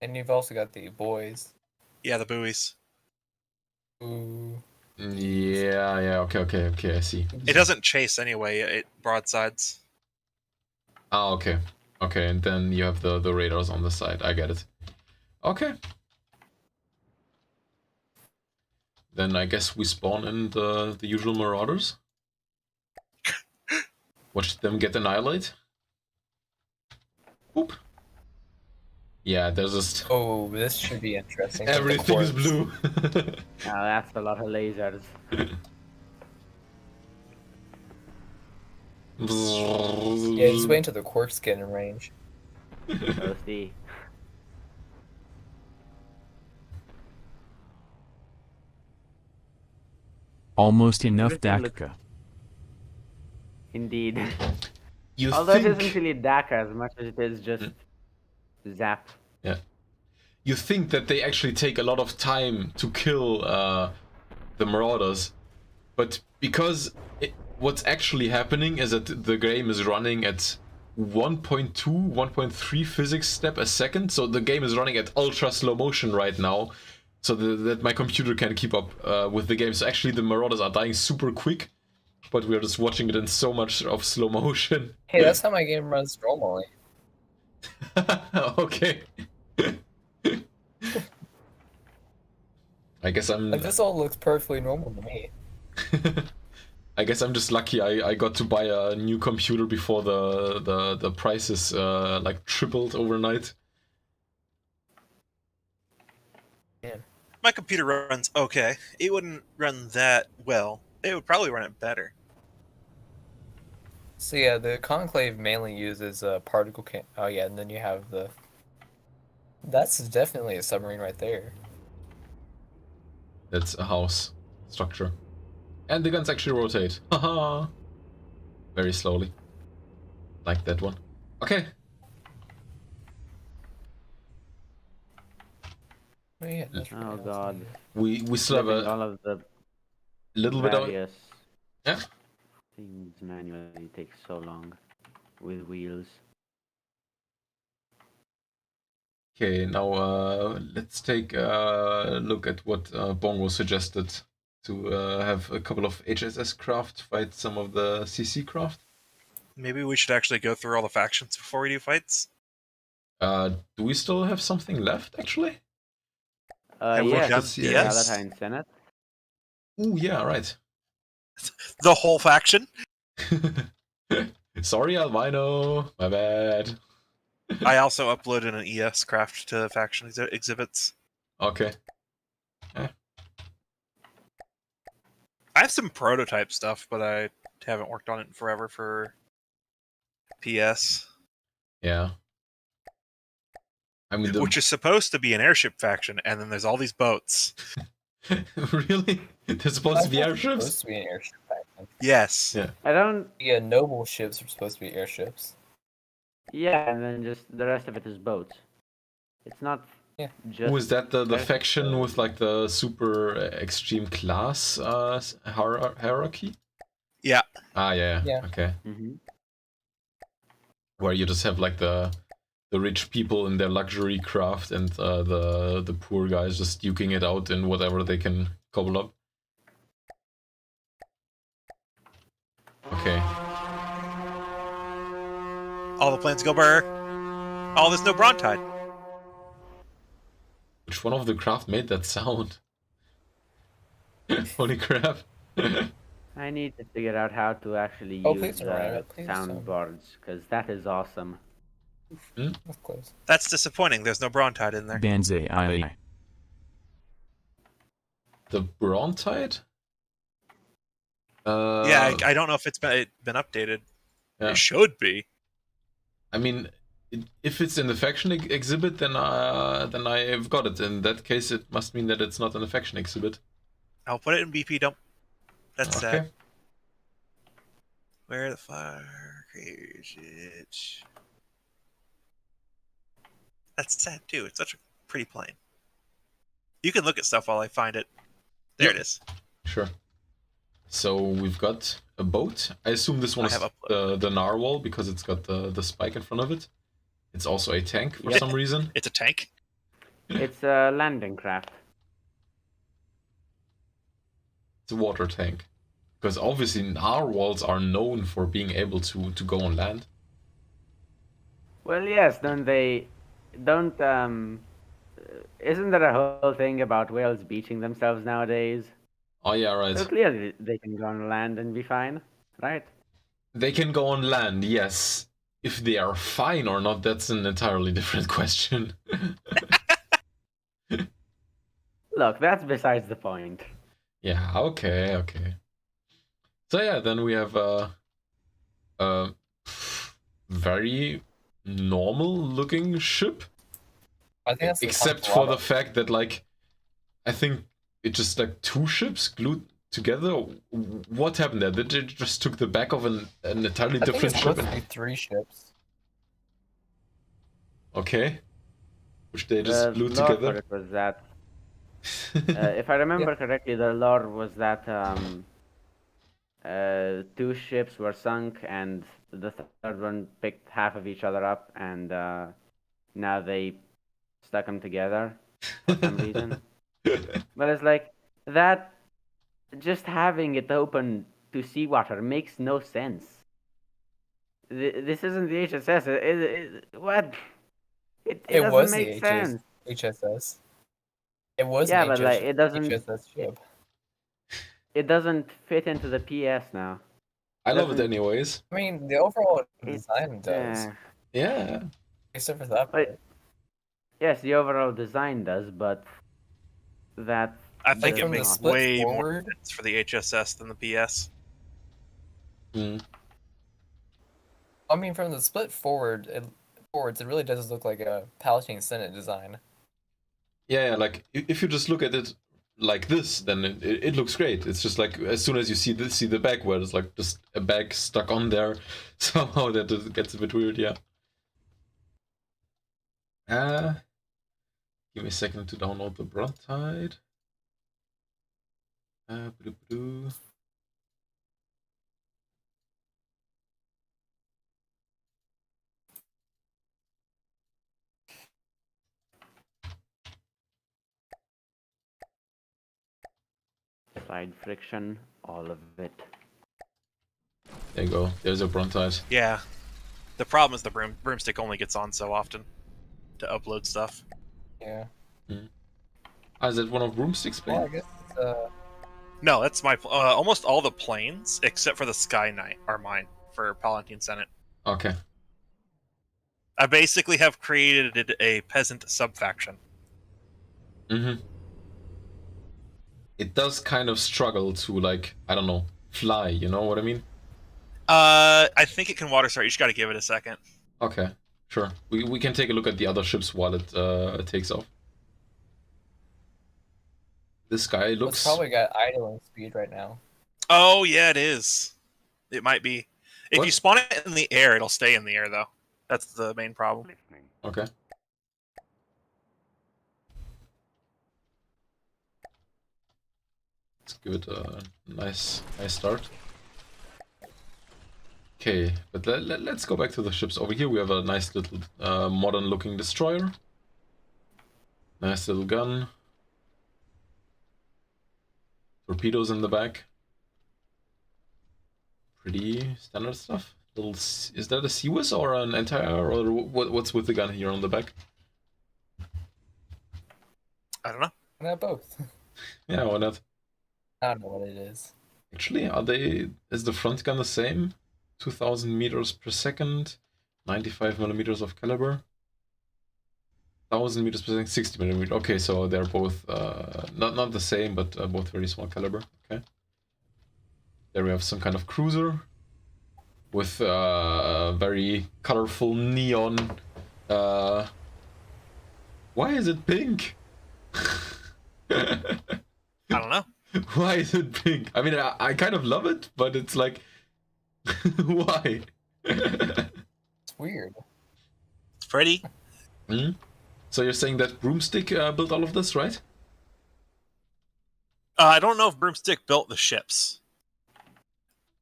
And you've also got the buoys. Yeah, the buoys. Ooh. Yeah. Okay. I see. It doesn't chase anyway. It broadsides. Ah, okay, and then you have the radars on the side. I get it. Okay. Then I guess we spawn in the usual marauders. Watch them get annihilated. Whoop. Yeah, there's just... Oh, this should be interesting. Everything is blue. Now that's a lot of lasers. Yeah, just wait until the quirks get in range. We'll see. Almost enough Everything looks- DACA. Indeed. You Although it think... isn't really DACA as much as it is just zap. Yeah. You think that they actually take a lot of time to kill the marauders, but because what's actually happening is that the game is running at 1.2, 1.3 physics step a second, so the game is running at ultra slow motion right now, so that my computer can keep up with the game. So actually the marauders are dying super quick, but we're just watching it in so much of slow motion. Hey, that's how my game runs normally. Okay. I guess I'm... Like, this all looks perfectly normal to me. I guess I'm just lucky I got to buy a new computer before the prices like tripled overnight. Yeah. My computer runs okay. It wouldn't run that well. It would probably run it better. So yeah, the Conclave mainly uses particle can. Oh yeah, and then you have the... That's definitely a submarine right there. That's a house structure. And the guns actually rotate. Haha. Very slowly. Like that one. Okay. Oh yeah. That's Oh really awesome. god. We still have Flipping a all of the little bit of... various Yeah. things manually takes so long with wheels. Okay, now let's take a look at what Bongo suggested to have a couple of HSS craft fight some of the CC craft. Maybe we should actually go through all the factions before we do fights. Do we still have something left, actually? Have we Yes, done the DS? Palatine Senate. Ooh, yeah, right. The whole faction? Sorry, Albino. My bad. I also uploaded an ES craft to faction exhibits. Okay. I have some prototype stuff, but I haven't worked on it in forever for PS. Yeah. I mean, which is supposed to be an airship faction, and then there's all these boats. Really? They're supposed to be airships? Supposed to be an airship faction. Yes. Yeah. I don't. Yeah, noble ships are supposed to be airships. Yeah, and then just the rest of it is boats. It's not just. Who is that? The faction with like the super extreme class hierarchy? Yeah. Ah, yeah. Okay. Mm-hmm. Where you just have like the rich people in their luxury craft and the poor guys just duking it out in whatever they can cobble up. Okay. All the planes go burr. Oh, there's no Brontide. Which one of the craft made that sound? Holy crap. I need to figure out how to actually use the soundboards, because that is awesome. That's close. That's disappointing. There's no Brontide in there. Banzai I. The Brontide? Yeah, I don't know if it's been updated. Yeah. It should be. I mean, if it's in the faction exhibit, then I've got it. In that case, it must mean that it's not in the faction exhibit. I'll put it in BP dump. That's Okay. sad. Where the fire is it? That's sad too. It's such a pretty plane. You can look at stuff while I find it. There it is. Sure. So we've got a boat. I assume this one is the narwhal because it's got the spike in front of it. It's also a tank for some reason. It's a tank? It's a landing craft. It's a water tank. Because obviously narwhals are known for being able to go on land. Well, yes, don't they? Don't isn't there a whole thing about whales beaching themselves nowadays? Oh yeah, right. So clearly they can go on land and be fine, right? They can go on land, yes. If they are fine or not, that's an entirely different question. Look, that's besides the point. Yeah, okay. So yeah, then we have a very normal looking ship. I think that's except for the fact that like I think it just like two ships glued together. What happened there? They just took the back of an entirely different ship. I think it's 3 ships. Okay. Which they just The glued lore together. for it was that, if I remember correctly, the lore was that 2 ships were sunk and the third one picked half of each other up, and now they stuck them together for some reason. But it's like that. Just having it open to seawater makes no sense. This isn't the HSS. What? It doesn't make sense. HSS. It was yeah, an but like it doesn't. HSS ship. It doesn't fit into the PS now. I love it anyways. I mean, the overall design does. Yeah. Except for that part. Yes, the overall design does, but that. I think it makes way forward more sense for the HSS than the PS. I mean, from the split forwards, it really does look like a Palatine Senate design. Yeah, like if you just look at it like this, then it looks great. It's just like as soon as you see the back, where it's like just a bag stuck on there, somehow that gets a bit weird. Yeah. Give me a second to download the Brontide. Side friction, all of it. There you go. There's a brontite. Yeah. The problem is the broomstick only gets on so often to upload stuff. Yeah. Is that one of Broomstick's Well, I plane? guess No, that's my almost all the planes except for the Sky Knight are mine for Palatine Senate. Okay. I basically have created a peasant subfaction. It does kind of struggle to, like, I don't know, fly, you know what I mean? I think it can water start. You just got to give it a second. Okay, sure. We can take a look at the other ships while it takes off. This guy looks... it's probably got idling speed right now. Oh yeah, it is. It might be. If What? you spawn it in the air, it'll stay in the air though. That's the main problem. Okay. Let's give it a nice start. Okay, but let's go back to the ships. Over here we have a nice little modern looking destroyer. Nice little gun. Torpedoes in the back. Pretty standard stuff. Is that a Seawis or an anti-air, or what's with the gun here on the back? I don't know. Not both. Yeah, why not? I don't know what it is. Actually, is the front gun the same? 2000 meters per second, 95 millimeters of caliber. 1000 meters per second, 60 millimeters. Okay, so they're both not the same, but both very small caliber. Okay. There we have some kind of cruiser with very colorful neon. Why is it pink? I don't know. Why is it pink? I mean, I kind of love it, but it's like, why? It's weird. It's pretty. So you're saying that Broomstick built all of this, right? I don't know if Broomstick built the ships.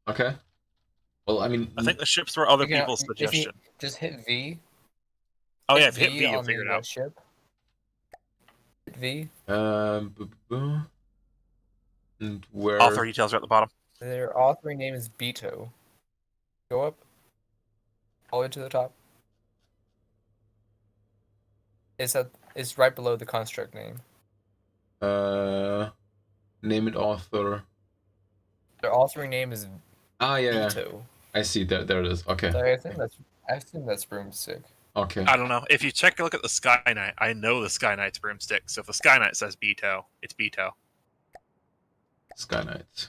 Okay. Well, I mean, I think the ships were other You can- people's if you suggestion. just hit V. Oh yeah, if you hit V, you'll on figure it the out. ship. Hit V. And where? Author details are at the bottom. Their authoring name is Beto. Go up. All the way to the top. It's right below the construct name. Name it author. Their authoring name is Ah, yeah. Beto. I see. There it is. Okay. So I assume that's Broomstick. Okay. I don't know. If you take a look at the Sky Knight, I know the Sky Knight's Broomstick. So if the Sky Knight says Beto, it's Beto. Sky Knight.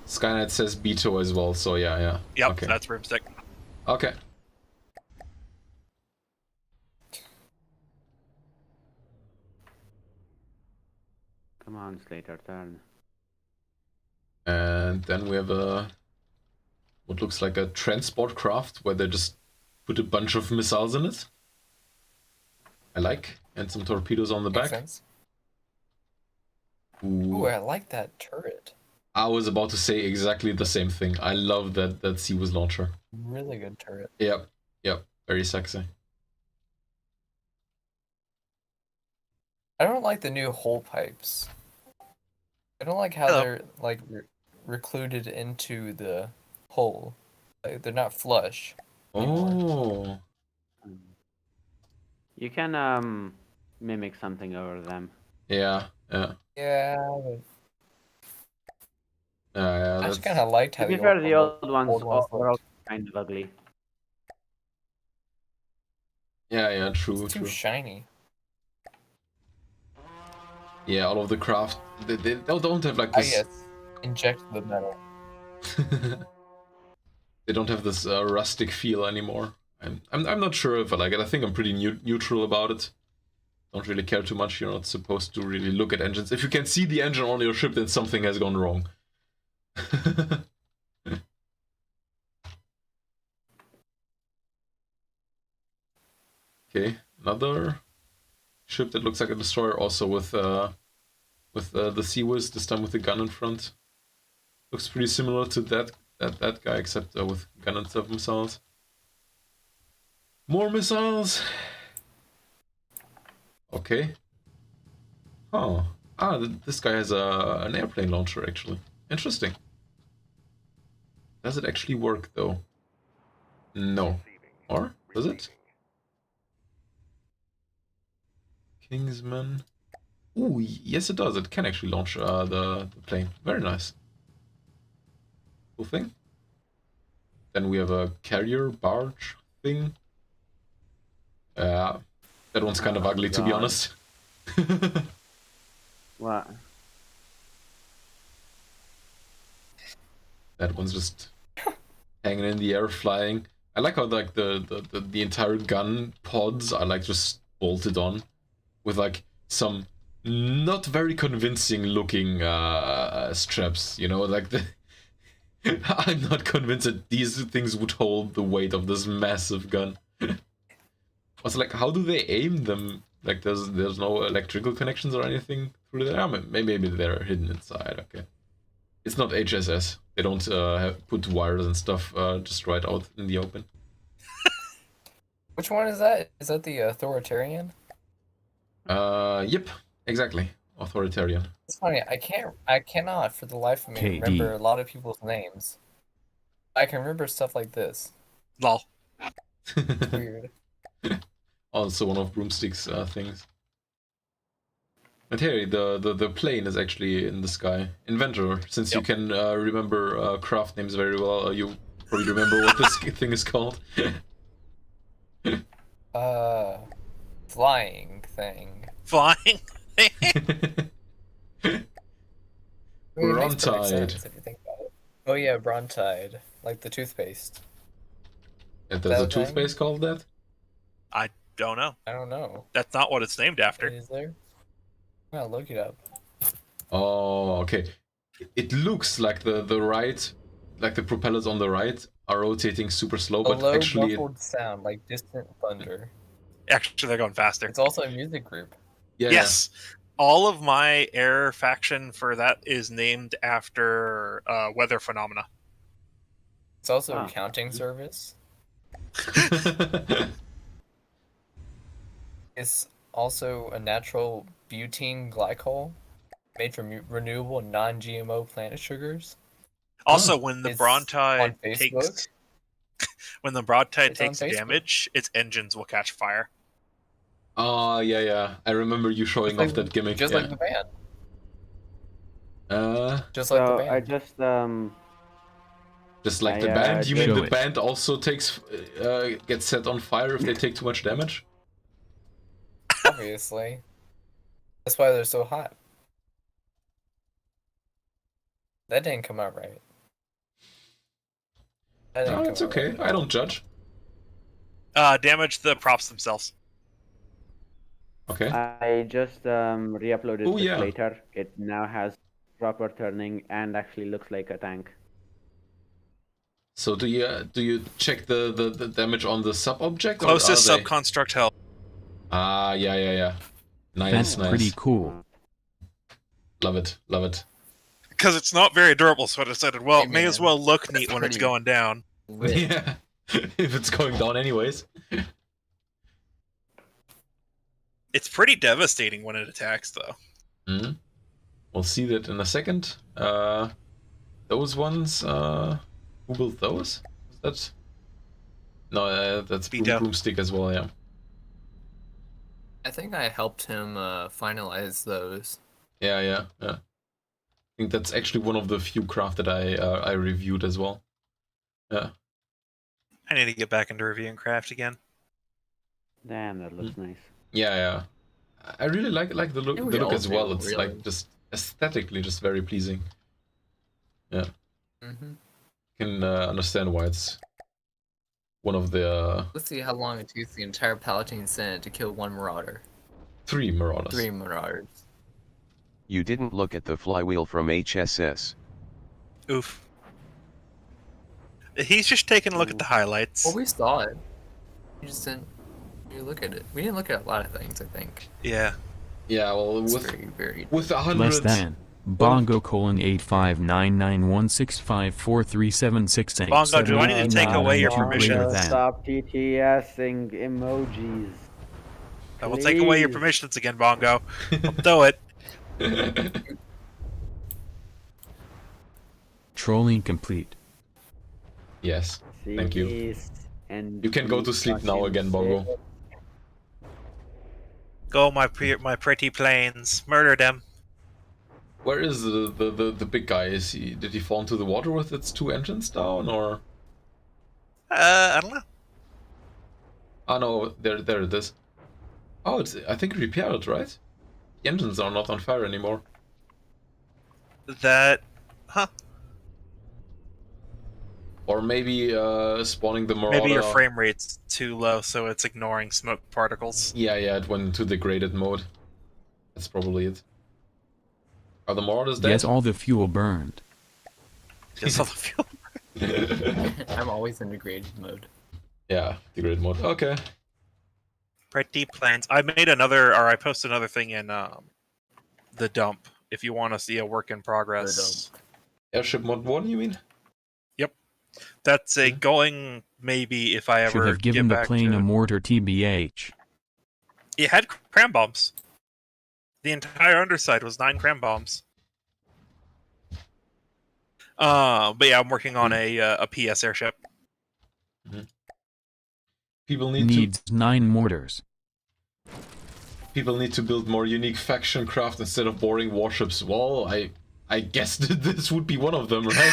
Sky Knight says Beto as well, so yeah. Yep, Okay. that's Broomstick. Okay. Come on, Slater, turn. And then we have what looks like a transport craft where they just put a bunch of missiles in it. I like. And some torpedoes on the Makes back. sense. Ooh. Ooh, I like that turret. I was about to say exactly the same thing. I love that Seawis launcher. Really good turret. Yep. Very sexy. I don't like the new hole pipes. I don't like how they're like recluded into the hole. Like, they're not flush. Oh. You can mimic something over them. Yeah. Yeah. I That's... just kind of liked how To be the fair, the old ones looked. were all kind of ugly. Yeah, true. Too shiny. Yeah, all of the craft, they don't have like this... I guess. Inject the metal. They don't have this rustic feel anymore. I'm not sure if I like it. I think I'm pretty neutral about it. Don't really care too much. You're not supposed to really look at engines. If you can see the engine on your ship, then something has gone wrong. Okay, another ship that looks like a destroyer, also with the Seawis, this time with the gun in front. Looks pretty similar to that guy, except with gun instead of missiles. More missiles. Okay. Oh. This guy has an airplane launcher, actually. Interesting. Does it actually work, though? No. Or? Does it? Kingsman. Ooh, yes it does. It can actually launch the plane. Very nice. Cool thing. Then we have a carrier barge thing. That one's kind of ugly, to be honest. What? That one's just hanging in the air, flying. I like how like the entire gun pods are like just bolted on with like some not very convincing looking straps, you know, like the I'm not convinced that these things would hold the weight of this massive gun. Also, like, how do they aim them? Like, there's no electrical connections or anything through there. Maybe they're hidden inside. Okay, it's not HSS. They don't put wires and stuff just right out in the open. Which one is that? Is that the authoritarian? Yep, exactly. Authoritarian. It's funny. I cannot for the life of me remember a lot of people's names. I can remember stuff like this. Lol. It's weird. Also one of Broomstick's things. And here, the plane is actually in the sky. Inventor, since you can remember craft names very well, you probably remember what this thing is called. Flying thing. Flying Brontide. Oh yeah, Brontide. Like the toothpaste. And there's a toothpaste called that? I don't know. I don't know. That's not what it's named after. Is there? Well, look it up. Oh, okay. It looks like the right, like the propellers on the right are rotating super slow, but low actually muffled sound like distant thunder. Actually, they're going faster. It's also a music group. Yeah. Yes. All of my air faction for that is named after weather phenomena. It's also a counting service. It's also a natural butene glycol made from renewable non-GMO plant sugars. Also, when the It's Brontide on Facebook. takes on Facebook. damage, its engines will catch fire. Oh, yeah. I remember you showing off that gimmick. Just like the band. Just like the band. I just like the band? You mean the band also takes gets set on fire if they take too much damage? Obviously. That's why they're so hot. That didn't come out right. No, it's okay. Right. I don't judge. Damage the props themselves. Okay. I just re-uploaded Oh, this yeah. later. It now has proper turning and actually looks like a tank. So do you check the damage on the sub-object? Closest subconstruct health. Ah, yeah. Nice, That's nice. pretty cool. Love it. Because it's not very durable, so I decided, well, Hey, it may as man, well look neat that's when it's pretty going down. lit. Yeah. If it's going down anyways. It's pretty devastating when it attacks, though. Mm-hmm. We'll see that in a second. Those ones, who built those? Is that... No, that's Broomstick as well, yeah. I think I helped him finalize those. Yeah. I think that's actually one of the few craft that I reviewed as well. Yeah. I need to get back into reviewing craft again. Damn, that looks nice. Yeah. I really like the look Yeah, we all as well. do, It's really. like just aesthetically just very pleasing. Yeah. Mm-hmm. Can understand why it's one of the Let's see how long it takes the entire Palatine Senate to kill one Marauder. 3 Marauders. 3 Marauders. You didn't look at the flywheel from HSS. Oof. He's just taking a look at the highlights. Well, we saw it. We just didn't really look at it. We didn't look at a lot of things, I think. Yeah. Yeah, well, It's with very, very... with Less 100 than. Bongo :8599165437688. Bongo, do I need to take away your permissions? Stop TTSing emojis. I will take away your Please. permissions again, Bongo. I'll do it. Trolling complete. Yes. Thank you. Cease and You can go to sleep now again, Bongo. Go, my pretty planes. Murder them. Where is the big guy? Did he fall into the water with its 2 engines down, or? I don't know. Oh no, there it is. Oh, it's, I think repaired, right? The engines are not on fire anymore. Huh? Or maybe spawning the Marauder. Maybe your frame rate's too low, so it's ignoring smoke particles. Yeah, it went into degraded mode. That's probably it. Are the Marauders dead? Yes, all the fuel burned. Yes, all the fuel burned. I'm always in degraded mode. Yeah, degraded mode. Okay. Pretty planes. I posted another thing in the dump. If you want to see a work in progress. Airship mod 1, you mean? Yep. That's a going maybe if I ever Should have given get the back plane to a mortar TBH. It had cram bombs. The entire underside was 9 cram bombs. But yeah, I'm working on a PS airship. People needs 9 mortars. People need to build more unique faction craft instead of boring warships. Well, I guess that this would be one of them, right?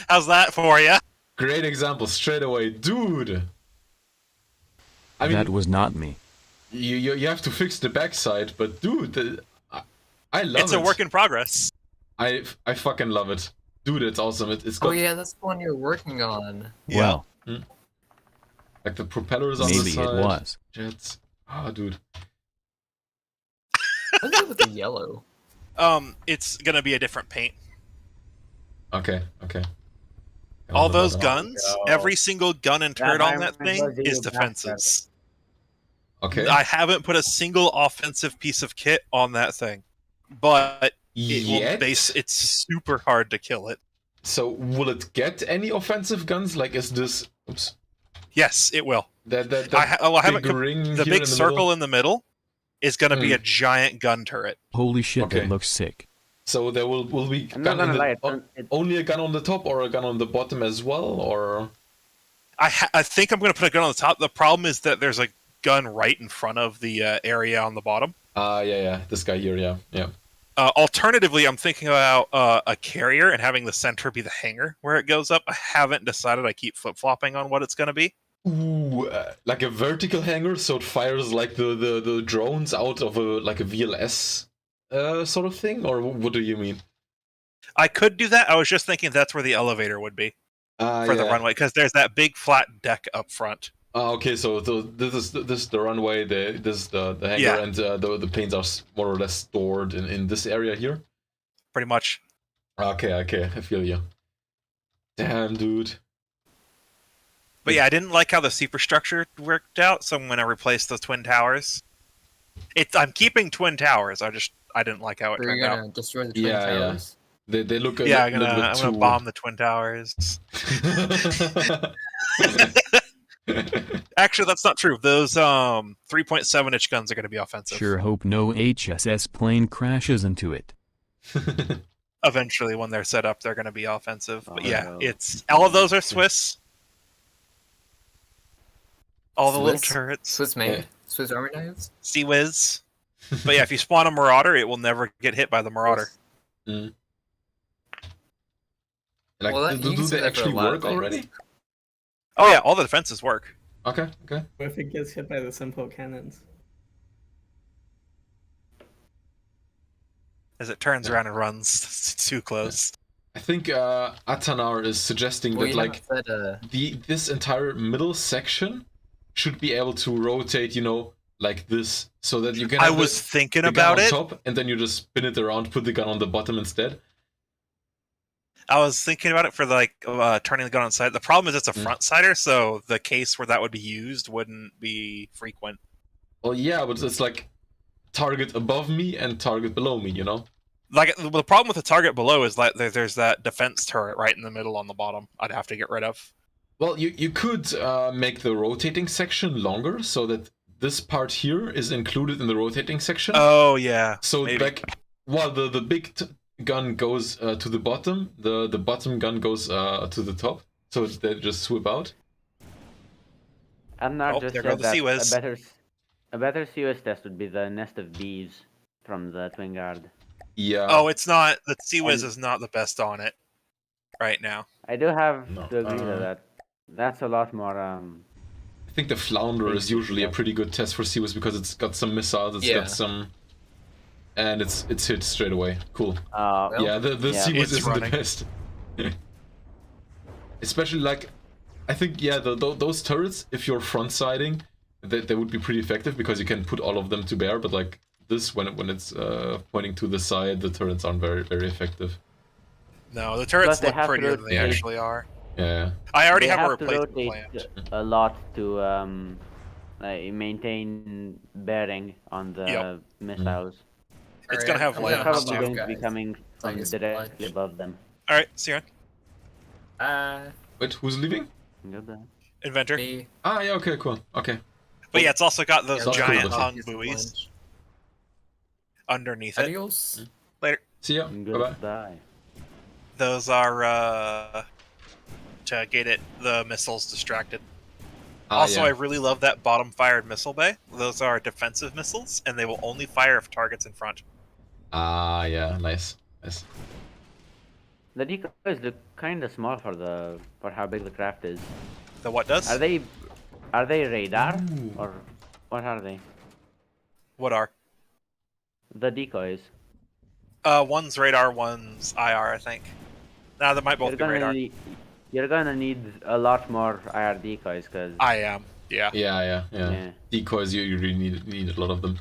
How's that for you? Great example straight away, dude. I mean, that was not me. You have to fix the backside, but dude, I love it. It's a work in progress. I fucking love it, dude. It's awesome. It's got... Oh yeah, that's the one you're working on. Well, like the propellers on the side. Maybe it was. Jets. Ah, dude. What's up with the yellow? It's gonna be a different paint. Okay. All those guns, every single gun and turret on that thing is defenses. Okay. I haven't put a single offensive piece of kit on that thing, but it's super hard to kill it. So will it get any offensive guns? Like, is this? Oops. Yes, it will. I haven't. The big circle in the middle is going to be a giant gun turret. Holy shit! That looks sick. So there will be only a gun on the top or a gun on the bottom as well, or? I think I'm going to put a gun on the top. The problem is that there's a gun right in front of the area on the bottom. Yeah. This guy here, yeah. Alternatively, I'm thinking about a carrier and having the center be the hangar where it goes up. I haven't decided. I keep flip-flopping on what it's going to be. Ooh, like a vertical hangar, so it fires like the drones out of a VLS sort of thing, or what do you mean? I could do that. I was just thinking that's where the elevator would be for the runway, because there's that big flat deck up front. Okay, so this is the runway, this is the hangar, and the planes are more or less stored in this area here? Pretty much. Okay, I feel you. Damn, dude. But yeah, I didn't like how the superstructure worked out, so I'm going to replace the twin towers. I'm keeping twin towers, I didn't like how it turned out. You're going to destroy the twin towers? Yeah. They look a I'm little bit going to bomb the twin towers. Actually, that's not true. Those 3.7-inch guns are going to be offensive. Sure hope no HSS plane crashes into it. Eventually, when they're set up, they're going to be offensive. But it's all of those are Swiss. All the little turrets. Swiss made. Swiss Army knives. Sea-Wiz. But yeah, if you spawn a Marauder, it will never get hit by the Marauder. Mm. Like, do they actually work already? Oh yeah, all the defenses work. Okay. What if it gets hit by the simple cannons? As it turns around and runs, it's too close. I think Atanar is suggesting that this entire middle section should be able to rotate, like this, so that you can. I was thinking about it, top, and then you just spin it around, put the gun on the bottom instead. I was thinking about it for turning the gun on side. The problem is it's a front sider, so the case where that would be used wouldn't be frequent. Well, yeah, but it's like target above me and target below me, Like the problem with the target below is that there's that defense turret right in the middle on the bottom. I'd have to get rid of. Well, you could make the rotating section longer so that this part here is included in the rotating section. Oh yeah. So maybe. like, while the big gun goes to the bottom, the bottom gun goes to the top. So they just swoop out. And not Oh, just there go said the that Sea-Wiz. a better COS test would be the nest of bees from the Twin Guard. Yeah. Oh, it's not. The Sea-Wiz And- is not the best on it right now. I do have No, to agree to that. That's a lot more. I think the Flounder is usually a pretty good test for Sea-Wiz because it's got some missiles, it's got some, and it's hit straight away. Cool. Yeah, the Sea-Wiz isn't the best. Especially like, I think those turrets, if you're front siding, they would be pretty effective because you can put all of them to bear. But like this, when it's pointing to the side, the turrets aren't very effective. No, the turrets look have to prettier than they rotate- actually are. Yeah. I already They have a have to replacement rotate planned. a lot to maintain bearing on the missiles. It's gonna have They're light probably too. going to be coming from directly above them. All right, see you. Wait, who's leaving? Goodbye. Inventor. Ah, yeah. Okay, cool. Okay. But yeah, it's also got those That's cool, giant that's hung buoys underneath Adios. it. Later. See ya. Bye bye. Those are to get the missiles distracted. Also, I really love that bottom-fired missile bay. Those are defensive missiles, and they will only fire if target's in front. Ah, yeah, nice. The decoys look kind of small for how big the craft is. The what does? Are they radar or what are they? What are? The decoys. One's radar, one's IR, I think. Nah, that might both be radar. You're gonna need a lot more IR decoys because I am. Yeah. Yeah. Decoys, you really need a lot of them.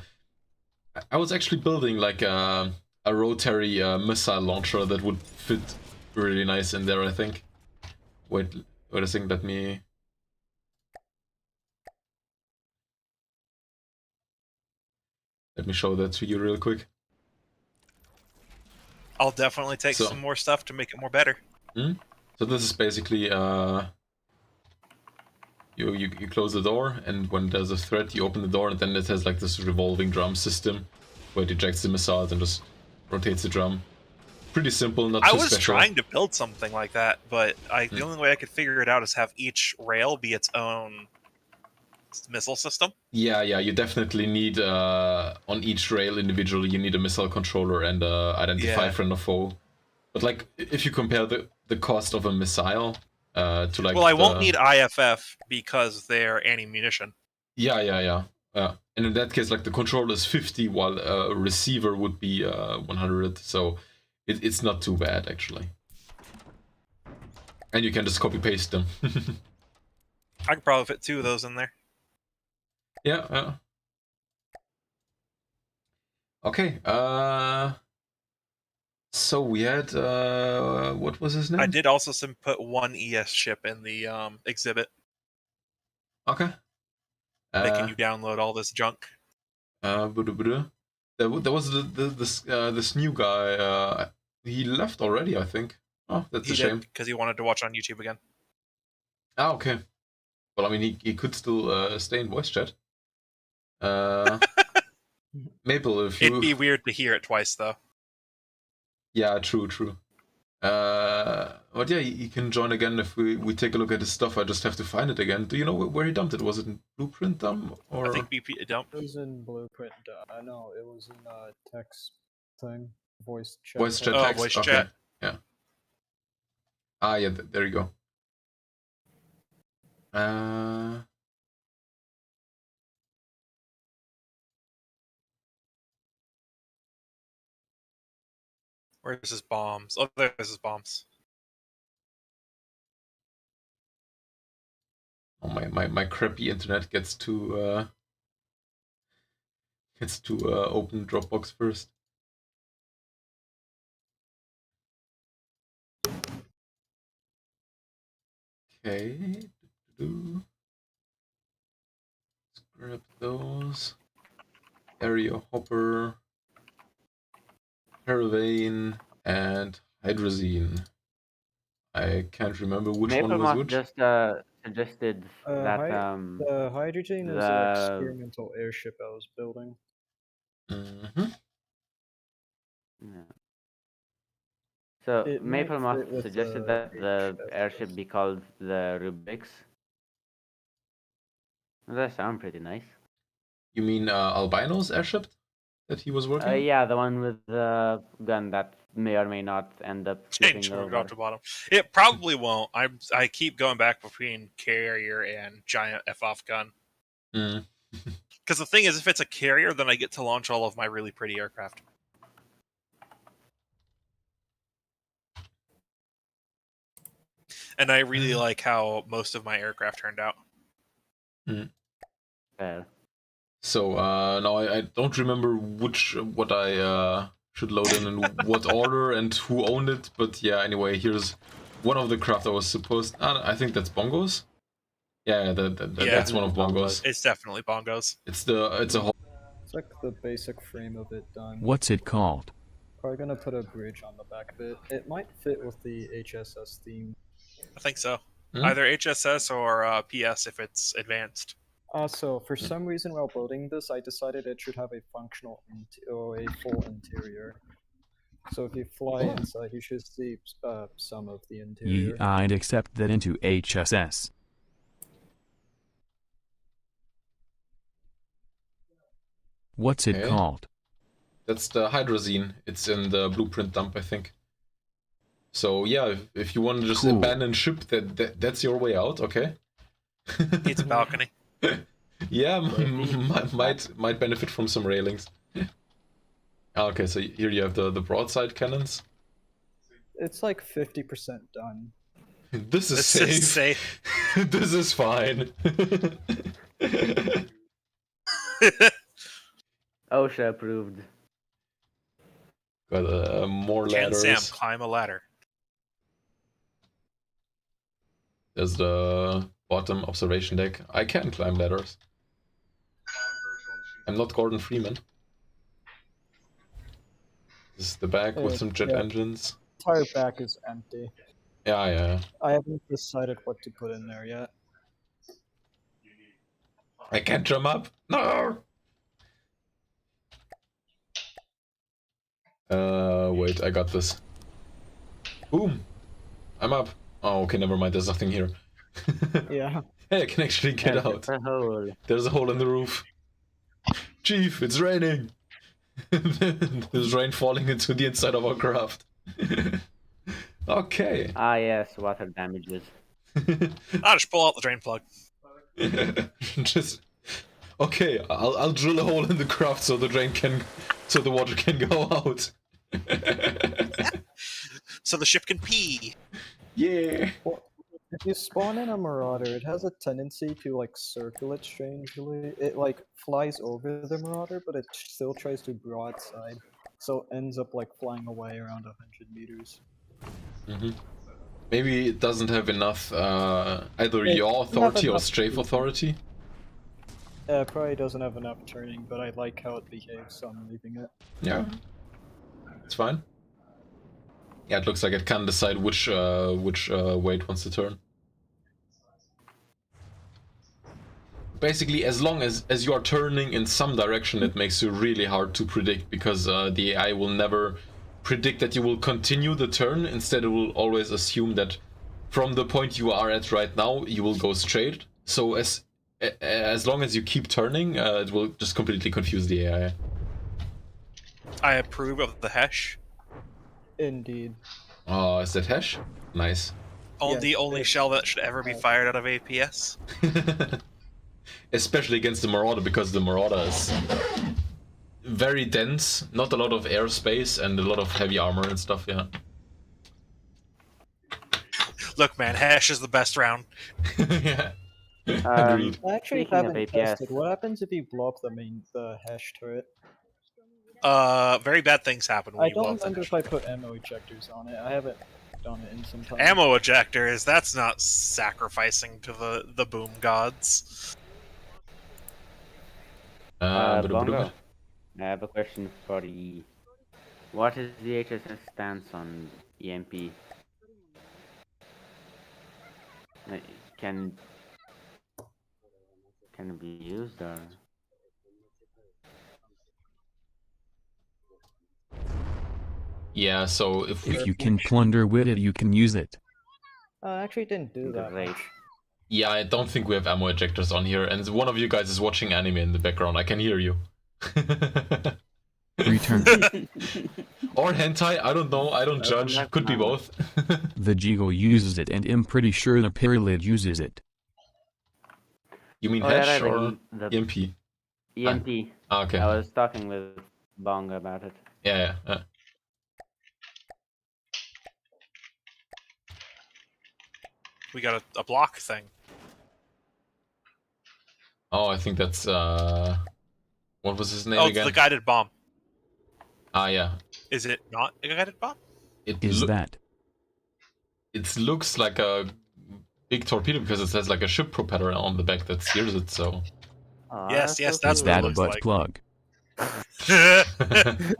I was actually building like a rotary missile launcher that would fit really nice in there, I think. Wait a second, let me show that to you real quick. I'll definitely take some more stuff to make it more better. So this is basically you close the door, and when there's a threat, you open the door, and then it has like this revolving drum system where it ejects the missiles and just rotates the drum. Pretty simple, not too special. I was trying to build something like that, but the only way I could figure it out is have each rail be its own missile system. Yeah, you definitely need on each rail individually. You need a missile controller and identify friend or foe. But like, if you compare the cost of a missile to like, well, I won't need IFF because they're anti-munition. Yeah. And in that case, like the controller is 50, while a receiver would be 100. So it's not too bad actually. And you can just copy paste them. I could probably fit 2 of those in there. Yeah. Okay. So we had what was his name? I did also put 1 ES ship in the exhibit. Okay. Making you download all this junk. There was this new guy. He left already, I think. Oh, that's a shame. Because he wanted to watch on YouTube again. Ah, okay. Well, I mean, he could still stay in voice chat. Maple, if you... It'd be weird to hear it twice, though. Yeah, true. But yeah, he can join again if we take a look at his stuff. I just have to find it again. Do you know where he dumped it? Was it in Blueprint dump? Or... I think BP dump. It was in Blueprint. No, it was in text thing. Voice chat. Voice chat text? Voice okay. chat. Yeah. Ah, yeah, there you go. Where's his bombs? Oh, there's his bombs. Oh, my crappy internet gets to open Dropbox first. Okay. Let's grab those. Area hopper, Paravane, and Hydrazine. I can't remember which one was which. Just suggested Uh, that hy- the hydrogen was an the experimental airship I was building. Mm-hmm. yeah. So It Maple might Moth fit with suggested the that the HSS. airship be called the Rubix. That sounds pretty nice. You mean Albino's airship that he was working on? Yeah, the one with the gun that may or may not end up flipping Change moved over. off the bottom. It probably won't. I keep going back between carrier and giant F-off gun. Mm. Because the thing is, if it's a carrier, then I get to launch all of my really pretty aircraft. And I really like how most of my aircraft turned out. Mm. Fair. So now I don't remember what I should load in what order and who owned it, but yeah. Anyway, here's one of the craft I was supposed. I think that's Bongos. Yeah, that's one of Bongos. It's definitely Bongos. It's a whole. It's like the basic frame of it done. What's it called? Probably gonna put a bridge on the back of it. It might fit with the HSS theme. I think so. Hmm? Either HSS or PS if it's advanced. So for some reason while building this, I decided it should have a functional or a full interior. So if you fly inside, you should see some of the interior. Yeah, I'd accept that into HSS. What's it Okay. called? That's the hydrazine. It's in the blueprint dump, I think. So yeah, if you want to just Cool. abandon ship, that's your way out. Okay. It's a balcony. Yeah, might benefit from some railings. Okay, so here you have the broadside cannons. It's like 50% done. This is This safe. is safe. This is fine. OSHA approved. Got more Can ladders. Sam climb a ladder? There's the bottom observation deck. I can climb ladders. I'm not Gordon Freeman. This is the back with some jet engines. Entire back is empty. Yeah. I haven't decided what to put in there yet. I can't jump up. No. Wait, I got this. Boom. I'm up. Oh, okay, never mind. There's nothing here. Yeah. Hey, I can actually get out. A hole. There's a hole in the roof. Chief, it's raining. There's rain falling into the inside of our craft. Okay. Ah yes, water damages. I'll just pull out the drain plug. Just okay. I'll drill a hole in the craft so the water can go out. So the ship can pee. Yeah. Well, if you spawn in a Marauder, it has a tendency to like circle it strangely. It like flies over the Marauder, but it still tries to broadside, so it ends up like flying away around 100 meters. Mm-hmm. Maybe it doesn't have enough either It yaw doesn't have authority or enough strafe turning. authority. Yeah, it probably doesn't have enough turning, but I like how it behaves, so I'm leaving it. Yeah, it's fine. Yeah, it looks like it can decide which way it wants to turn. Basically, as long as you are turning in some direction, it makes you really hard to predict, because the AI will never predict that you will continue the turn. Instead, it will always assume that from the point you are at right now, you will go straight. So as long as you keep turning, it will just completely confuse the AI. I approve of the hash. Indeed. Oh, is that hash? Nice. The only shell that should ever be fired out of APS. Especially against the Marauder, because the Marauder is very dense, not a lot of airspace, and a lot of heavy armor and stuff, yeah. Look, man, hash is the best round. Yeah. Agreed. I actually Speaking of haven't APS. tested. What happens if you blow up the hash turret? Very bad things happen when I you blow don't up the remember hash. if I put ammo ejectors on it. I haven't done it in some time. Ammo ejectors, that's not sacrificing to the boom gods. Bongo, I have a question for you. What is the HSS stance on EMP? Can it be used or? Yeah, so if you can plunder with it, you can use it. I actually didn't do that Great. much. Yeah, I don't think we have ammo ejectors on here, and one of you guys is watching anime in the background. I can hear you. Return. Or hentai, I don't know, I don't judge. Could be both. The Jigo uses it, and I'm pretty sure the Pyrilid uses it. You mean Oh, yeah, Hesh right, or the EMP? EMP. Ah, okay. I was talking with Bong about it. Yeah. We got a block thing. Oh, I think that's what was his name Oh, again? the guided bomb. Ah, yeah. Is it not a guided bomb? It looks like a big torpedo because it has like a ship propeller on the back that steers it. So. Yes, that's Is what that it a looks butt like. plug?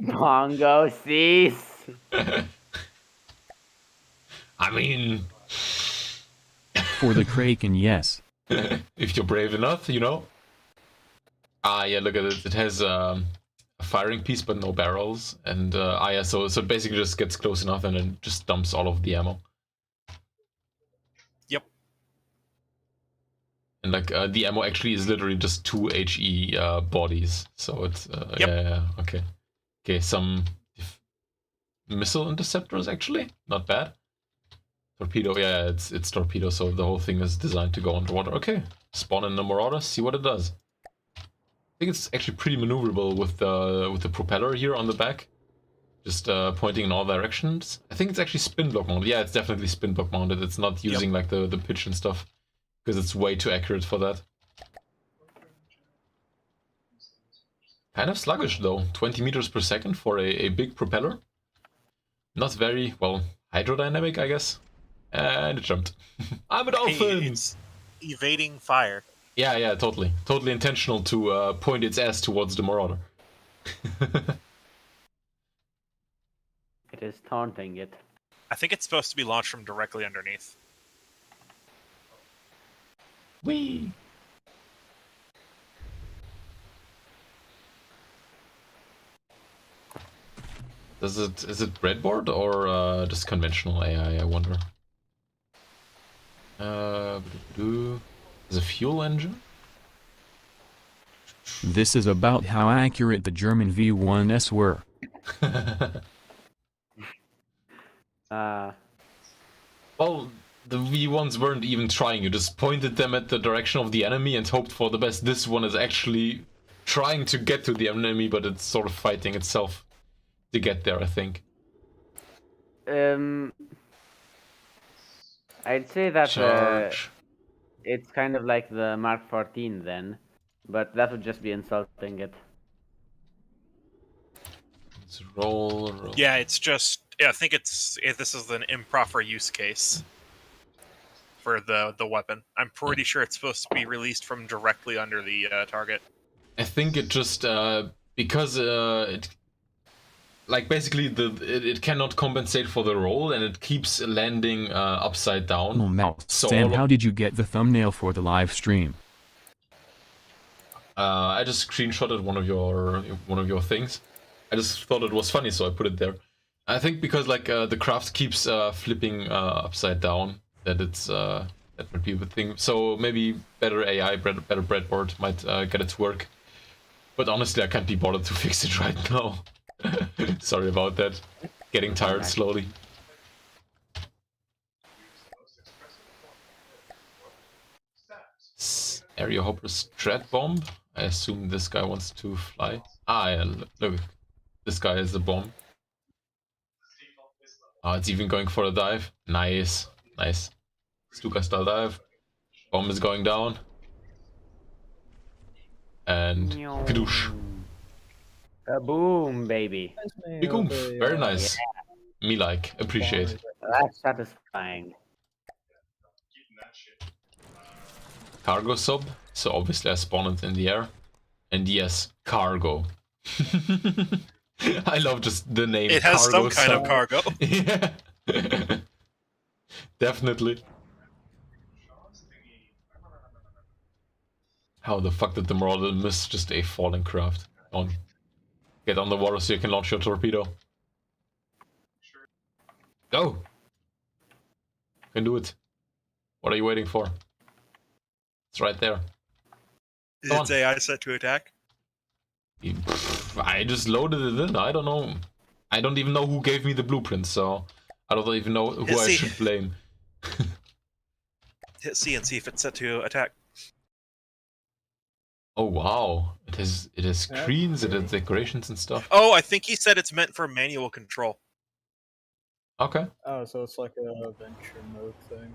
Bongo, cease. I mean, for the Kraken, yes. If you're brave enough, you know. Ah, yeah, look at it. It has a firing piece, but no barrels. And yeah, so it basically just gets close enough and then just dumps all of the ammo. Yep. And like the ammo actually is literally just 2 HE bodies. So it's yeah, okay. Okay, some missile interceptors actually, not bad. Torpedo, yeah, it's torpedo, so the whole thing is designed to go underwater. Okay, spawn in the Marauder, see what it does. I think it's actually pretty maneuverable with the propeller here on the back, just pointing in all directions. I think it's actually spin block mounted. Yeah, it's definitely spin block mounted. It's not using like the pitch and stuff because it's way too accurate for that. Kind of sluggish though, 20 meters per second for a big propeller. Not very well hydrodynamic, I guess. And it jumped. I'm a dolphin! It's evading fire. Yeah, totally. Totally intentional to point its ass towards the Marauder. It is taunting it. I think it's supposed to be launched from directly underneath. Whee! Is it breadboard or just conventional AI, I wonder? Is a fuel engine? This is about how accurate the German V1s were. Well, the V1s weren't even trying. You just pointed them at the direction of the enemy and hoped for the best. This one is actually trying to get to the enemy, but it's sort of fighting itself to get there, I think. I'd say that Charge. it's kind of like the Mark 14 then, but that would just be insulting it. Let's roll. Yeah, it's just. Yeah, I think this is an improper use case for the weapon. I'm pretty sure it's supposed to be released from directly under the target. I think it just because it like basically it cannot compensate for the roll and it keeps landing upside down. Oh, mouse. So Sam, how did you get the thumbnail for the live stream? I just screenshotted one of your things. I just thought it was funny, so I put it there. I think because like the craft keeps flipping upside down, that that might be a thing. So maybe better AI, better breadboard might get it to work. But honestly, I can't be bothered to fix it right now. Sorry about that. Getting tired slowly. Area hopper strat bomb. I assume this guy wants to fly. Ah, yeah, look. This guy is the bomb. Oh, it's even going for a dive. Nice. Stuka style dive. Bomb is going down. And kadoosh. Kaboom, baby. Big oomph. Very nice. Yeah. Me like. Appreciate. That's satisfying. Cargo sub. So obviously I spawn it in the air. And yes, cargo. I love just the name. It has cargo some kind sub. of cargo. Yeah. Definitely. How the fuck did the Marauder miss just a falling craft? Get on the water so you can launch your torpedo. Go! You can do it. What are you waiting for? It's right there. Is its AI set to attack? I just loaded it in. I don't know. I don't even know who gave me the blueprint, so I don't even know who I should blame. Hit C and see if it's set to attack. Oh wow! It has screens, it has decorations and stuff. Oh, I think he said it's meant for manual control. Okay. Oh, so it's like a adventure mode thing.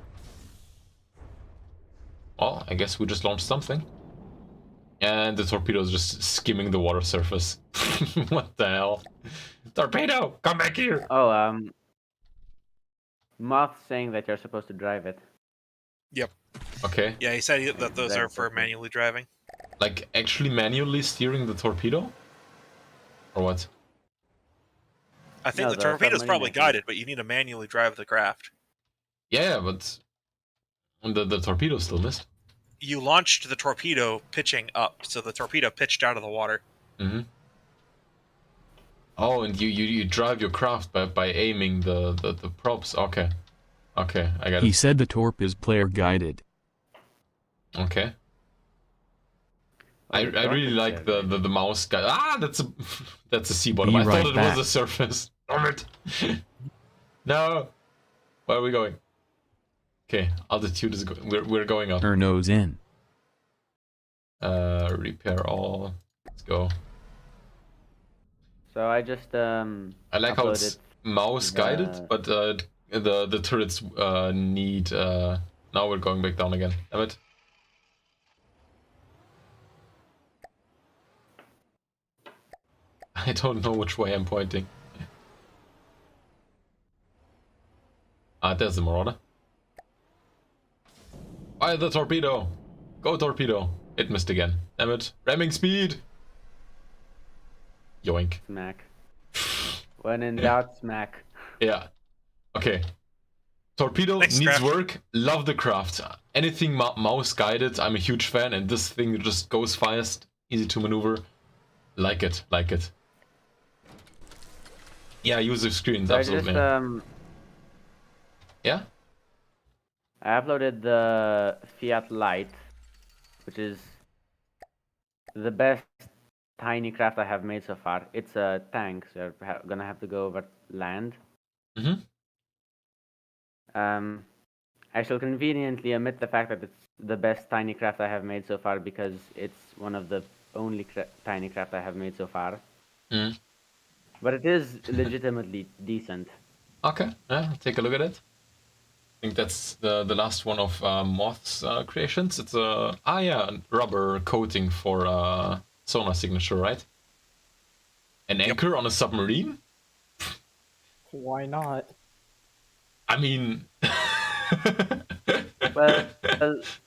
Well, I guess we just launched something. And the torpedo is just skimming the water surface. What the hell? Torpedo, come back here! Oh, Moth's saying that you're supposed to drive it. Yep. Okay. Yeah, he said that those are for manually driving. Like, actually manually steering the torpedo? Or what? I think the torpedo's probably guided, but you need to manually drive the craft. Yeah, but the torpedo still missed. You launched the torpedo pitching up, so the torpedo pitched out of the water. Mm-hmm. Oh, and you drive your craft by aiming the props. Okay. Okay, I got it. He said the torp is player guided. Okay. I really like the mouse guy. Ah, that's a sea bottom. I thought it was a surface. Darn it! No. Where are we going? Okay, altitude is we're going up. Her nose in. Repair all. Let's go. So I just I like how it's mouse guided, but the turrets need. Now we're going back down again. Damn it. I don't know which way I'm pointing. Ah, there's the Marauder. Fire the torpedo! Go torpedo! It missed again. Damn it. Ramming speed! Yoink. Smack. When in doubt, smack. Yeah. Okay. Torpedo needs work. Love the craft. Anything mouse guided, I'm a huge fan, and this thing just goes fast, easy to maneuver. Like it, like it. Yeah, user screens, So absolutely. I just, yeah? I uploaded the Fiat Light, which is the best tiny craft I have made so far. It's a tank, so you're gonna have to go over land. Mm-hmm. I shall conveniently omit the fact that it's the best tiny craft I have made so far because it's one of the only tiny craft I have made so far. Mm. But it is legitimately decent. Okay, yeah, take a look at it. I think that's the last one of Moth's creations. It's a rubber coating for sonar signature, right? An anchor on a submarine? Why not? I mean, well, that's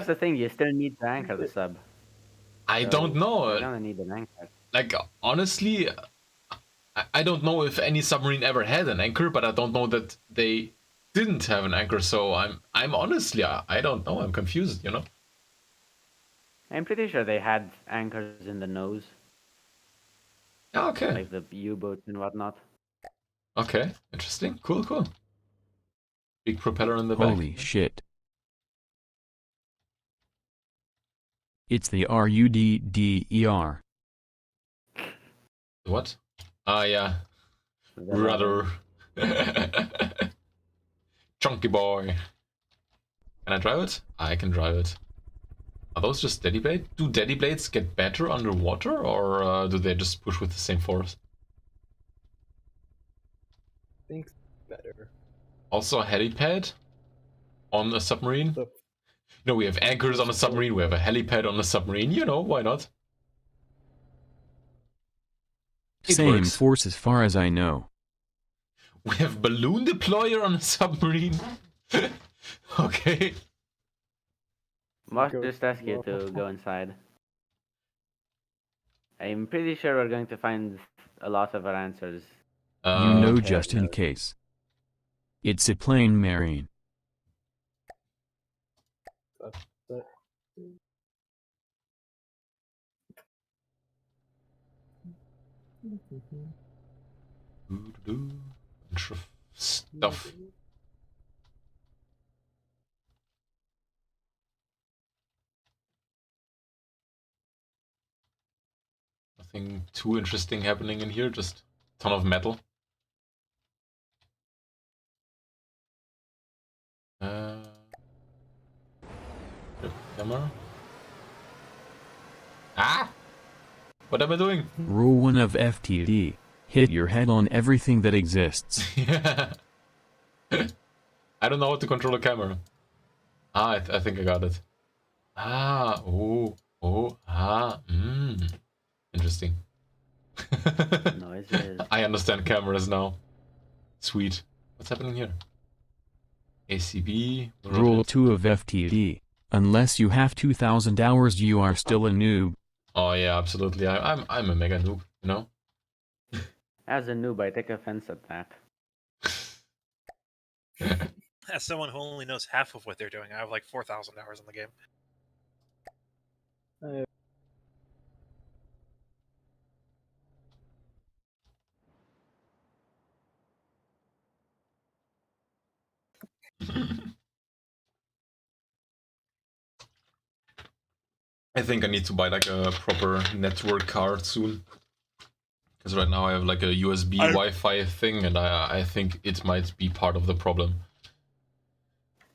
the thing. You still need to anchor the sub. I don't know. You're gonna need an anchor. Like, honestly, I don't know if any submarine ever had an anchor, but I don't know that they didn't have an anchor. So I'm honestly, I don't know. I'm confused. You know. I'm pretty sure they had anchors in the nose. Okay. Like the U-boats and whatnot. Okay, interesting. Cool, cool. Big propeller in the back. Holy shit. It's the RUDDER. What? Ah, yeah. Rudder. Chunky boy. Can I drive it? I can drive it. Are those just daddy blades? Do daddy blades get better underwater, or do they just push with the same force? I think better. Also a helipad on a submarine? You know, we have anchors on a submarine, we have a helipad on a submarine, you know, why not? Same force as far as I know. We have balloon deployer on a submarine? Okay. Must just ask you to go inside. I'm pretty sure we're going to find a lot of our answers. You know, just in case. It's a plane marine. Bunch of stuff. Nothing too interesting happening in here, just a ton of metal. Camera. Ah! What am I doing? Rule 1 of FTD. Hit your head on everything that exists. Yeah. I don't know how to control a camera. Ah, I think I got it. Ah, interesting. Noises. I understand cameras now. Sweet. What's happening here? ACB. Rule 2 of FTD. Unless you have 2,000 hours, you are still a noob. Oh yeah, absolutely. I'm a mega noob, you know. As a noob, I take offense at that. As someone who only knows half of what they're doing, I have like 4,000 hours in the game. I think I need to buy like a proper network card soon. Because right now I have like a USB Wi-Fi thing, and I think it might be part of the problem.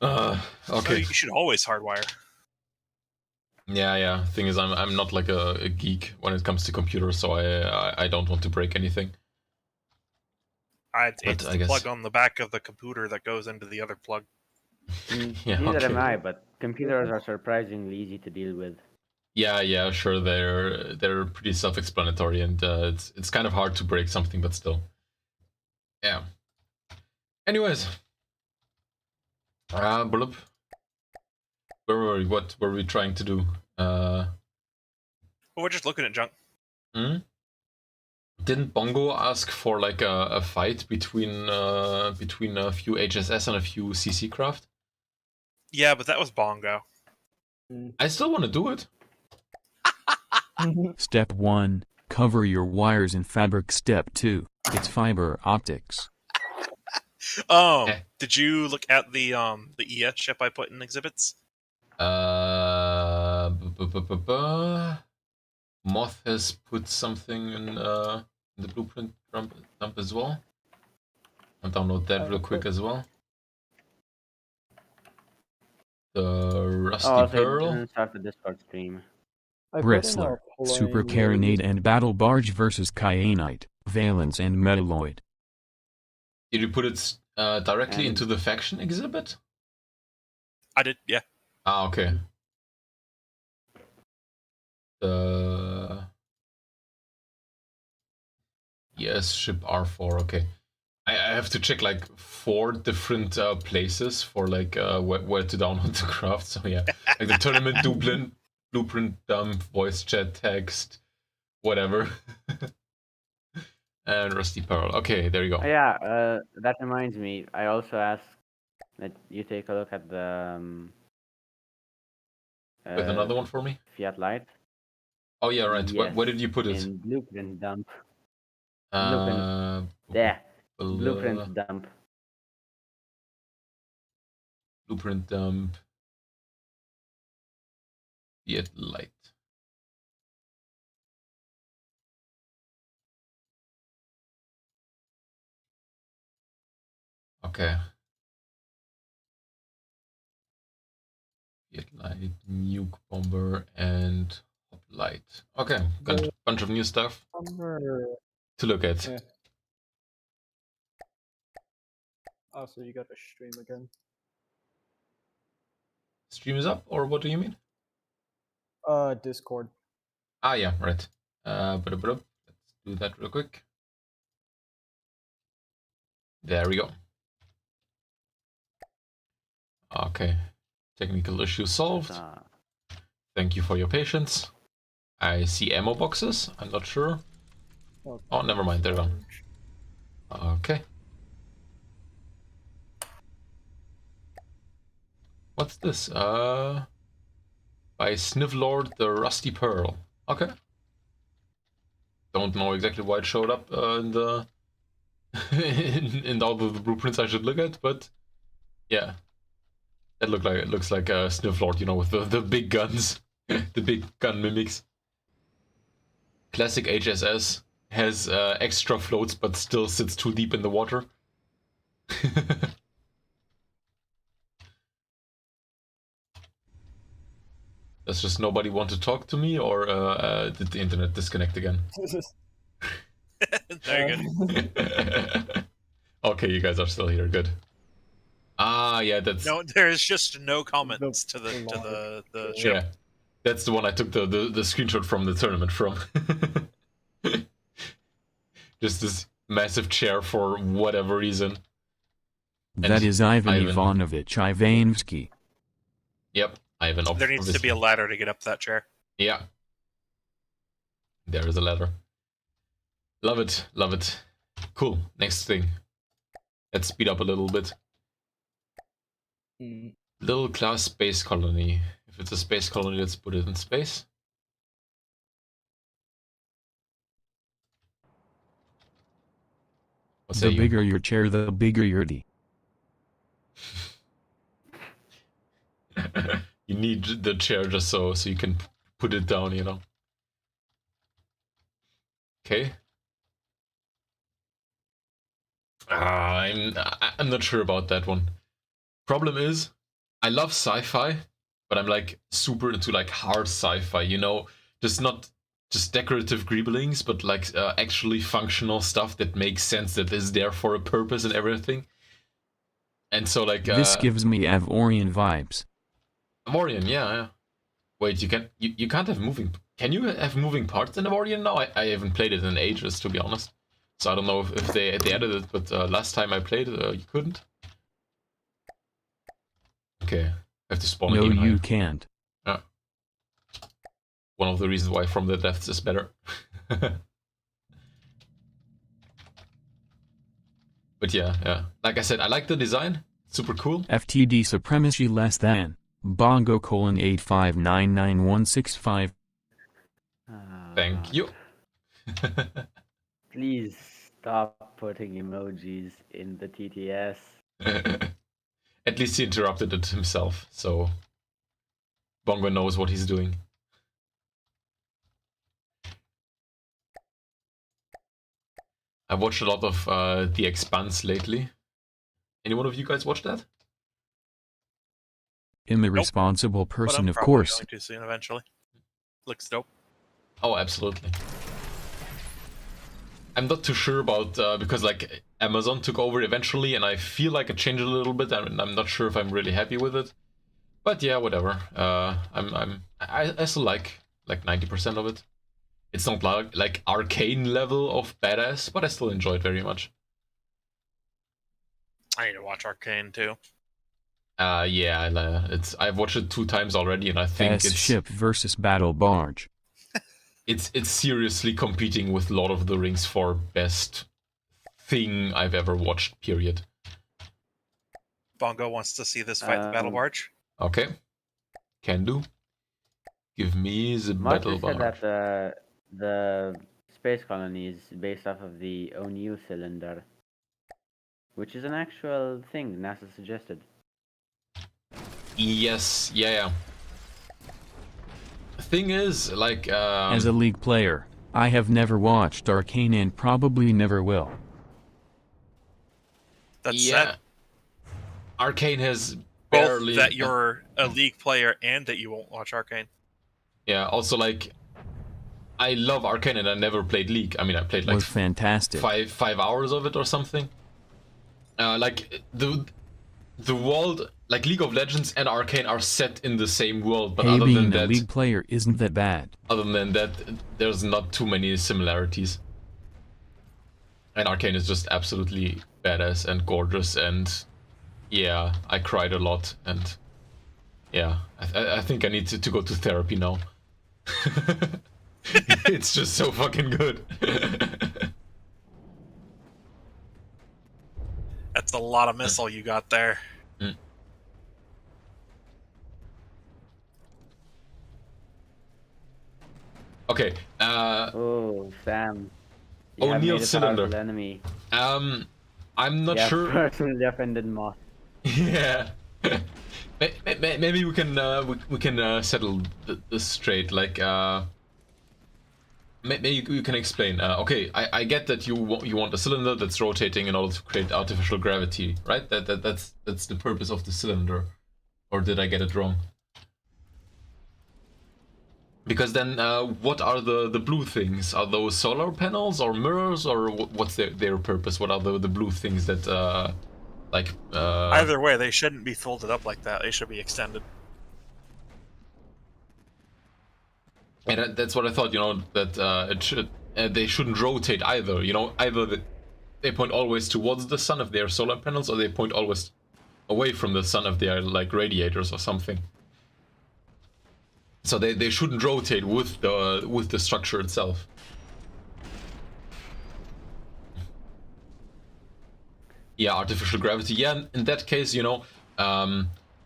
Okay. So you should always hardwire. Yeah. Thing is, I'm not like a geek when it comes to computers, so I don't want to break anything. It's the plug on the back of the computer that goes into the other plug. Yeah, Neither am okay. I, but computers are surprisingly easy to deal with. Yeah, sure. They're pretty self-explanatory, and it's kind of hard to break something, but still. Yeah. Anyways, Bulb. Where were we? What were we trying to do? Well, we're just looking at junk. Didn't Bongo ask for like a fight between a few HSS and a few CC craft? Yeah, but that was Bongo. I still want to do it. Step 1. Cover your wires in fabric. Step 2. It's fiber optics. Did you look at the ES ship I put in exhibits? Moth has put something in the blueprint dump as well. I'll download that real quick as well. The Rusty Pearl. Didn't start the Discord stream. Bristler, Super Carronade and Battle Barge versus Kyanite, Valence and Metalloid. Did you put it directly into the faction exhibit? I did, yeah. Ah, okay. Yes, ship R4, okay. I have to check like 4 different places for like where to download the craft. So yeah, like the tournament blueprint dump, voice chat, text, whatever. And Rusty Pearl. Okay, there you go. Yeah, that reminds me. I also asked that you take a look at the. With another one for me? Fiat Light. Oh yeah, right. Yes, Where did you put it? In blueprint dump. Blueprint Dump. Blueprint dump. Fiat Light. Okay. Fiat Light, Nuke Bomber, and Hoplite. Okay, got a bunch of new stuff to look at. Yeah. Oh, so you got to stream again. Stream is up, or what do you mean? Discord. Ah, yeah, right. Let's do that real quick. There we go. Okay. Technical issue solved. Thank you for your patience. I see ammo boxes. I'm not sure. Oh, never mind. They're gone. Okay. What's this? By Snivlord the Rusty Pearl. Okay. don't know exactly why it showed up in the in all of the blueprints I should look at, but yeah, it looks like a Snifflord, you know, with the big guns, the big gun mimics. Classic HSS has extra floats, but still sits too deep in the water. Does just nobody want to talk to me, or did the internet disconnect again? There you go. Okay, you guys are still here. Good. Ah, yeah, that's No, there's just no comments to the ship. yeah. That's the one I took the screenshot from the tournament from. Just this massive chair for whatever reason. That is Ivan Ivanovich Ivanovsky. Yep, Ivan. There needs to be a ladder to get up that chair. Yeah. There is a ladder. Love it, love it. Cool, next thing. Let's speed up a little bit. Little class space colony. If it's a space colony, let's put it in space. The bigger your chair, the bigger your D. You need the chair just so you can put it down, you know. Okay. I'm not sure about that one. Problem is, I love sci-fi, but I'm like super into like hard sci-fi, you know, just not just decorative greeblings, but like actually functional stuff that makes sense, that is there for a purpose and everything. And so like this gives me Avorian vibes. Avorian, yeah. Wait, you can't have moving. Can you have moving parts in Avorian now? I haven't played it in ages, to be honest. So I don't know if they added it, but last time I played it, you couldn't. Okay, I have to spawn again. No, you can't. Yeah. One of the reasons why From the Depths is better. But yeah. Like I said, I like the design. Super cool. FTD supremacy less than. Bongo : 8599165. Thank you. Please stop putting emojis in the TTS. At least he interrupted it himself, so Bongo knows what he's doing. I've watched a lot of The Expanse lately. Any one of you guys watch that? I'm a responsible person, but I'm of course. going to soon eventually. Looks dope. Oh, absolutely. I'm not too sure about because like Amazon took over eventually, and I feel like it changed a little bit, and I'm not sure if I'm really happy with it. But yeah, whatever. I still like 90% of it. It's not like arcane level of badass, but I still enjoy it very much. I need to watch Arcane too. Yeah, I've watched it 2 times already, and I think it's ship versus battle barge. It's seriously competing with Lord of the Rings for best thing I've ever watched, period. Bongo wants to see this fight the battle barge. Okay. Can do. Give me the battle barge. Said that the space colony is based off of the ONU cylinder, which is an actual thing NASA suggested. Yes, yeah. Thing is, like, as a League player, I have never watched Arcane and probably never will. That's sad. Arcane has both barely that you're a League player and that you won't watch Arcane. Yeah, also like I love Arcane and I never played League. I mean, I played like fantastic. 5 hours of it or something. Like the world, like League of Legends and Arcane are set in the same world, but hey, other being than a that, League player isn't that bad. Other than that, there's not too many similarities. And Arcane is just absolutely badass and gorgeous, and yeah, I cried a lot, and yeah, I think I need to go to therapy now. It's just so fucking good. That's a lot of missile you got there. Okay. Oh, Sam. You have O'Neill made a cylinder. powerful enemy. I'm not You have sure. personally offended Moth. Yeah. Maybe we can settle this straight. Like maybe you can explain. Okay, I get that you want a cylinder that's rotating in order to create artificial gravity, right? That's the purpose of the cylinder, or did I get it wrong? Because then, what are the blue things? Are those solar panels or mirrors, or what's their purpose? What are the blue things that like? Either way, they shouldn't be folded up like that. They should be extended. And that's what I thought. You know that they shouldn't rotate either. You know, either they point always towards the sun if they are solar panels, or they point always away from the sun if they are like radiators or something. So they shouldn't rotate with the structure itself. Yeah, artificial gravity. Yeah, in that case, you know,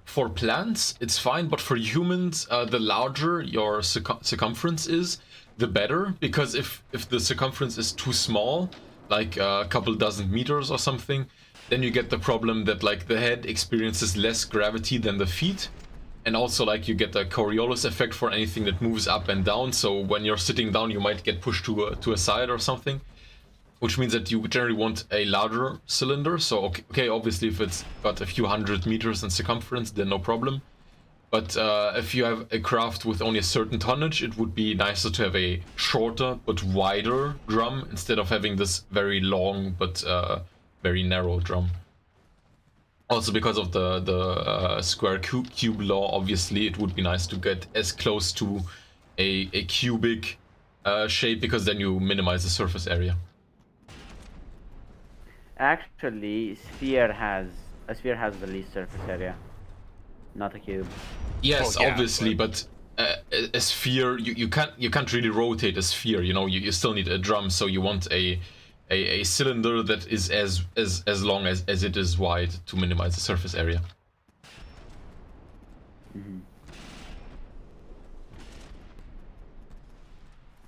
for plants it's fine, but for humans, the larger your circumference is, the better. Because if the circumference is too small, like a couple dozen meters or something, then you get the problem that like the head experiences less gravity than the feet. And also, like, you get the Coriolis effect for anything that moves up and down. So when you're sitting down, you might get pushed to a side or something, which means that you generally want a larger cylinder. So okay, obviously, if it's got a few hundred meters in circumference, then no problem. But if you have a craft with only a certain tonnage, it would be nicer to have a shorter but wider drum instead of having this very long but very narrow drum. Also, because of the square cube law, obviously, it would be nice to get as close to a cubic shape, because then you minimize the surface area. Actually, a sphere has the least surface area, not a cube. Yes, obviously, but a sphere, you can't really rotate a sphere. You know, you still need a drum, so you want a cylinder that is as long as it is wide to minimize the surface area.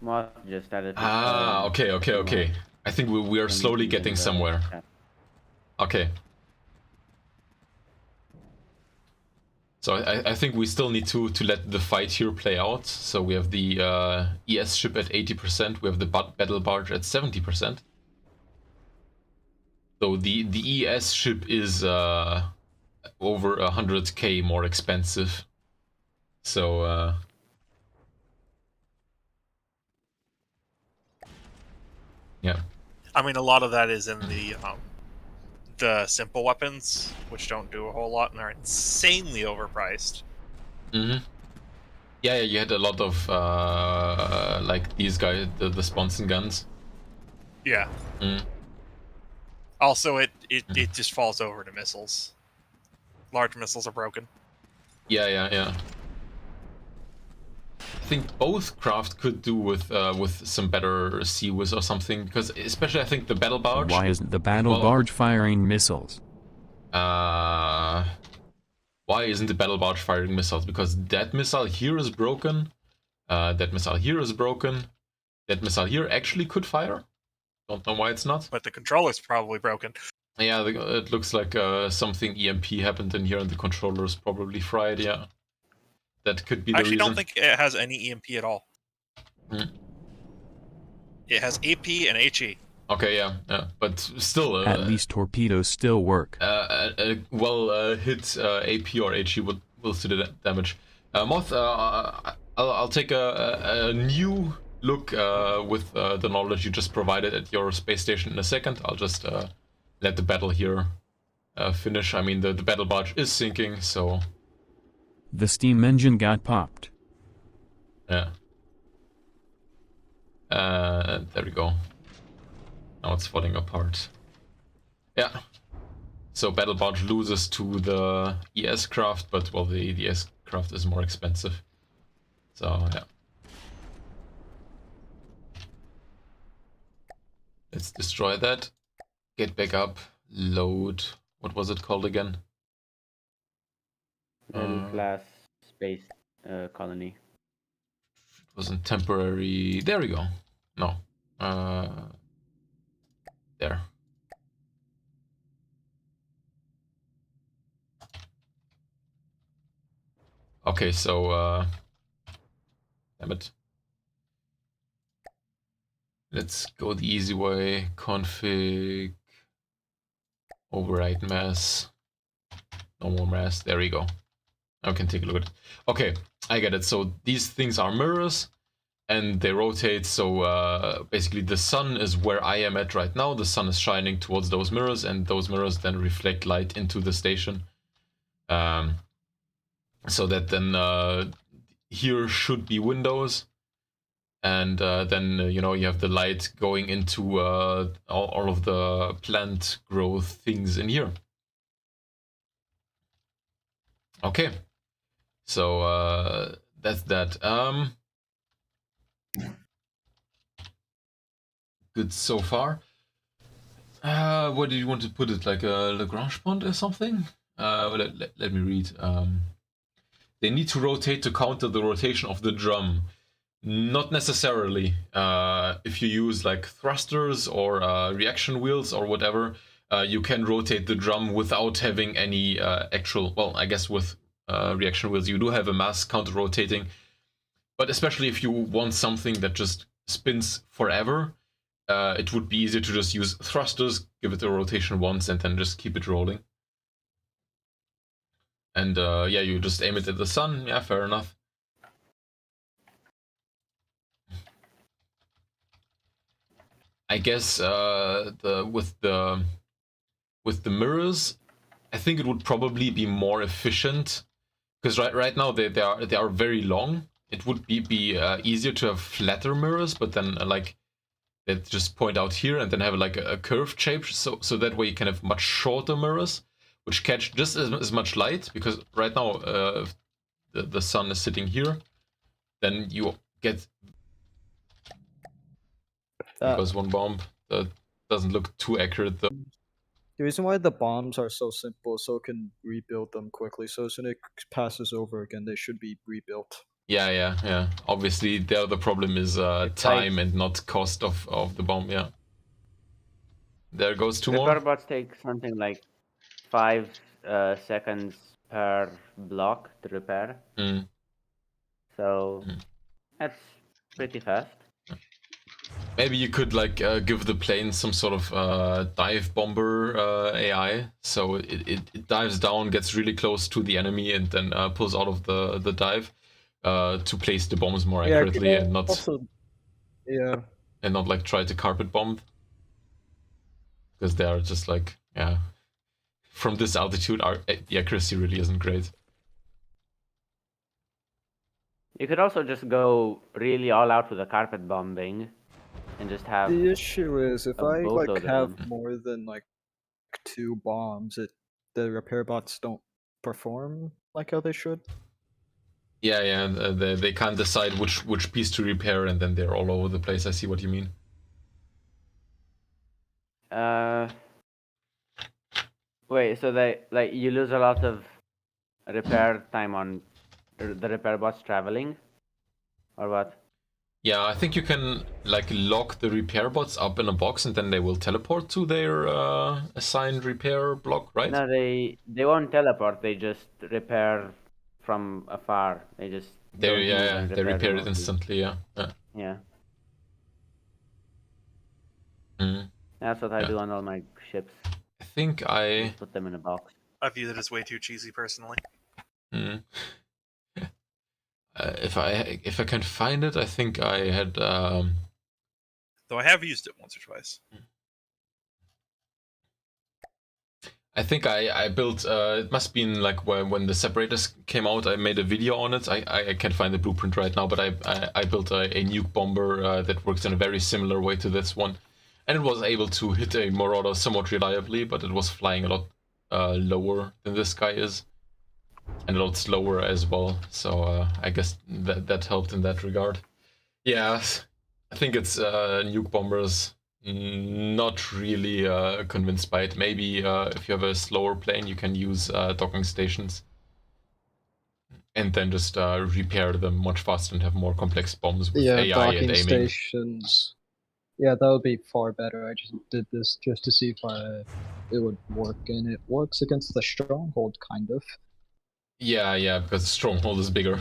Moth just added. Okay. I think we are slowly getting somewhere. Okay. So I think we still need to let the fight here play out. So we have the ES ship at 80%. We have the battle barge at 70%. So the ES ship is over 100k more expensive. So yeah. I mean, a lot of that is in the simple weapons, which don't do a whole lot and are insanely overpriced. Yeah, you had a lot of like these guys, the Sponson guns. Yeah. Also, it just falls over to missiles. Large missiles are broken. Yeah. I think both craft could do with some better CWIS or something, because especially I think the battle barge. Why isn't the battle barge firing missiles? Why isn't the battle barge firing missiles? Because that missile here is broken. That missile here is broken. That missile here actually could fire. Don't know why it's not. But the controller's probably broken. Yeah, it looks like something EMP happened in here, and the controller is probably fried. Yeah, that could be the reason. I actually don't think it has any EMP at all. It has AP and HE. Okay, yeah, but still. At least torpedoes still work. Hit AP or HE will still do damage. Moth, I'll take a new look with the knowledge you just provided at your space station in a second. I'll just let the battle here finish. I mean, the battle barge is sinking, so... The steam engine got popped. Yeah. There we go. Now it's falling apart. Yeah. So battle barge loses to the ES craft, but well, the ES craft is more expensive. So yeah. Let's destroy that. Get back up. Load. What was it called again? Class space colony. wasn't temporary. There we go. No. There. Okay, so damn it. Let's go the easy way. Config override mass. No more mass. There we go. I can take a look at it. Okay, I get it. So these things are mirrors and they rotate. So basically the sun is where I am at right now. The sun is shining towards those mirrors and those mirrors then reflect light into the station. So that then here should be windows. And then, you have the light going into all of the plant growth things in here. Okay. So that's that. Good so far. Where do you want to put it? Like a Lagrange point or something? Let me read. They need to rotate to counter the rotation of the drum. Not necessarily. If you use like thrusters or reaction wheels or whatever, you can rotate the drum without having any actual. Well, I guess with reaction wheels you do have a mass counter rotating, but especially if you want something that just spins forever, it would be easier to just use thrusters, give it a rotation once, and then just keep it rolling. And yeah, you just aim it at the sun. Yeah, fair enough. I guess with the mirrors, I think it would probably be more efficient because right now they are very long. It would be easier to have flatter mirrors, but then like they just point out here and then have like a curved shape, so that way you can have much shorter mirrors which catch just as much light, because right now if the sun is sitting here, then you get because one bomb that doesn't look too accurate though. The reason why the bombs are so simple is so it can rebuild them quickly. So as soon as it passes over again, they should be rebuilt. Yeah. Obviously, there the problem is time and not cost of the bomb. Yeah. There goes two more. Repair bots take something like 5 seconds per block to repair. So that's pretty fast. Maybe you could like give the plane some sort of dive bomber AI, so it dives down, gets really close to the enemy, and then pulls out of the dive to place the bombs more accurately and not and not like try to carpet bomb, because they are just like from this altitude the accuracy really isn't great. You could also just go really all out with the carpet bombing and just have. The issue is if I like have them. more than like 2 bombs, the repair bots don't perform like how they should. Yeah, they can't decide which piece to repair, and then they're all over the place. I see what you mean. Wait, so you lose a lot of repair time on the repair bots traveling, or what? Yeah, I think you can like lock the repair bots up in a box, and then they will teleport to their assigned repair block, right? No, they won't teleport. They just repair from afar. They just they repair it instantly. Yeah. That's what I do on all my ships. I think I just put them in a box. I view that as way too cheesy, personally. If I can find it, I think I had. Though I have used it once or twice. I think I built. It must be in like when the separators came out. I made a video on it. I can't find the blueprint right now, but I built a nuke bomber that works in a very similar way to this one, and it was able to hit a Marauder somewhat reliably, but it was flying a lot lower than this guy is, and a lot slower as well. So I guess that helped in that regard. Yeah, I think it's nuke bombers. Not really convinced by it. Maybe if you have a slower plane, you can use docking stations. and then just repair them much faster and have more complex bombs with Yeah, AI and docking aiming. stations. Yeah, that would be far better. I just did this just to see if it would work, and it works against the stronghold, kind of. Yeah, because Stronghold is bigger.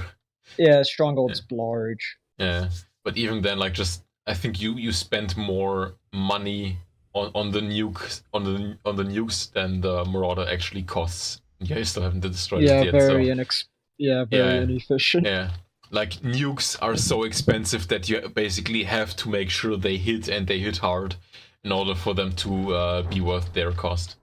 Yeah, stronghold's large. Yeah, but even then, like, just I think you spend more money on the nukes than the Marauder actually costs. Yeah, you still haven't destroyed Yeah, it yet, very so very inefficient. yeah. Like nukes are so expensive that you basically have to make sure they hit and they hit hard in order for them to be worth their cost.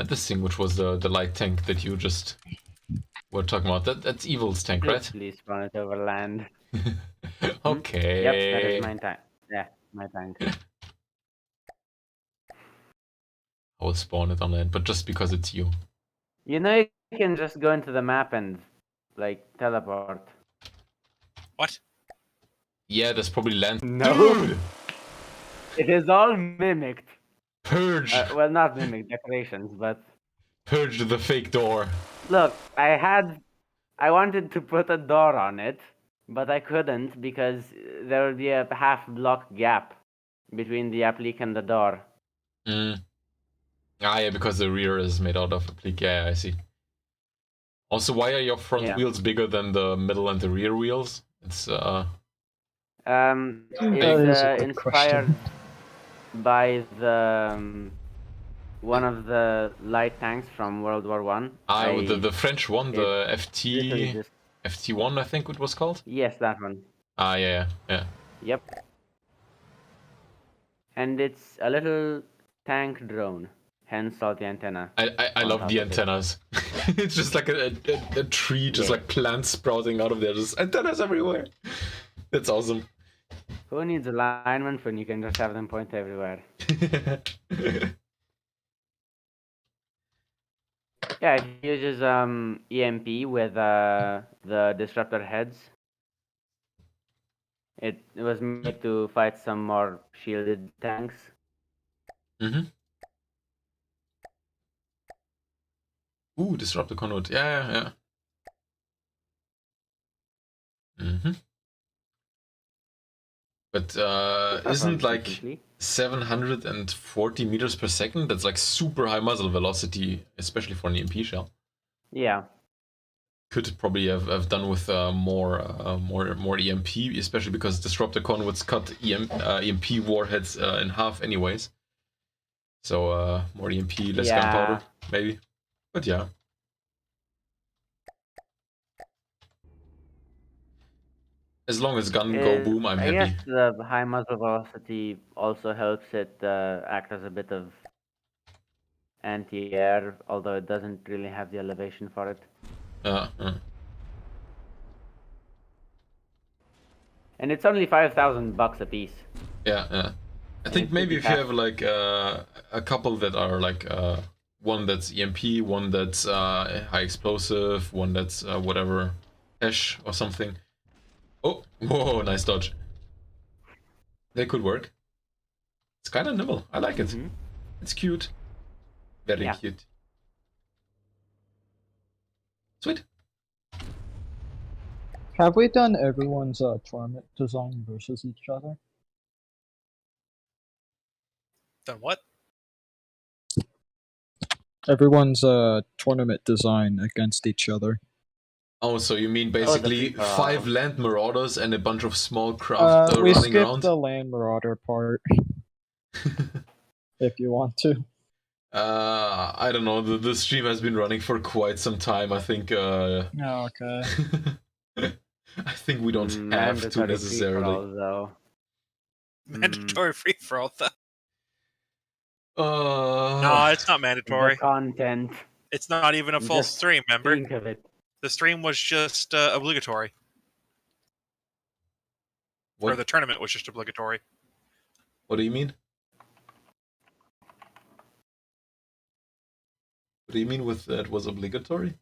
This thing, which was the light tank that you just were talking about, that's Evil's tank, right? Please spawn it over land. Okay. Yep, that is my tank. Yeah, my tank. I will spawn it on land, but just because it's you. You know, you can just go into the map and, like, teleport. What? Yeah, there's probably land. No. Dude! It is all mimicked. Purge! Well, not mimicked decorations, but... Purge the fake door. Look, I wanted to put a door on it, but I couldn't because there would be a half-block gap between the applique and the door. Ah, yeah, because the rear is made out of applique. Yeah, I see. Also, why are your front wheels bigger than the middle and the rear wheels? It's It's inspired by the one of the light tanks from World War One. The French one, the FT1, I think it was called. Yes, that one. Ah, yeah. Yep. And it's a little tank drone, hence all the antenna. I love the antennas. It's just like a tree, just like plants sprouting out of there, just antennas everywhere. That's awesome. Who needs alignment when you can just have them point everywhere? Yeah, it uses EMP with the disruptor heads. It was made to fight some more shielded tanks. Ooh, disruptor conduit. Yeah. But isn't like 740 meters per second? That's like super high muzzle velocity, especially for an EMP shell. Yeah. Could probably have done with more EMP, especially because disruptor conduits cut EMP warheads in half, anyways. So more EMP, less gunpowder, maybe. But yeah. As long as gun go boom, I'm happy. I guess the high muzzle velocity also helps it act as a bit of anti-air, although it doesn't really have the elevation for it. And it's only $5,000 a piece. Yeah. I think maybe if you have like a couple that are like one that's EMP, one that's high explosive, one that's whatever, hash or something. Oh, whoa, nice dodge. They could work. It's kind of nimble. I like it. It's cute. Very cute. Sweet. Have we done everyone's tournament design versus each other? Done what? Everyone's tournament design against each other. Oh, so you mean basically 5 land marauders and a bunch of small craft we running skipped around? the land marauder part. If you want to. I don't know. The stream has been running for quite some time. I think. Oh, okay. I think we don't have to necessarily. Though. Mandatory free for all, though. No, it's not mandatory. The content. It's not even a full stream, remember? Think of it. The stream was just obligatory. What? Or the tournament was just obligatory. What do you mean? What do you mean with that was obligatory?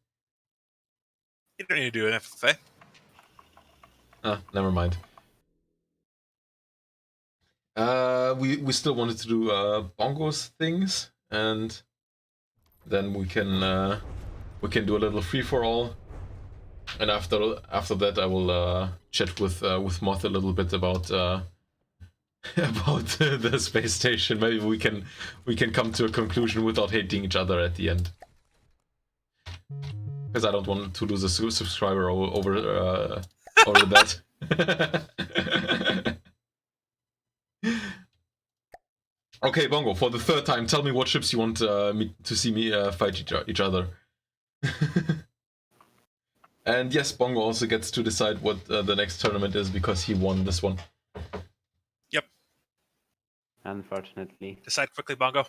You don't need to do an FFA. Ah, never mind. We still wanted to do bongos things, and then we can do a little free for all. And after that, I will chat with Moth a little bit about about the space station. Maybe we can come to a conclusion without hating each other at the end. Because I don't want to lose a subscriber over that. Okay, Bongo, for the third time, tell me what ships you want to see me fight each other. And yes, Bongo also gets to decide what the next tournament is because he won this one. Yep. Unfortunately. Decide quickly, Bongo.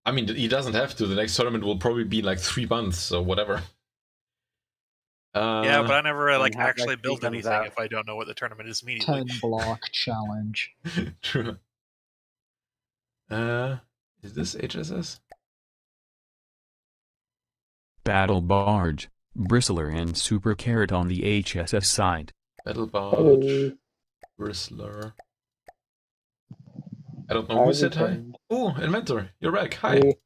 I mean, he doesn't have to. The next tournament will probably be like 3 months, so whatever. Yeah, but I never actually like, build comes anything out. if I don't know what the tournament is immediately. 10-block challenge. True. Is this HSS? Battle Barge, Bristler and Super Carrot on the HSS side. Battle Barge, Bristler. I don't know who said hi. Oh, Inventor, you're back. Hi. Hey.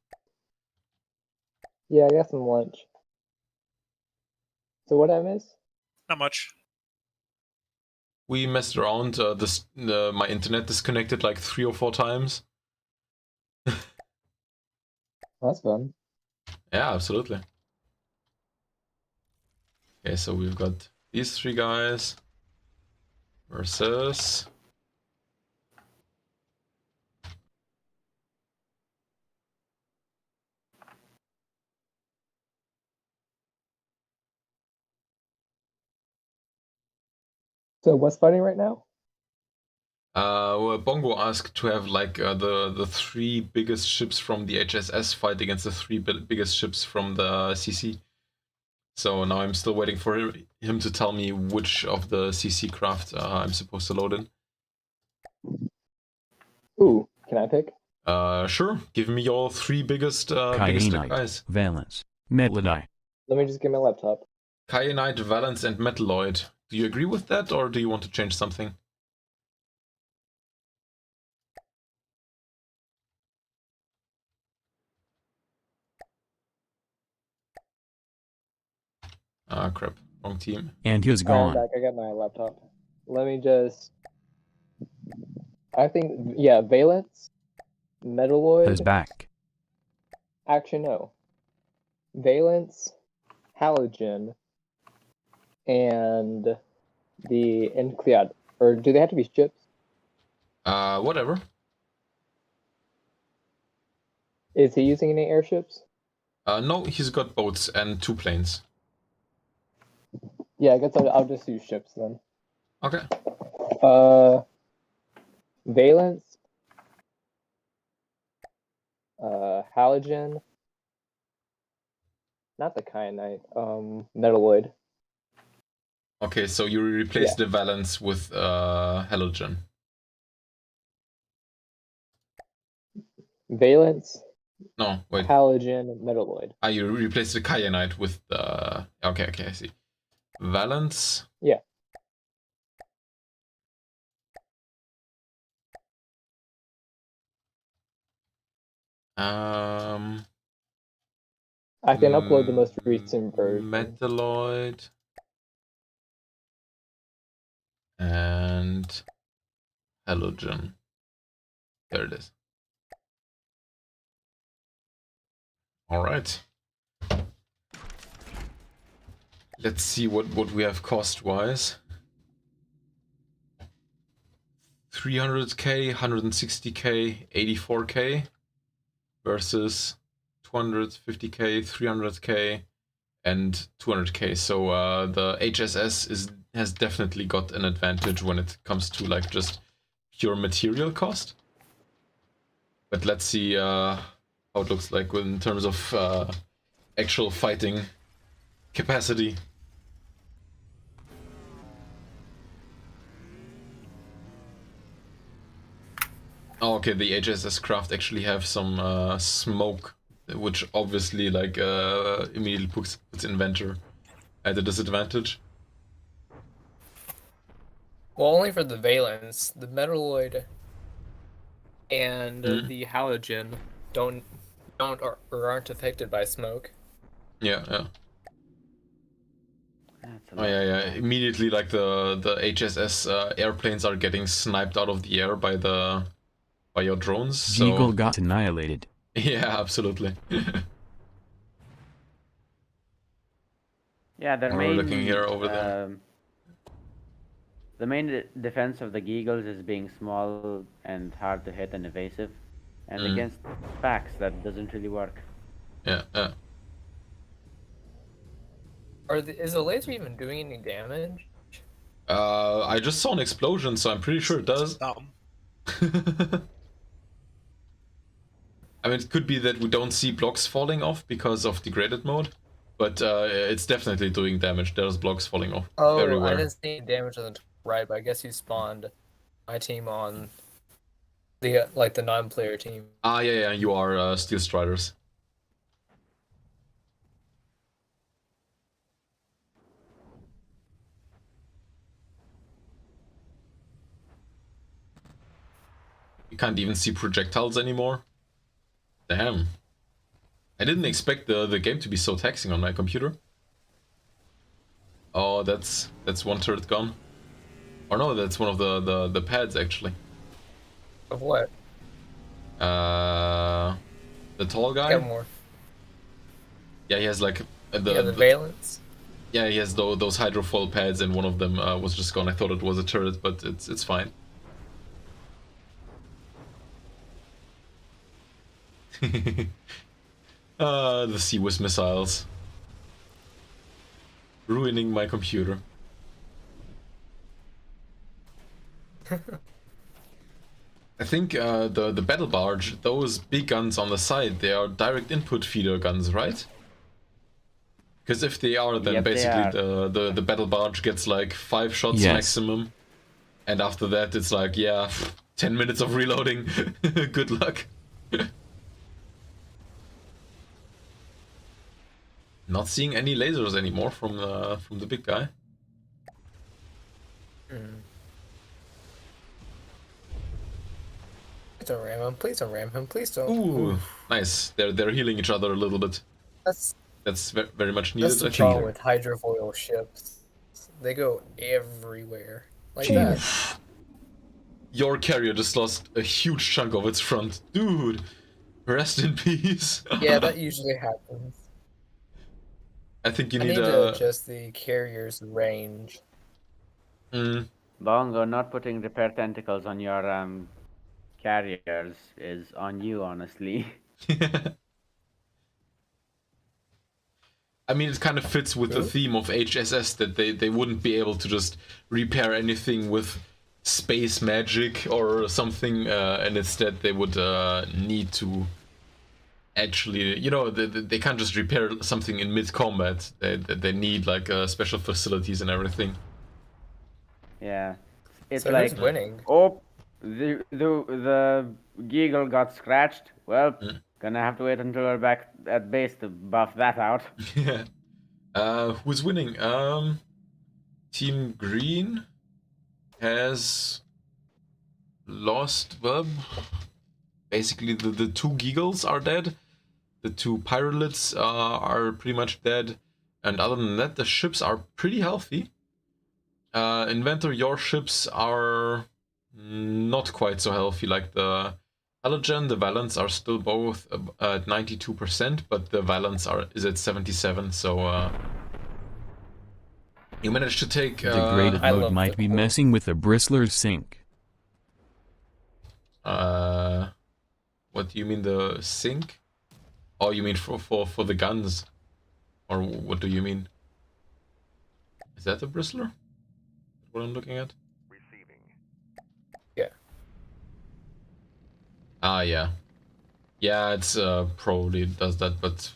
Yeah, I got some lunch. So what I miss? Not much. We messed around. My internet disconnected like 3 or 4 times. That's fun. Yeah, absolutely. Okay, so we've got these 3 guys versus So what's fighting right now? well, Bongo asked to have like the 3 biggest ships from the HSS fight against the 3 biggest ships from the CC. So now I'm still waiting for him to tell me which of the CC craft I'm supposed to load in. Ooh, can I pick? Sure. Give me your 3 biggest guys. Valence, Metalloid. Let me just get my laptop. Kyanite, Valence, and Metalloid. Do you agree with that, or do you want to change something? Ah, crap. Wrong team. And he's I'm gone. back. I got my laptop. Let me just... I think, yeah, Valence, Metalloid... Is back. Actually, no. Valence, Halogen, and the Enclead. Or do they have to be ships? Whatever. Is he using any airships? No, he's got boats and 2 planes. Yeah, I guess I'll just use ships then. Okay. Valence, Halogen, not the Kyanite, Metalloid. Okay, so you replace the Valence with Halogen. Valence. No, wait. Halogen, Metalloid. Ah, you replace the Kyanite with the... Okay, I see. Valence. Yeah. I can upload the most recent version. Metalloid. And Halogen. There it is. Alright. Let's see what we have cost-wise. 300k, 160k, 84k versus 250k, 300k, and 200k. So the HSS has definitely got an advantage when it comes to like just pure material cost. But let's see how it looks like in terms of actual fighting capacity. Oh, okay, the HSS craft actually have some smoke, which obviously like immediately puts Inventor at a disadvantage. Well, only for the valence. The metalloid and the halogen don't or aren't affected by smoke. Yeah, yeah. Oh yeah. Immediately, like the HSS airplanes are getting sniped out of the air by your drones. So Deagle got annihilated. yeah, absolutely. Yeah, their We're main looking here over there. The main defense of the Geagles is being small and hard to hit and evasive, and against packs that doesn't really work. Yeah, yeah. Is the laser even doing any damage? I just saw an explosion, so I'm pretty sure it does. I mean, it could be that we don't see blocks falling off because of degraded mode, but it's definitely doing damage. There's blocks falling off everywhere. I didn't see any damage on the right, but I guess you spawned my team on the the non-player team. Ah, yeah, you are Steel Striders. You can't even see projectiles anymore. Damn. I didn't expect the game to be so taxing on my computer. Oh, that's one turret gone. Or no, that's one of the pads actually. Of what? The tall guy. Got more. Yeah, he has like the valence. Yeah, he has those hydrofoil pads, and one of them was just gone. I thought it was a turret, but it's fine. The Sea-Whiz missiles. Ruining my computer. I think the battle barge, those big guns on the side, they are direct input feeder guns, right? Because if they are, then basically the battle barge gets like 5 shots maximum. And after that it's like, yeah, 10 minutes of reloading. Good luck. Not seeing any lasers anymore from the big guy. Please don't ram him. Please don't ram him. Please don't. Ooh, nice. They're healing each other a little bit. That's very much needed. That's the problem with hydrofoil ships. They go everywhere like that. Your carrier just lost a huge chunk of its front, dude. Rest in peace. Yeah, that usually happens. I think you I need to adjust the carrier's range. Bongo, not putting repair tentacles on your carriers is on you, honestly. I mean, it kind of fits with the theme of HSS that they wouldn't be able to just repair anything with space magic or something, and instead they would need to actually, you know, they can't just repair something in mid-combat. They need like special facilities and everything. Yeah, it's so like who's winning? Oh, the Geagle got scratched. Well, gonna have to wait until we're back at base to buff that out. Yeah. Who's winning? Team Green has lost. Well, basically the 2 Geagles are dead. The 2 Pyralids are pretty much dead, and other than that, the ships are pretty healthy. Inventor, your ships are not quite so healthy. Like the Halogen, the Valence are still both at 92%, but the Valence is at 77. So you managed to take. Degraded mode might be messing with the Bristler's sync. What do you mean, the sync? Oh, you mean for the guns? Or what do you mean? Is that the Bristler? What I'm looking at? Receiving. Yeah. Ah, yeah. Yeah, it's probably does that, but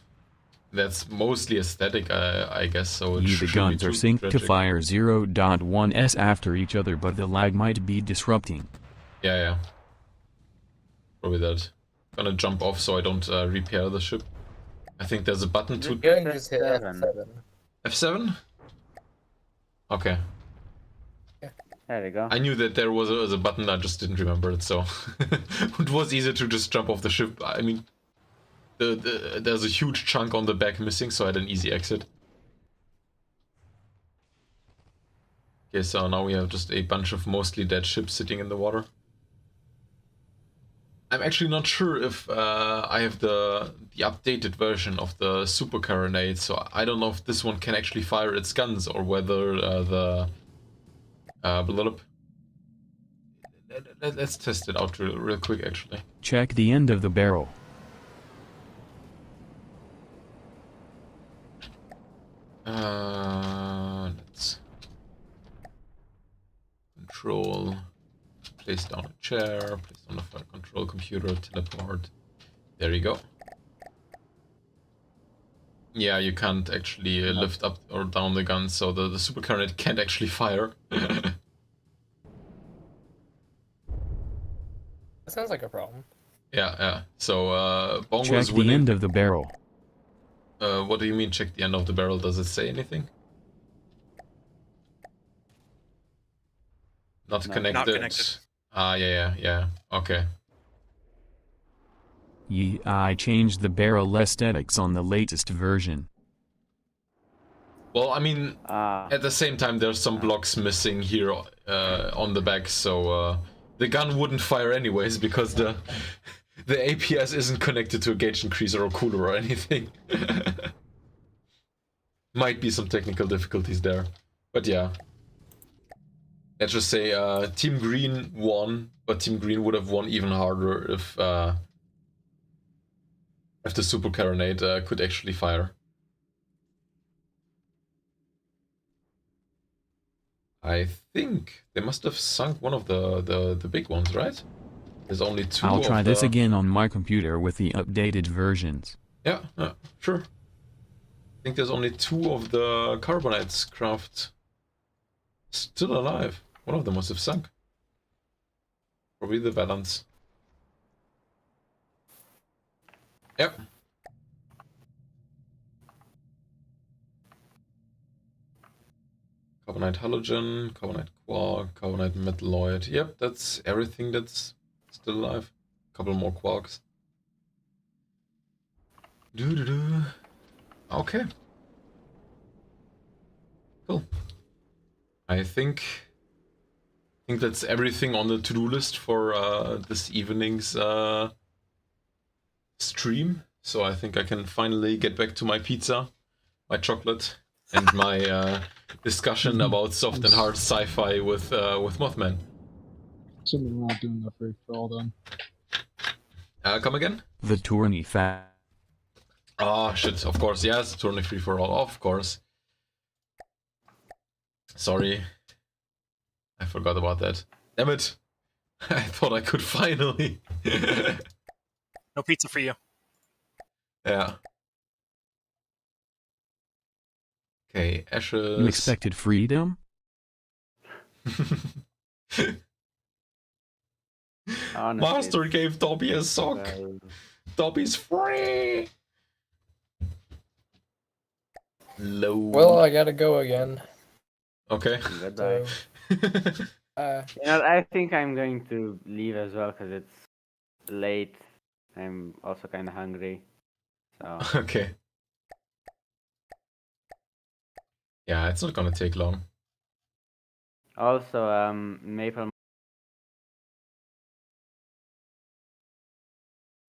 that's mostly aesthetic, I guess. So The guns are synced to fire 0.1s after each other, but the lag might be disrupting. Yeah. Probably that. Gonna jump off so I don't repair the ship. I think there's a button to. Yeah, you just hit F7. F7? Okay. Yeah. There we go. I knew that there was a button, I just didn't remember it, so it was easier to just jump off the ship. I mean, there's a huge chunk on the back missing, so I had an easy exit. Okay, so now we have just a bunch of mostly dead ships sitting in the water. I'm actually not sure if I have the updated version of the super carronade, so I don't know if this one can actually fire its guns or whether let's test it out real quick, actually. Check the end of the barrel. Let's control. Place down a chair, place down a fire control computer, teleport. There you go. Yeah, you can't actually lift up or down the gun, so the super carronade can't actually fire. That sounds like a problem. Yeah. So, Bongo Check is winning. the end of the barrel. What do you mean, check the end of the barrel? Does it say anything? Not connected. Not connected. Ah, yeah. Okay. Yeah, I changed the barrel aesthetics on the latest version. Well, I mean, at the same time, there's some blocks missing here on the back, so the gun wouldn't fire anyways because the APS isn't connected to a gauge increaser or cooler or anything. Might be some technical difficulties there, but yeah. Let's just say Team Green won, but Team Green would have won even harder if the super carronade could actually fire. I think they must have sunk one of the big ones, right? There's only two. I'll try this again on my computer with the updated versions. Yeah, sure. I think there's only two of the Carbonites craft still alive. One of them must have sunk. Probably the Valance. Yep. Carbonite halogen, carbonite quark, carbonite metalloid. Yep, that's everything that's still alive. Couple more quarks. Okay. Cool. I think that's everything on the to-do list for this evening's stream. So I think I can finally get back to my pizza, my chocolate, and my discussion about soft and hard sci-fi with Mothman. So we're not doing the free for all then. Come again? The tourney fat. Oh shit! Of course, yes. Tourney free for all, of course. Sorry, I forgot about that. Damn it! I thought I could finally. No pizza for you. Yeah. Okay, ashes. You expected freedom? Master gave Dobby a sock. Dobby's free. Low. Well, I gotta go again. Okay. Goodbye. I think I'm going to leave as well because it's late. I'm also kind of hungry. So. Okay. Yeah, it's not gonna take long. Also, Maple.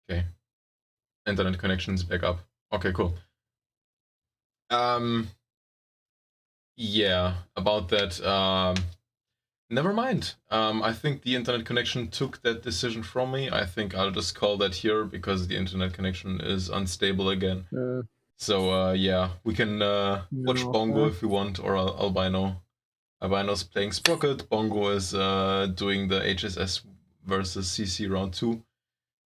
Okay. Internet connection's back up. Okay, cool. Yeah, about that. Never mind. I think the internet connection took that decision from me. I think I'll just call that here because the internet connection is unstable again. So yeah, we can watch Bongo if we want, or Albino. Albino's playing Sprocket. Bongo is doing the HSS versus CC round 2.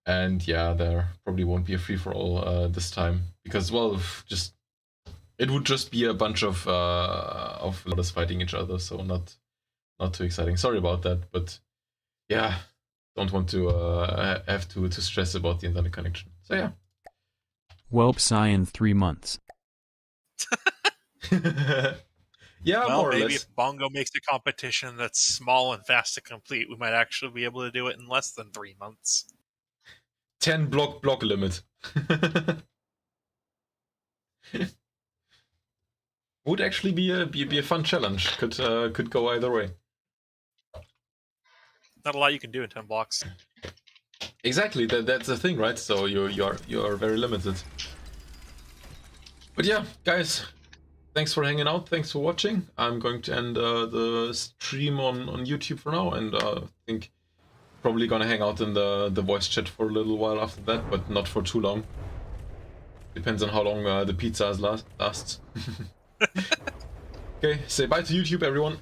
And yeah, there probably won't be a free-for-all this time. Because, well, it would just be a bunch of louders fighting each other, so not too exciting. Sorry about that, but yeah, don't want to have to stress about the internet connection. So yeah. Welp sigh in 3 months. Yeah, Well, more or maybe less. if Bongo makes a competition that's small and fast to complete, we might actually be able to do it in less than 3 months. 10 block limit. Would actually be a fun challenge. Could go either way. Not a lot you can do in 10 blocks. Exactly, that's the thing, right? So you're very limited. But yeah, guys, thanks for hanging out. Thanks for watching. I'm going to end the stream on YouTube for now, and I think probably gonna hang out in the voice chat for a little while after that, but not for too long. Depends on how long the pizza lasts. Okay, say bye to YouTube, everyone.